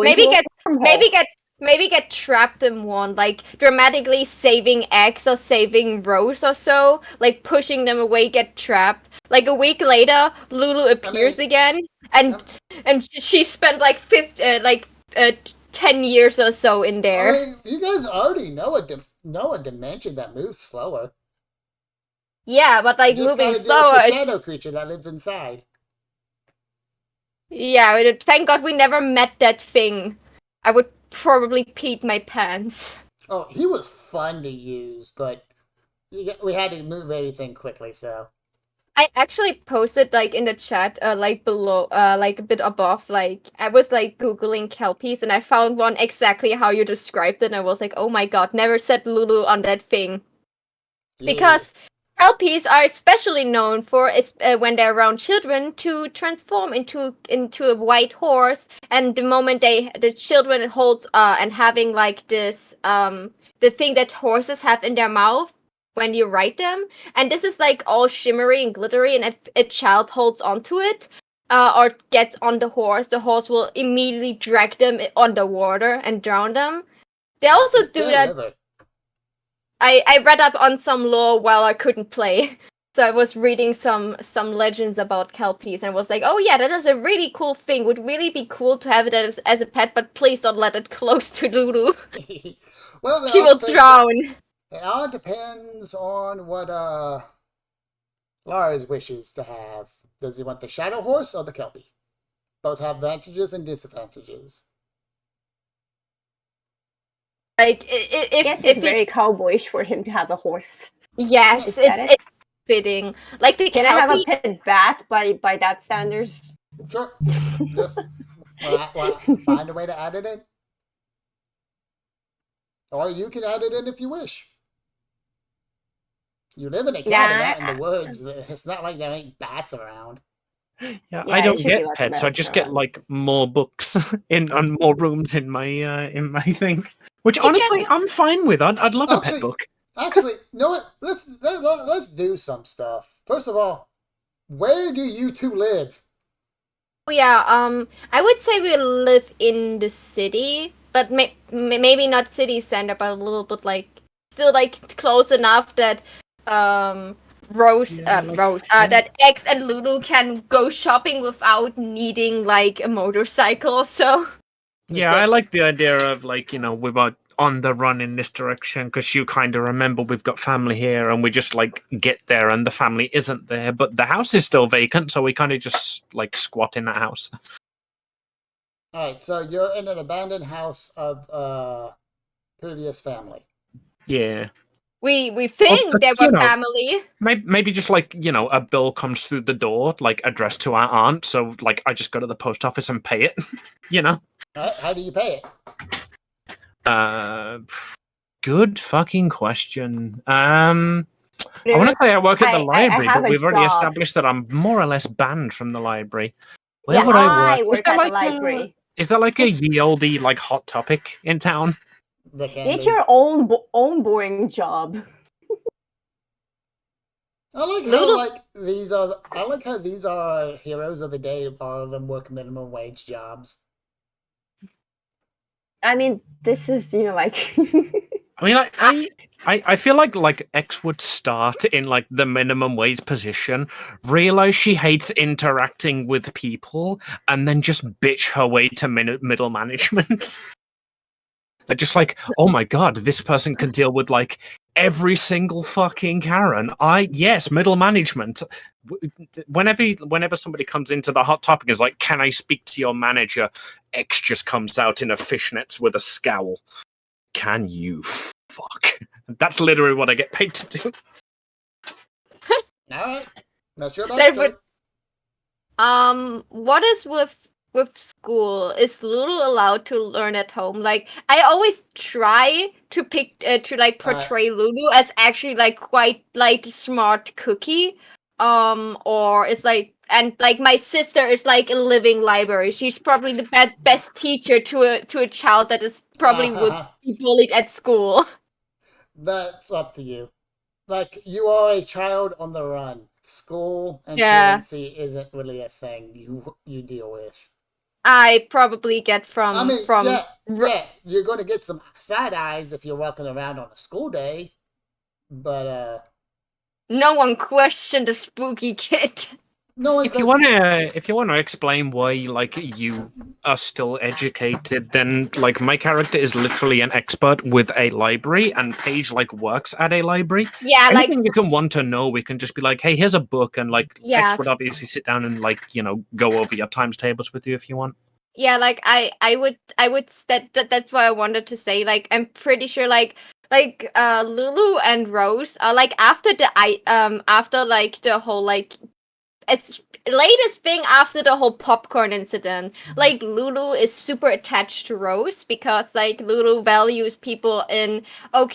B: maybe get trapped in one, like dramatically saving X or saving Rose or so, like pushing them away, get trapped. Like a week later, Lulu appears again, and she spent like 10 years or so in there.
A: I mean, you guys already know a dimension that moves slower.
B: Yeah, but like
A: You just
B: moving
A: gotta deal
B: slower.
A: with the shadow creature that lives inside.
B: Yeah, thank God we never met that thing. I would probably peed my pants.
A: Oh, he was fun to use, but we had to move everything quickly, so.
B: I actually posted like in the chat, like below, like a bit above, like I was like Googling Kelpies and I found one exactly how you described it and I was like, oh my god, never set Lulu on that thing.
A: Yeah.
B: Because Kelpies are especially known for when they're around children to transform into a white horse, and the moment the children holds and having like this the thing that horses have in their mouth when you ride them, and this is like all shimmery and glittery, and if a child holds onto it or gets on the horse will immediately drag them underwater and drown them. They also do that.
A: Liver.
B: I read up on some lore while I couldn't play. So I was reading some legends about Kelpies and was like, oh yeah, that is a really cool thing. Would really be cool to have it as a pet, but please don't let it close to Lulu.
A: Well,
B: She will drown.
A: It all depends on what Lars wishes to have. Does he want the Shadow Horse or the Kelpie? Both have advantages and disadvantages.
B: Like
E: I guess
B: if
E: it's very cowboyish for him to have a horse.
B: yes,
E: Is that
B: it's fitting. Like the
E: Can I have a
B: Kelpie.
E: pet bat by that standards?
A: Sure. Just find a way to add it in. Or you can add it in if you wish. You live in a cabin out in the woods. It's not like there ain't bats around.
C: Yeah, I
E: Yeah,
C: don't
E: it should be
C: get
E: lots of
C: pets. I
E: bats
C: just get
E: around.
C: like more books and more rooms in my thing. Which honestly, I'm fine with. I'd love a pet book.
A: Actually, you know what? Let's do some stuff. First of all, where do you two live?
B: Yeah, I would say we live in the city, but maybe not city center, but a little bit like still like close enough that that X and Lulu can go shopping without needing like a motorcycle. So
C: Yeah, I like the idea of like, we were on the run in this direction because you kind of remember we've got family here and we just like get there and the family isn't there, but the house is still vacant, so we kind of just like squat in that house.
A: All right, so you're in an abandoned house of previous family.
C: Yeah.
B: We think they were family.
C: Maybe just like, a bill comes through the door, like addressed to our aunt, so like I just go to the post office and pay it,
A: All right, how do you pay it?
C: Good fucking question. I want to say I work at the library, but we've already established that I'm more or less banned from the library. Where would I work?
E: At the library.
C: Is there like a ye olde like hot topic in town?
E: Get your own boring job.
A: I like how these are heroes of the day. All of them work minimum wage jobs.
E: I mean, this is like.
C: I mean, I feel like X would start in like the minimum wage position, realize she hates interacting with people, and then just bitch her way to middle management. Just like, oh my god, this person can deal with like every single fucking Karen. Yes, middle management. Whenever somebody comes into the hot topic and is like, can I speak to your manager? X just comes out in a fishnets with a scowl. Can you fuck? That's literally what I get paid to do.
A: Alright. Not your backstory.
B: What is with school? Is Lulu allowed to learn at home? Like, I always try to portray Lulu as actually like quite like smart cookie. Or it's like, and like my sister is like a living library. She's probably the best teacher to a child that is probably would be bullied at school.
A: That's up to you. Like, you are a child on the run. School and truancy isn't really a thing you deal with.
B: I probably get from
A: you're going to get some side eyes if you're walking around on a school day, but
B: no one questioned the spooky kid.
A: No,
C: if you want to explain why like you are still educated, then like my character is literally an expert with a library, and Paige like works at a library.
B: Yeah,
C: anything you can want to know, we can just be like, hey, here's a book, and like X would obviously sit down and like go over your times tables with you if you want.
B: Yeah, like I would that's what I wanted to say. Like I'm pretty sure like Lulu and Rose are like after like the whole like as latest thing after the whole popcorn incident, like Lulu is super attached to Rose because like Lulu values people in are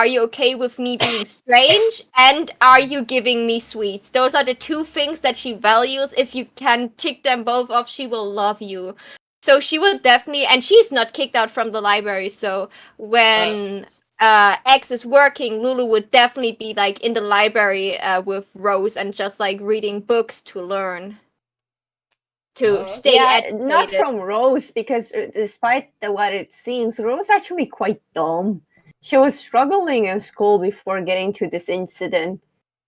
B: you okay with me being strange, and are you giving me sweets? Those are the two things that she values. If you can tick them both off, she will love you. So she would definitely, and she's not kicked out from the library, so when X is working, Lulu would definitely be like in the library with Rose and just like reading books to learn to stay educated.
E: Not from Rose, because despite what it seems, Rose actually quite dumb. She was struggling in school before getting to this incident.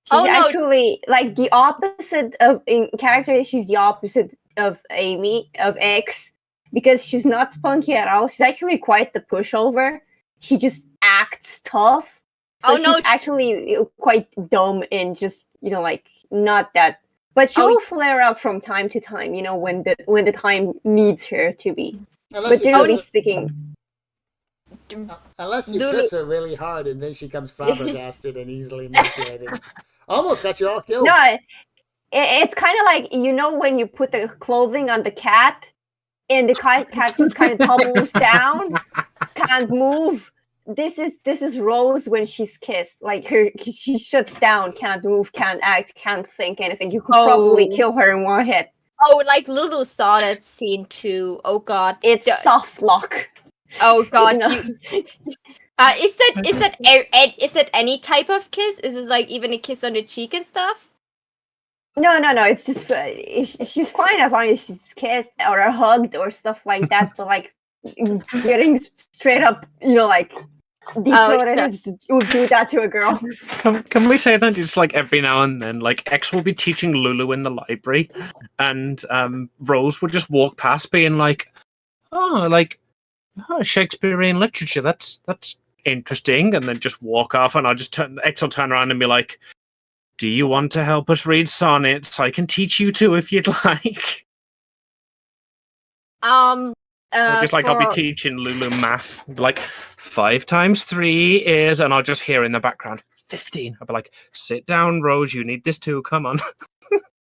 E: She's actually like the opposite of in character. She's the opposite of X, because she's not spunky at all. She's actually quite the pushover. She just acts tough. So she's actually quite dumb and just, like not that. But she'll flare up from time to time, when the time needs her to be. But generally speaking.
A: Unless you
B: Lulu-
A: kiss her really hard and then she comes flabbergasted and easily manipulated. Almost got you all killed.
E: No, it's kind of like, you know, when you put the clothing on the cat and the cat just kind of tumbles down, can't move. This is Rose when she's kissed. Like she shuts down, can't move, can't act, can't think anything. You could probably kill her in one hit.
B: Oh, like Lulu saw that scene too. Oh god.
E: It's soft lock.
B: Oh god.
E: No.
B: Is that any type of kiss? Is it like even a kiss on the cheek and stuff?
E: No. It's just she's fine as long as she's kissed or hugged or stuff like that. But like getting straight up, you know, like deep throated would do that to a girl.
C: Can we say that just like every now and then, like X will be teaching Lulu in the library, and Rose would just walk past, being like, Shakespearean literature. That's interesting, and then just walk off, and X will turn around and be like, do you want to help us read sonnets? I can teach you too if you'd like. Or just like I'll be teaching Lulu math, like 5 times 3 is, and I'll just hear in the background 15. I'll be like, sit down, Rose. You need this too. Come on.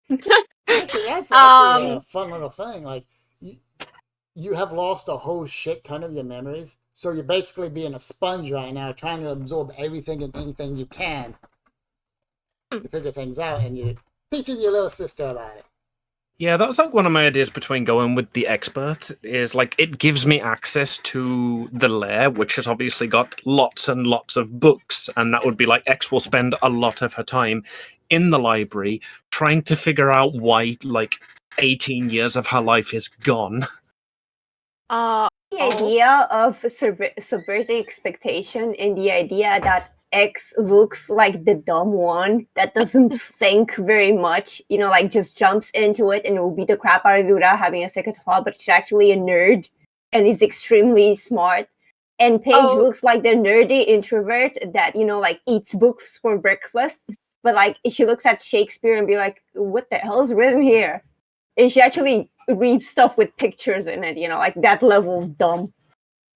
A: That's actually a fun little thing. Like you have lost a whole shit ton of your memories, so you're basically being a sponge right now, trying to absorb everything and anything you can to figure things out, and you're teaching your little sister about it.
C: Yeah, that was like one of my ideas between going with the expert, is like it gives me access to the lair, which has obviously got lots and lots of books, and that would be like X will spend a lot of her time in the library trying to figure out why like 18 years of her life is gone.
E: The idea of subverting expectation and the idea that X looks like the dumb one that doesn't think very much, you know, like just jumps into it and will beat the crap out of you without having a second thought, but she's actually a nerd and is extremely smart. And Paige looks like the nerdy introvert that, you know, like eats books for breakfast, but like she looks at Shakespeare and be like, what the hell is written here? And she actually reads stuff with pictures in it, you know, like that level of dumb.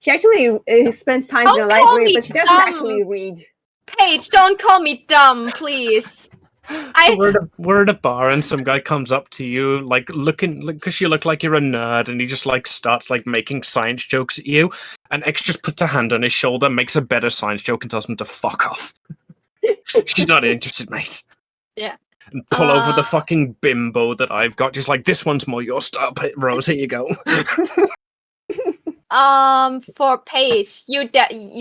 E: She actually spends time in the library, but she doesn't actually read.
B: Paige, don't call me dumb, please.
C: We're at a bar and some guy comes up to you, like looking, because you look like you're a nerd, and he just like starts like making science jokes at you. And X just puts a hand on his shoulder, makes a better science joke, and tells him to fuck off. She's not interested, mate.
B: Yeah.
C: And pull over the fucking bimbo that I've got. Just like, this one's more your style, Rose. Here you go.
B: For Paige,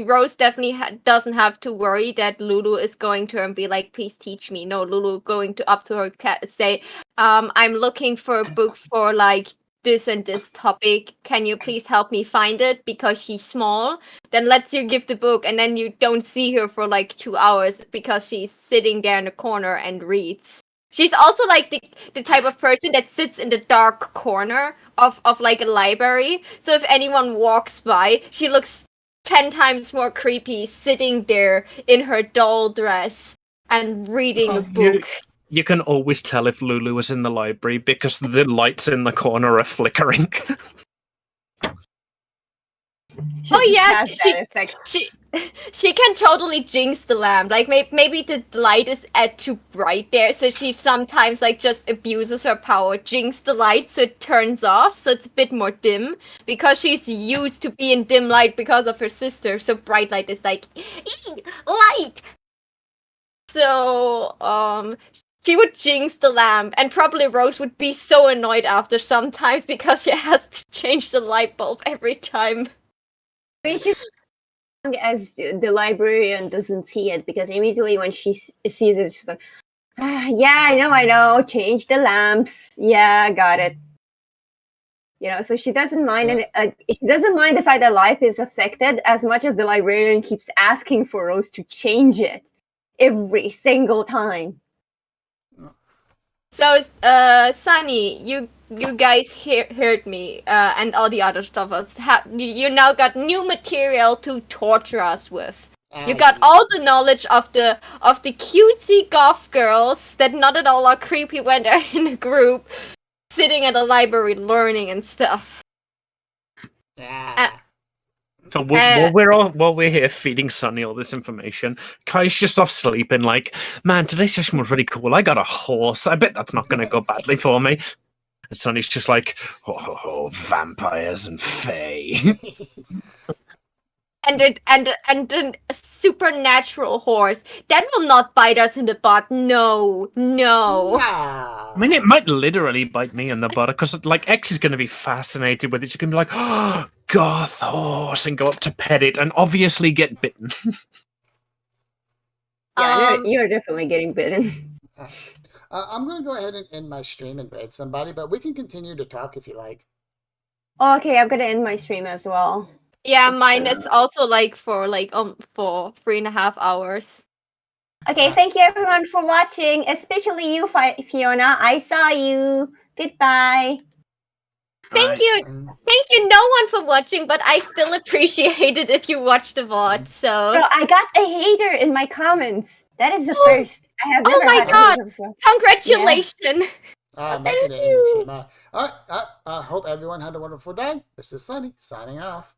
B: Rose definitely doesn't have to worry that Lulu is going to her and be like, please teach me. No, Lulu going up to her cat say, I'm looking for a book for like this and this topic. Can you please help me find it? Because she's small. Then lets you give the book, and then you don't see her for like 2 hours because she's sitting there in the corner and reads. She's also like the type of person that sits in the dark corner of like a library. So if anyone walks by, she looks 10 times more creepy sitting there in her doll dress and reading a book.
C: You can always tell if Lulu is in the library because the lights in the corner are flickering.
B: She can totally jinx the lamp. Like maybe the light is too bright there, so she sometimes like just abuses her power, jinx the light so it turns off, so it's a bit more dim because she's used to be in dim light because of her sister. So bright light is like light. So she would jinx the lamp, and probably Rose would be so annoyed after sometimes because she has to change the light bulb every time.
E: As the librarian doesn't see it, because immediately when she sees it, she's like, yeah, I know, change the lamps. Yeah, got it. You know, so she doesn't mind, she doesn't mind the fact that life is affected as much as the librarian keeps asking for Rose to change it every single time.
B: So, Sunny, you guys heard me, and all the other stuffers. You now got new material to torture us with. You got all the knowledge of the cutesy goth girls that not at all are creepy when they're in a group, sitting at a library learning and stuff.
C: So while we're here feeding Sonny all this information, Kai's just off sleeping. Like, man, today's session was really cool. I got a horse. I bet that's not going to go badly for me. And Sonny's just like, oh, vampires and fae.
B: and a supernatural horse that will not bite us in the butt. No.
A: Nah.
C: I mean, it might literally bite me in the butt because, like, X is going to be fascinated with it. She's going to be like, oh, goth horse, and go up to pet it and obviously get bitten.
E: Yeah, you're definitely getting bitten.
A: I'm going to go ahead and end my stream and raid somebody, but we can continue to talk if you like.
E: Okay, I'm gonna end my stream as well.
B: Yeah, mine is also for 3.5 hours.
E: Okay, thank you everyone for watching, especially you, Fiona. I saw you. Goodbye.
B: Thank you no one for watching, but I still appreciate it if you watch the VOD. So
E: Bro, I got a hater in my comments. That is the first. I have never had a hater before.
B: Congratulations!
A: Thank
E: you.
A: All right. I hope everyone had a wonderful day. This is Sunny signing off.